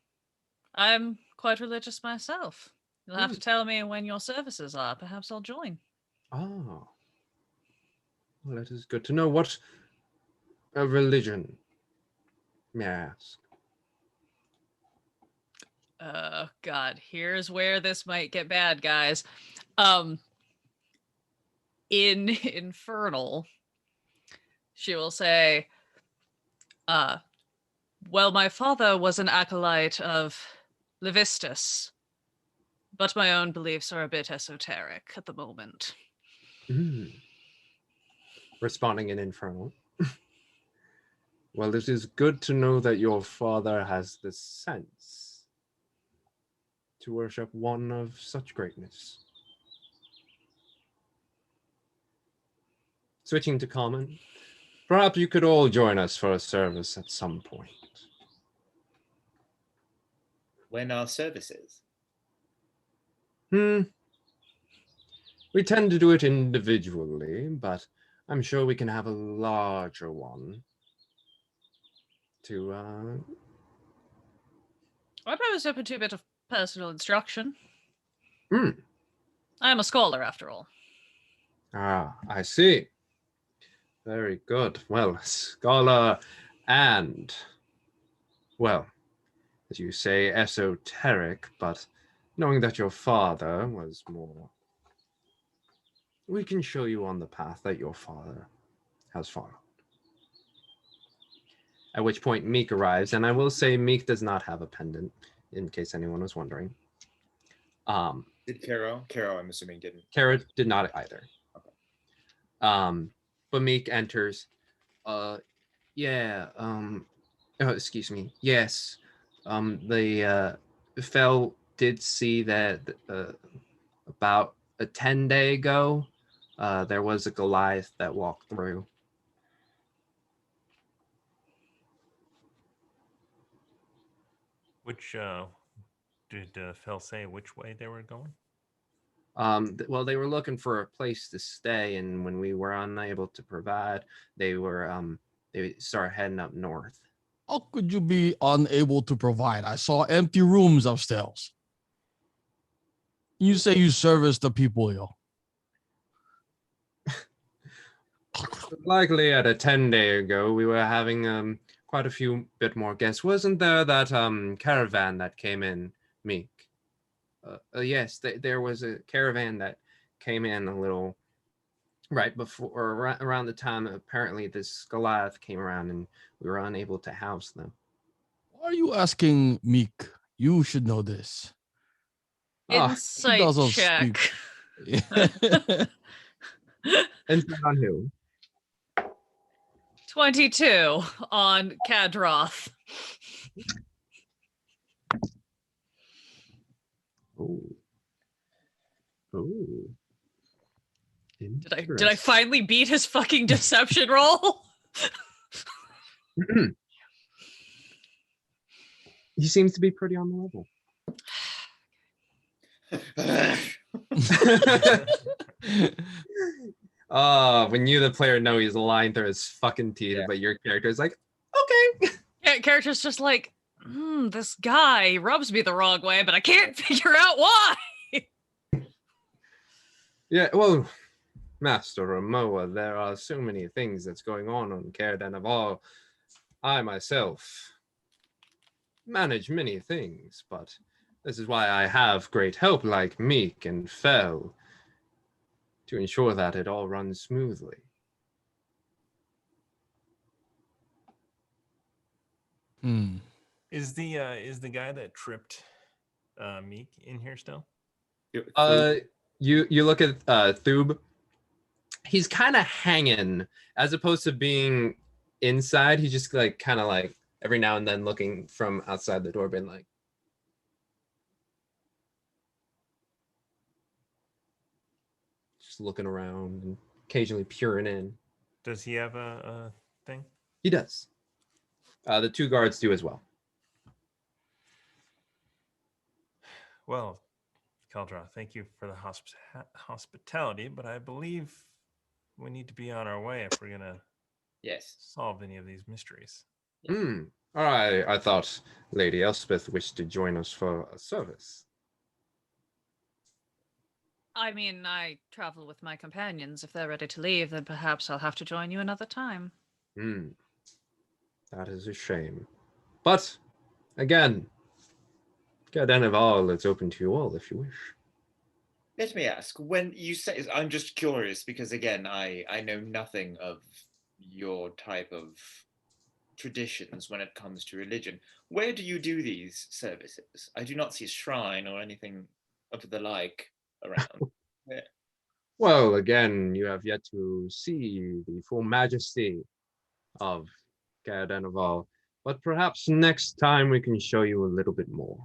I'm quite religious myself. You'll have to tell me when your services are. Perhaps I'll join. Oh. Well, that is good to know. What a religion, may I ask? Oh God, here's where this might get bad, guys. In Infernal, she will say, well, my father was an acolyte of Levistus, but my own beliefs are a bit esoteric at the moment. Responding in Infernal. Well, it is good to know that your father has the sense to worship one of such greatness. Switching to common, perhaps you could all join us for a service at some point. When are services? We tend to do it individually, but I'm sure we can have a larger one to I'm always open to a bit of personal instruction. I am a scholar, after all. I see. Very good. Well, scholar and, well, as you say, esoteric, but knowing that your father was more, we can show you on the path that your father has followed. At which point Meek arrives, and I will say Meek does not have a pendant, in case anyone was wondering. Did Caro? Caro, I'm assuming, didn't. Caer did not either. Okay. But Meek enters. Excuse me. Yes. The Fel did see that about a 10-day ago, there was a Goliath that walked through. Which did Fel say which way they were going? Well, they were looking for a place to stay, and when we were unable to provide, they started heading up north. How could you be unable to provide? I saw empty rooms upstairs. You say you service the people, yo. Likely at a 10-day ago, we were having quite a few bit more guests. Wasn't there that caravan that came in, Meek? Yes, there was a caravan that came in a little right before, or around the time apparently this Goliath came around, and we were unable to house them. Why are you asking Meek? You should know this. Insight doesn't check. Insight on who? 22 on Kadroth. Oh. Did I finally beat his fucking deception roll? He seems to be pretty on the level. When you, the player, know he's lying through his fucking teeth, yeah. But your character is like, okay. Yeah, character's just like, this guy rubs me the wrong way, but I can't figure out why. Yeah, well, Master Ramoa, there are so many things that's going on Caer Dineval. I myself manage many things, but this is why I have great help like Meek and Fel to ensure that it all runs smoothly. Is the guy that tripped Meek in here still? You look at Thub. He's kind of hanging, as opposed to being inside. He's just like kind of like every now and then looking from outside the door, being like, just looking around and occasionally peering in. Does he have a thing? He does. The two guards do as well. Well, Caldra, thank you for the hospitality, but I believe we need to be on our way if we're gonna solve any of these mysteries. All right, I thought Lady Elspeth wished to join us for a service. I mean, I travel with my companions. If they're ready to leave, then perhaps I'll have to join you another time. That is a shame. But, again, Dineval, it's open to you all if you wish. Let me ask, when you say, I'm just curious because again, I know nothing of your type of traditions when it comes to religion. Where do you do these services? I do not see a shrine or anything of the like around. Where? Well, again, you have yet to see the full majesty of Caer Dineval, but perhaps next time we can show you a little bit more.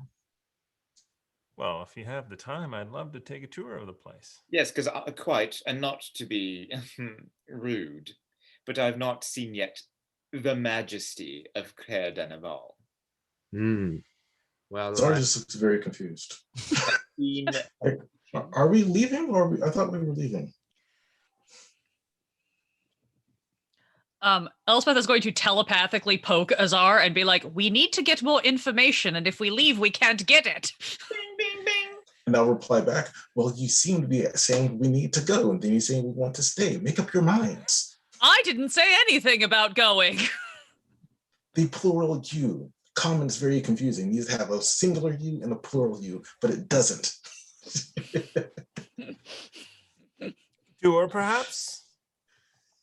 Well, if you have the time, I'd love to take a tour of the place. Yes, because quite, and not to be rude, but I've not seen yet the majesty of Caer Dineval. Well, Zara just looks very confused. Seen- Are we leaving, or I thought we were leaving? Elspeth is going to telepathically poke Azar and be like, we need to get more information, and if we leave, we can't get it. Bing, bing, bing. And I'll reply back, well, you seem to be saying we need to go, and then you're saying we want to stay. Make up your minds. I didn't say anything about going. The plural you. Common is very confusing. You have a singular you and a plural you, but it doesn't. Tour, perhaps?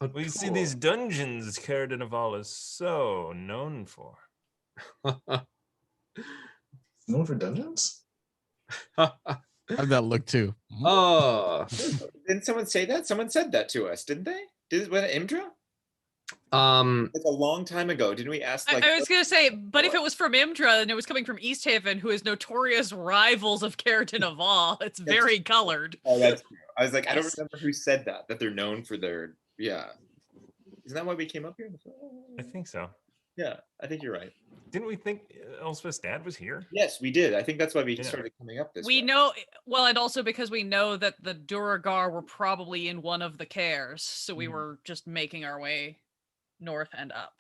a We see tour. these dungeons Caer Dineval is so known for. Known for dungeons? How'd that look too? Oh, Didn't someone say that? Someone said that to us, didn't they? Was it Imdra? Like a long time ago. Didn't we ask like I was going to say, but if it was from Imdra and it was coming from East Haven, who is notorious rivals of Caer Dineval, it's very colored. Oh, that's true. I was like, I don't Yes. remember who said that they're known for their, yeah. Isn't that why we came up here? I think so. Yeah, I think you're right. Didn't we think Elspeth's dad was here? Yes, we did. I think that's why we Yeah. started coming up this We way. know, well, and also because we know that the Duragar were probably in one of the Caers, so we were just making our way north and up.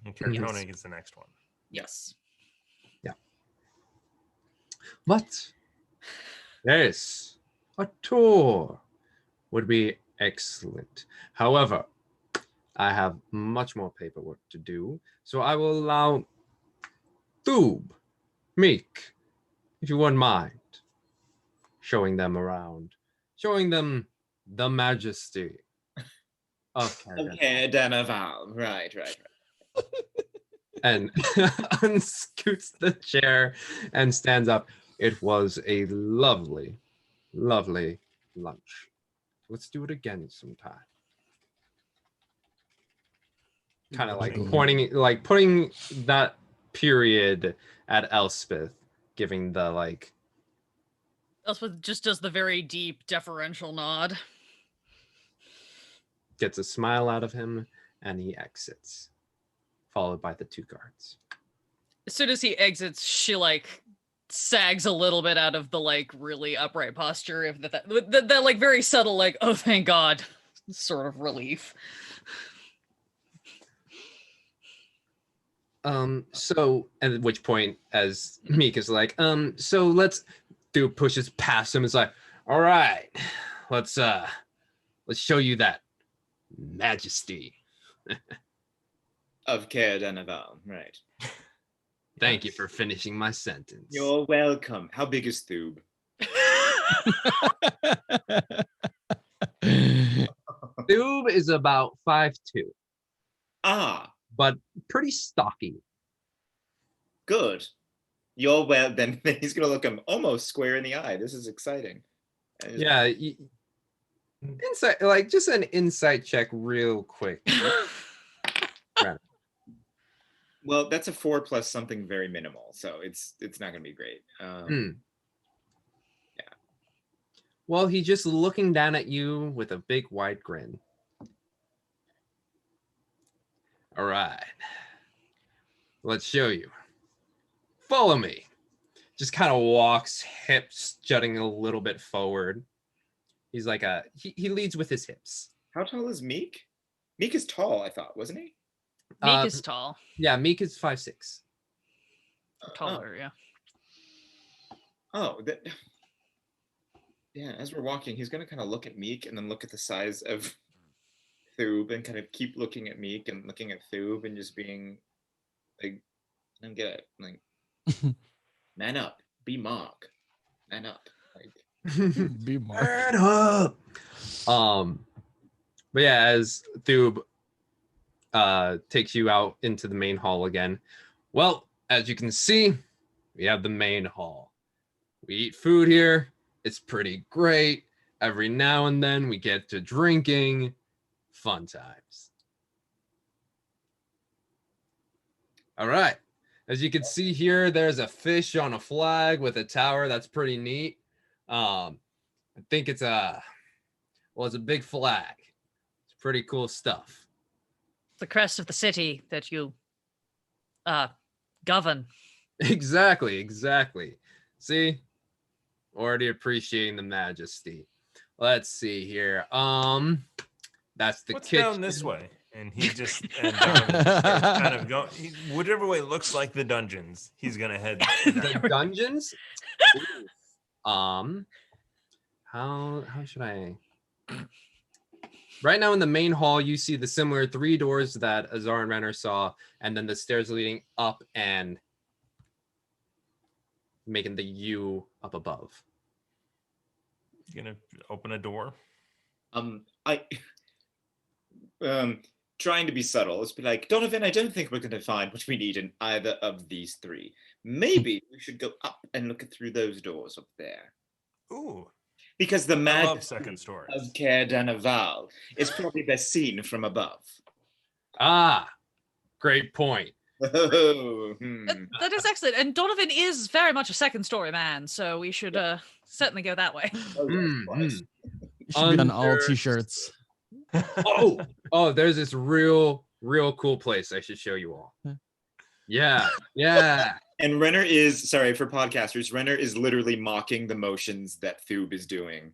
And Caer Yes. Koenig is the next one. Yes. but yes, a tour would be excellent. However, I have much more paperwork to do, so I will allow Thoob, Meek, if you wouldn't mind, showing them around, showing them the majesty of Caer Dineval. Okay, Dineval. Right. And unscoots the chair and stands up. It was a lovely, lovely lunch. Let's do it again sometime. Kind of like Cool. pointing, like putting that period at Elspeth, giving the like. Elspeth just does the very deep deferential nod. Gets a smile out of him, and he exits, followed by the two guards. As soon as he exits, she like sags a little bit out of the like really upright posture of that like very subtle like, oh thank God sort of relief. So at which point, as Meek is like, so let's do pushes past him. It's like, all right, let's show you that majesty. Of Caer Dineval. Right. Thank you for finishing my sentence. You're welcome. How big is Thoob? Thoob is about 5'2", Ah, but pretty stocky. good. You're well. Then he's gonna look him almost square in the eye. This is exciting. And he's- Yeah. Insight, like just an insight check real quick. Well, that's a 4 plus something very minimal, so it's not gonna be great. Yeah. Well, he's just looking down at you with a big wide grin. All right. Let's show you. Follow me. Just kind of walks, hips jutting a little bit forward. He's like he leads with his hips. How tall is Meek? Meek is tall, I thought, wasn't he? Meek is tall. Yeah, Meek is 5'6". Taller, yeah. Oh, that. Yeah, as we're walking, he's gonna kind of look at Meek and then look at the size of Thoob and kind of keep looking at Meek and looking at Thoob and just being like, I don't get it. Like, man up, be Mark. Man up. Like, Be Mark. Turn up. But yeah, as Thub takes you out into the main hall again. Well, as you can see, we have the main hall. We eat food here. It's pretty great. Every now and then we get to drinking. Fun times. All right. As you can see here, there's a fish on a flag with a tower. That's pretty neat. I think it's a big flag. It's pretty cool stuff. The crest of the city that you govern. Exactly. See? Already appreciating the majesty. Let's see here. That's the What's kitchen. down this way? And he just and Donovan just starts kind of going whichever way looks like the dungeons. He's gonna head. The dungeons. How should I? Right now in the main hall, you see the similar 3 doors that Azar and Renner saw, and then the stairs leading up and making the U up above. You gonna open a door? Trying to be subtle. Let's be like, Donovan, I don't think we're going to find what we need in either of these 3. Maybe we should go up and look through those doors up there. Ooh, Because the I love magic second stories. of Caer Dineval is probably best seen from above. Ah, great point. Oh, That is excellent. And Donovan is very much a second story man, so we should certainly go that way. yes. You should be on all Under- t-shirts. Oh, there's this real cool place I should show you all. Yeah. And Renner is, sorry for podcasters, Renner is literally mocking the motions that Thub is doing.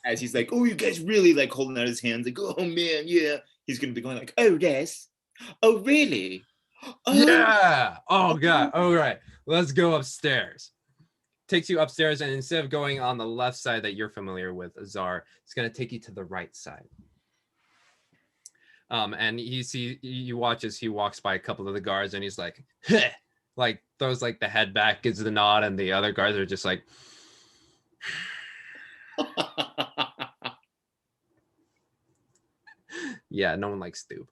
As he's like, oh, you guys really like holding out his hands, like, oh man, yeah. He's going to be going like, oh, yes. Oh, really? Oh. Yeah. Oh god. All right. Let's go upstairs. Takes you upstairs, and instead of going on the left side that you're familiar with, Azar, it's gonna take you to the right side. And you watch as he walks by a couple of the guards, and he's like, heh! Like throws like the head back, gives the nod, and the other guards are just like, yeah, no one likes Stoop.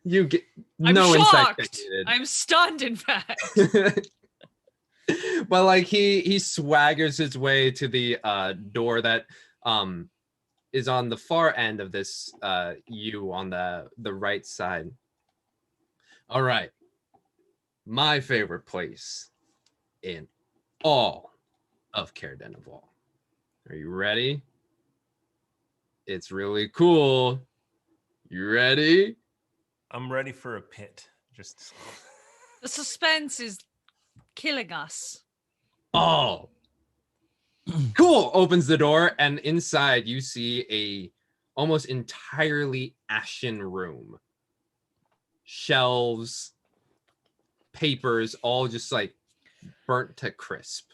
You get I'm no insight shocked. needed. I'm stunned, in fact. But like he swaggers his way to the door that is on the far end of this U on the right side. All right. My favorite place in all of Caer Dineval. Are you ready? It's really cool. You ready? I'm ready for a pit. Just The suspense is killing us. Oh, cool. Opens the door, and inside you see a almost entirely ashen room. Shelves, papers, all just like burnt to crisp.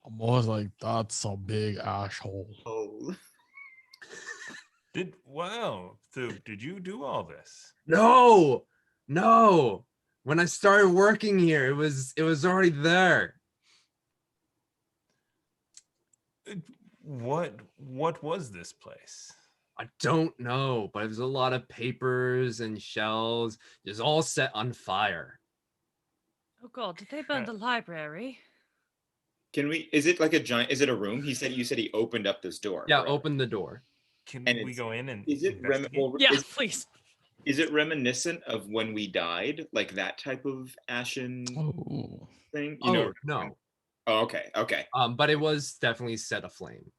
I'm always like, that's a big asshole. Oh. Did you do all this? No. When I started working here, it was already there. What was this place? I don't know, but it was a lot of papers and shelves, just all set on fire. Oh god, did they burn the library? Can we, is it like a giant, is it a room? You said he opened up this door. Yeah, correct? open the door. Can And we it's- go in and Is it investigate? Yeah, please. Is it reminiscent of when we died? Like that type of ashen Oh. thing? No. Oh, okay. But it was definitely set aflame.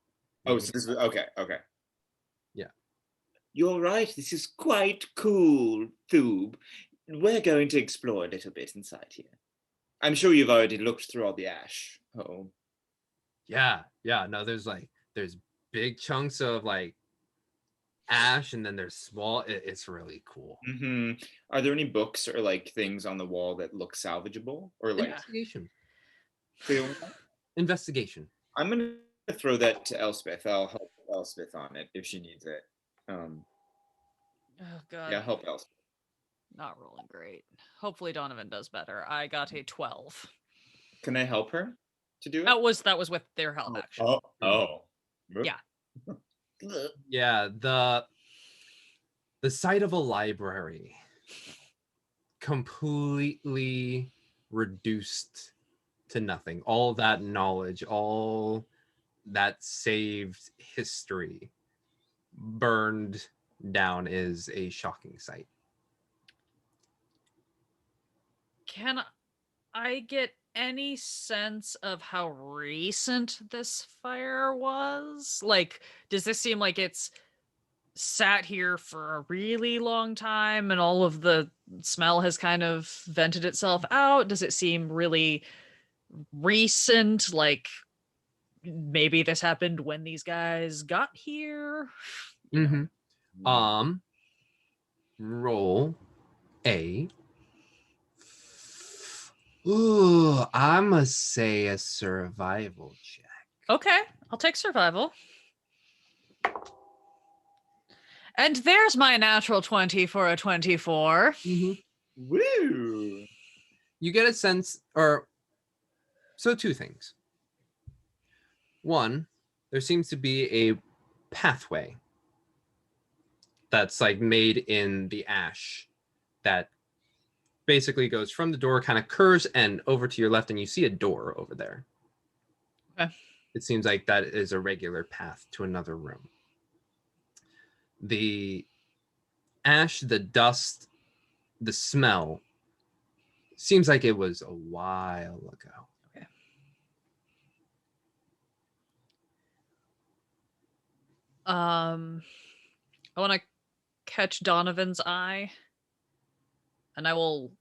Oh, so this is okay. Yeah. You're right. This is quite cool, Thub. We're going to explore a little bit inside here. I'm sure you've already looked through all the ash. Oh. Yeah. No, there's big chunks of like ash, and then there's small. It's really cool. Mm-hmm. Are there any books or like things on the wall that look salvageable or like? Investigation. I'm gonna throw that to Elspeth. I'll help Elspeth on it if she needs it. Oh god. Yeah, help Elspeth. Not rolling great. Hopefully Donovan does better. I got a 12. Can I help her? to do it? That was with their help action. Oh. Yeah. Yeah, the sight of a library completely reduced to nothing. All that knowledge, all that saved history burned down is a shocking sight. Can I get any sense of how recent this fire was? Like, does this seem like it's sat here for a really long time and all of the smell has kind of vented itself out? Does it seem really recent? Like, maybe this happened when these guys got here? You know? Roll a I'm gonna say a survival check. Okay, I'll take survival. And there's my natural 20 for a 24. Woo! You get a sense, so two things. One, there seems to be a pathway that's like made in the ash that basically goes from the door, kind of curves and over to your left, and you see a door over there. Okay. It seems like that is a regular path to another room. The ash, the dust, the smell seems like it was a while ago. Okay. I want to catch Donovan's eye, and I will.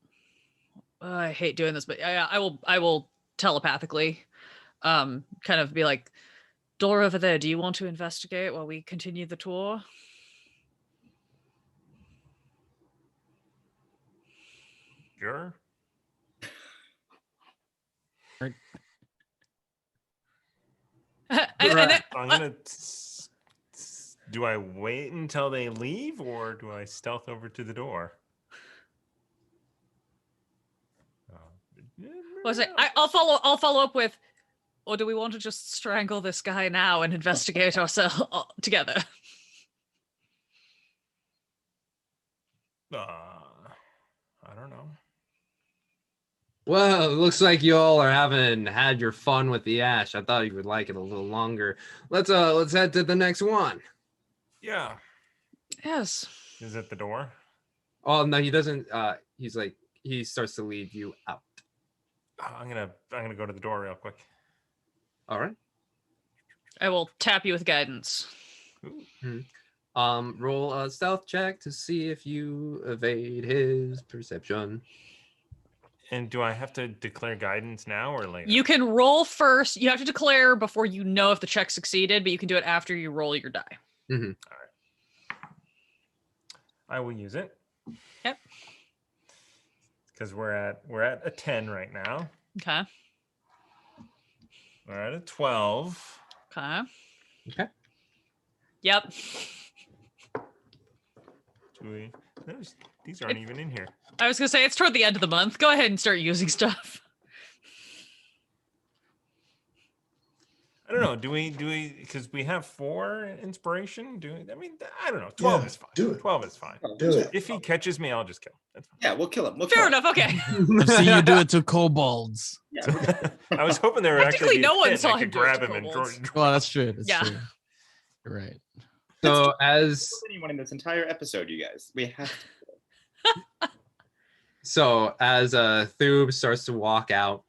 I hate doing this, but I will telepathically, kind of be like, "Door over there. Do you want to investigate while we continue the tour?" Sure. And then, I'm gonna. Do I wait until they leave, or do I stealth over to the door? I'll follow up with, or do we want to just strangle this guy now and investigate ourselves together? I don't know. Well, it looks like you all are had your fun with the ash. I thought you would like it a little longer. Let's head to the next one. Yeah. Yes. Is it the door? Oh no, he doesn't. He starts to lead you out. I'm gonna go to the door real quick. All right. I will tap you with guidance. Ooh. Roll a stealth check to see if you evade his perception. And do I have to declare guidance now or later? You can roll first. You have to declare before you know if the check succeeded, but you can do it after you roll your die. All right. I will use it. Yep. Because we're at a 10 right now. Okay. We're at a 12. Okay. Okay. Yep. These aren't even in here. I was gonna say it's toward the end of the month. Go ahead and start using stuff. I don't know. Do we because we have 4 inspiration? I don't know. 12 is fine. Do it. 12 is fine. Do it. If he catches me, I'll just kill him. That's fine. Yeah, we'll kill him. Fair enough. Okay. I've seen you do it to kobolds. Yeah. I was hoping they were Technically, actually no one fit, saw I him could do it grab to him and kobolds. Well, that's true. That's Yeah. true. You're right. So as anyone in this entire episode, you guys, we have to. Thube starts to walk out,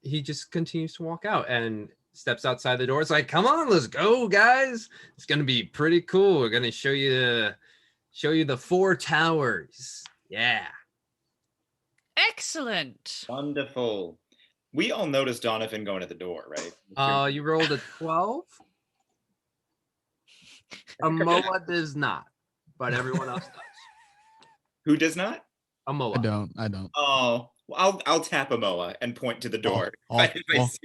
he just continues to walk out and steps outside the door. It's like, come on, let's go, guys. It's gonna be pretty cool. We're gonna show you the 4 towers. Yeah. Excellent. Wonderful. We all noticed Donovan going to the door, right? You rolled a 12. Amoa does not, but everyone else does. Who does not? Amoa. I don't. Oh, well, I'll tap Amoa and point to the door. Like, what's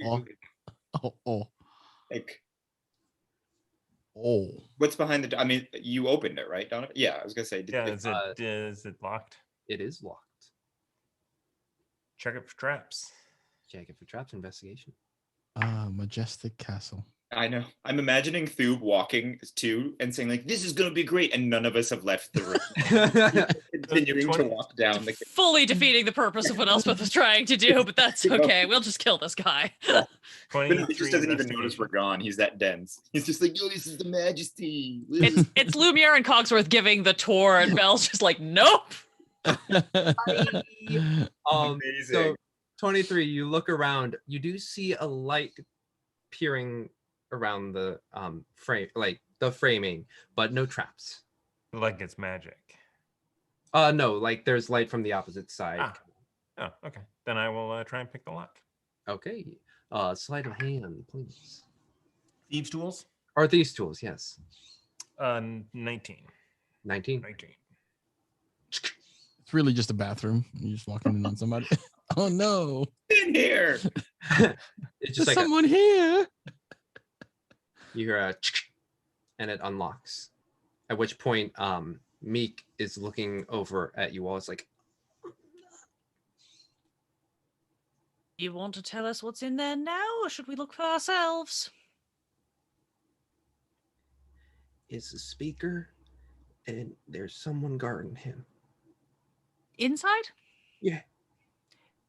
behind the door? I mean, you opened it, right, Donovan? Yeah, I was gonna say. Yeah, is it locked? It is locked. Check it for traps. Check it for traps. Investigation. Majestic Castle. I know. I'm imagining Thube walking too and saying like, "This is gonna be great," and none of us have left the room. Continuing to walk down the. Fully defeating the purpose of what Elspeth was trying to do, but that's okay. We'll just kill this guy. But he 23 just doesn't even notice we're investigation. gone. He's that dense. He's just like, "Yo, this is the Majesty." It's Lumiere and Cogsworth giving the tour, and Belle's just like, nope. Amazing. So 23, you look around, you do see a light peering around the frame, like the framing, but no traps. Like it's magic. No, like there's light from the opposite side. Oh, okay. Then I will try and pick the lock. Okay. Sleight of hand, please. Thieves' tools? Or these tools, yes. 19. 19. 19. It's really just a bathroom. You're just walking in on somebody. Oh no! In here. It's There's just like someone here. you hear a and it unlocks. At which point, Meek is looking over at you all. It's like, You want to tell us what's in there now, or should we look for ourselves? it's a speaker, and there's someone guarding him. Inside? Yeah.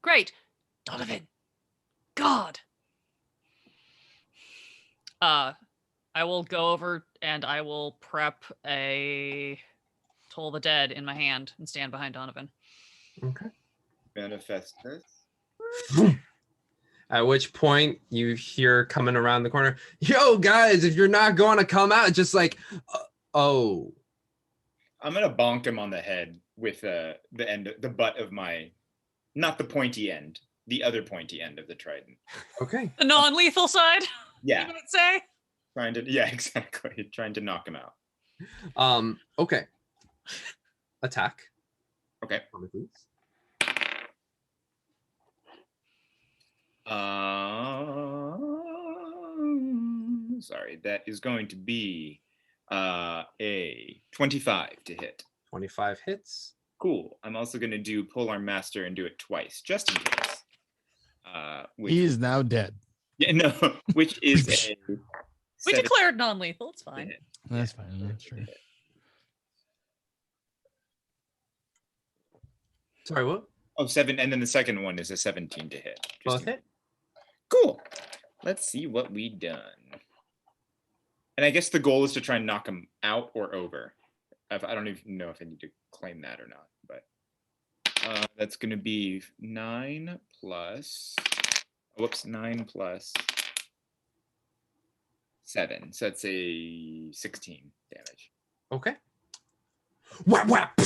Great. Donovan. God. I will go over and I will prep a Toll the Dead in my hand and stand behind Donovan. Okay. Manifest this. At which point you hear coming around the corner, "Yo, guys, if you're not going to come out," just like, oh. I'm gonna bonk him on the head with the butt of my, not the pointy end, the other pointy end of the trident. Okay. The non-lethal side, Yeah, you might say? exactly. Trying to knock him out. Okay. Attack. Okay. For me, please. Sorry, that is going to be a 25 to hit. 25 hits. Cool. I'm also going to do Polearm Master and do it twice, just in case. He is now dead. Yeah, no, which is a. We 17 declared non-lethal, it's to fine. hit. That's fine. That's true. Sorry, what? Oh, 7, and then the second one is a 17 to hit. just Both in- hit? Cool. Let's see what we done. And I guess the goal is to try and knock him out or over. I don't even know if I need to claim that or not, but that's going to be 9 plus 7. So that's a 16 damage. Okay. Whap, whap.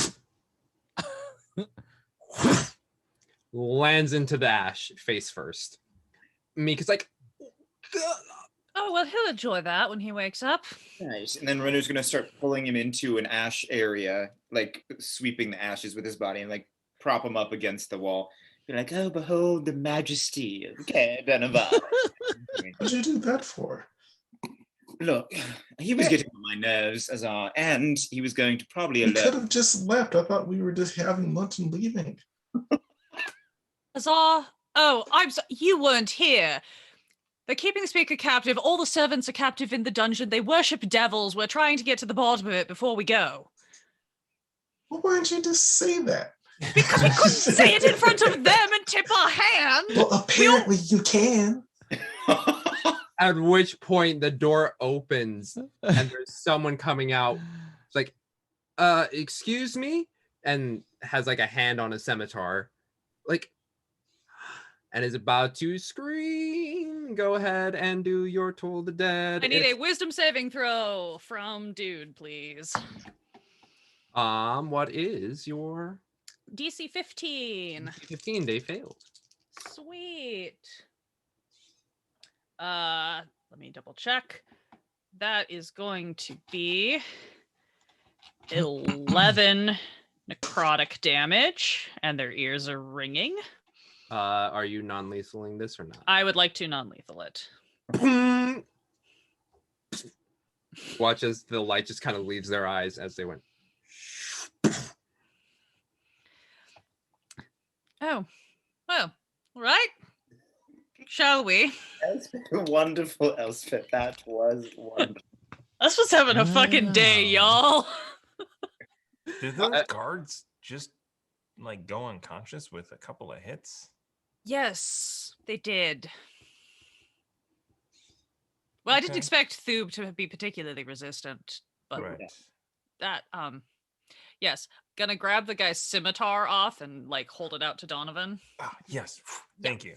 Lands into the ash face first. Meek is like, Oh, well, he'll enjoy that when he wakes up. Nice. And then Renner's going to start pulling him into an ash area, like sweeping the ashes with his body and like prop him up against the wall. Be like, "Oh, behold the majesty of Caer Dineval." What'd you do that for? Look, he was getting on my nerves, and he was going to probably You could alert. have just left. I thought we were just having lunch and leaving. Huzzah. Oh, you weren't here. They're keeping the speaker captive. All the servants are captive in the dungeon. They worship devils. We're trying to get to the bottom of it before we go. Well, why didn't you just say that? Because we couldn't say it in front of them and tip our hand. Well, apparently you can. at which point the door opens and there's someone coming out. It's like, excuse me? And has like a hand on a scimitar. Like, and is about to scream. Go ahead and do your Toll the Dead. I need a wisdom saving throw from dude, please. What is your DC 15. 15? They failed. Sweet. Let me double check. That is going to be 11 necrotic damage, and their ears are ringing. Are you non-lethaling this or not? I would like to non-lethal it. Watch as the light just kind of leaves their eyes as they went. Oh, well, Right? Shall we? Elspeth, wonderful, Elspeth. That was wonderful. Us was having a fucking day, Wow. y'all. Did those guards just like go unconscious with a couple of hits? Yes, they did. Well, I didn't Okay. expect Thoob to be particularly resistant, but Right. that yes, gonna grab the guy's scimitar off and like hold it out to Donovan. Ah, yes. Thank you.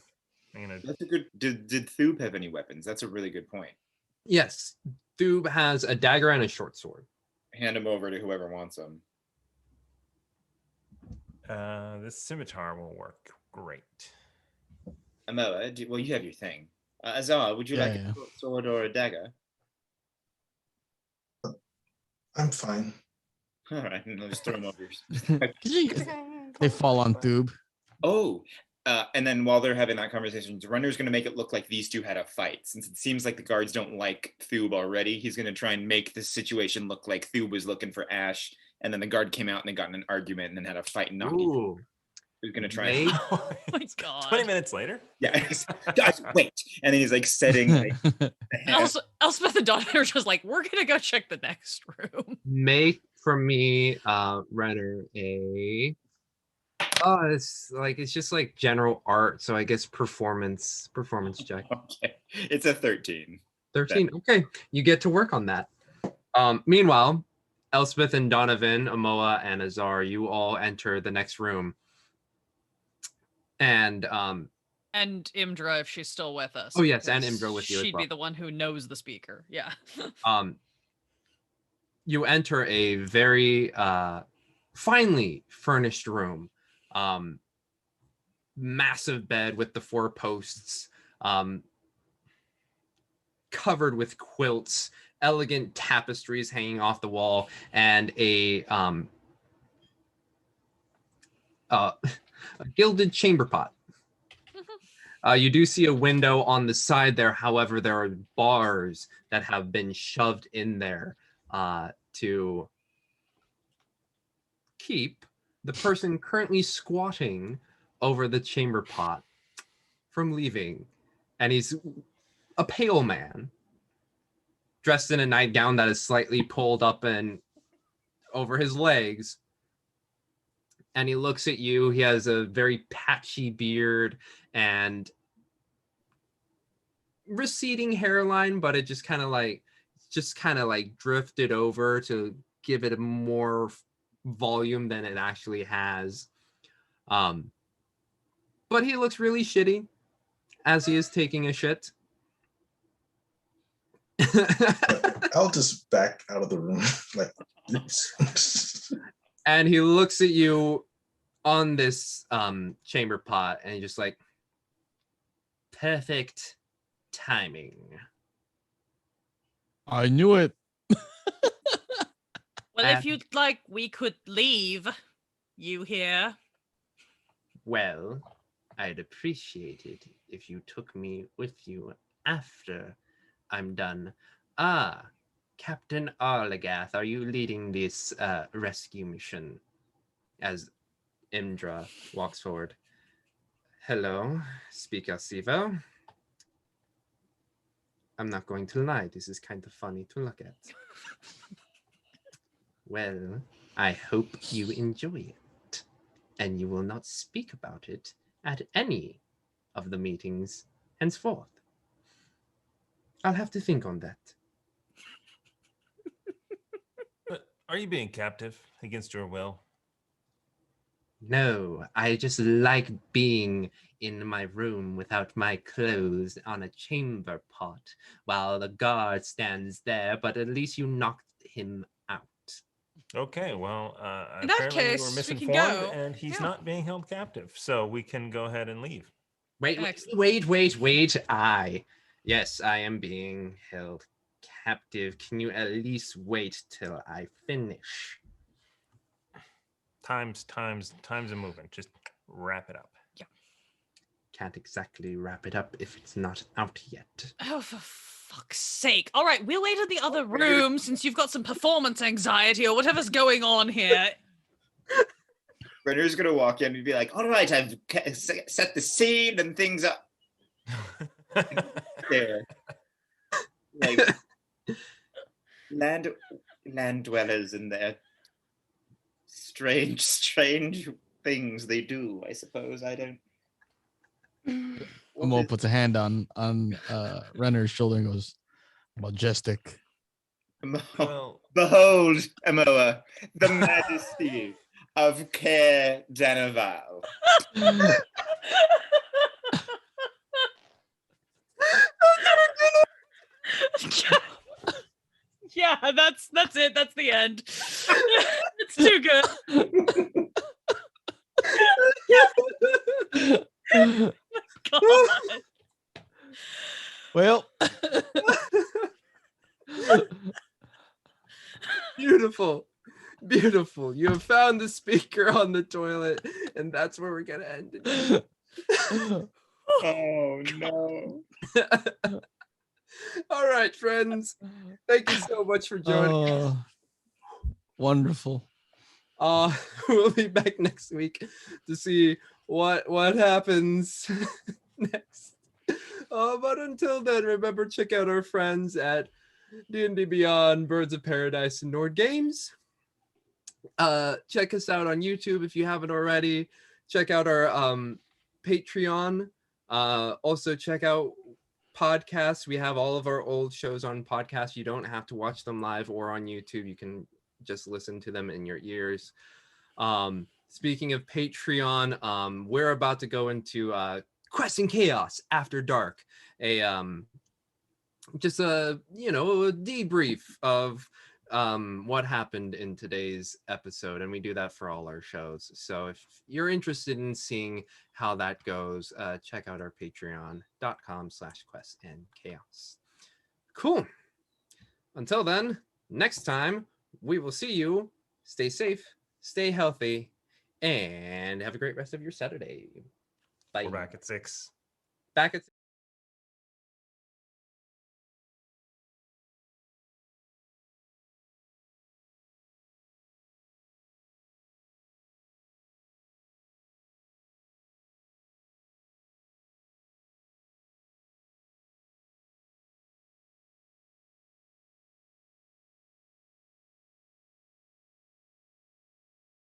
I'm gonna. That's a good. Did Thoob have any weapons? That's a really good point. Yes, Thoob has a dagger and a short sword. Hand them over to whoever wants them. This scimitar will work great. Amoa, well, you have your thing. Azar, would you like Yeah. a short sword or a dagger? I'm fine. All right, and I'll just throw them over. They fall on Thoob. Oh, and then while they're having that conversation, the runner's going to make it look like these two had a fight. Since it seems like the guards don't like Thoob already, he's going to try and make the situation look like Thoob was looking for Ash, and then the guard came out and they got in an argument and then had a fight and knocked each other. Ooh, He's going to try May- and... Oh my god. 20 minutes later. Yeah, guys, wait. And then he's like setting like, the hand. Elspeth and Donovan are just like, we're gonna go check the next room. make for me, Renner, a. Oh, it's just like general art. So I guess performance check. Okay. It's a 13. 13. Okay, you get to work on that. Meanwhile, Elspeth and Donovan, Amoa, and Azar, you all enter the next room. And Imdra, if she's still with us. Oh, yes, and because Imdra with you as She'd well. be the one who knows the speaker. Yeah. You enter a very finely furnished room. Massive bed with the 4 posts, covered with quilts, elegant tapestries hanging off the wall, and a gilded chamber pot. You do see a window on the side there. However, there are bars that have been shoved in there to keep the person currently squatting over the chamber pot from leaving. And he's a pale man, dressed in a nightgown that is slightly pulled up and over his legs. And he looks at you. He has a very patchy beard and receding hairline, but it just kind of like drifted over to give it a more volume than it actually has. But he looks really shitty as he is taking a shit. I'll just back out of the room. Like, oops. And he looks at you on this chamber pot and he's just like, perfect timing. I knew it. Well, if you'd like, we could leave you here. Well, I'd appreciate it if you took me with you after I'm done. Ah, Captain Arlagath, are you leading this rescue mission? As Imdra walks forward. Hello, Speaker Sivo. I'm not going to lie, this is kind of funny to look at. Well, I hope you enjoy it, and you will not speak about it at any of the meetings henceforth. I'll have to think on that. But are you being captive against your will? No, I just like being in my room without my clothes on a chamber pot while the guard stands there, but at least you knocked him out. Okay, well, In that apparently case, we were we misinformed, can go. and he's Yeah. not being held captive, so we can go ahead and leave. Wait, Excellent. wait. Yes, I am being held captive. Can you at least wait till I finish? Time's a moving. Just wrap it up. Can't exactly wrap it up if it's not out yet. Oh, for fuck's sake. All right, we'll wait in the other room since you've got some performance anxiety or whatever's going on here. Renner's gonna walk in and be like, "All right, I've set the scene and things up there." Like land dwellers and their strange things they do. I suppose I don't. Mo puts a hand on Renner's shoulder and goes, "Majestic." Well, Behold, Emoa, the majesty of Caer Dineval. Yeah, that's it. That's the end. It's too good. God. Well, Beautiful. Beautiful. You have found the speaker on the toilet, and that's where we're gonna end it. Oh no. All right, friends. Thank you so much for joining. oh, wonderful. We'll be back next week to see what happens next. But until then, remember, check out our friends at D&D Beyond, Birds of Paradise, and Nord Games. Check us out on YouTube if you haven't already. Check out our Patreon. Also check out podcasts. We have all of our old shows on podcasts. You don't have to watch them live or on YouTube. You can just listen to them in your ears. Speaking of Patreon, we're about to go into Quest and Chaos After Dark, just a debrief of what happened in today's episode, and we do that for all our shows. So if you're interested in seeing how that goes, check out our patreon.com/questandchaos. Cool. Until then, next time we will see you. Stay safe, stay healthy, and have a great rest of your Saturday. Bye. we're back at 6. Back at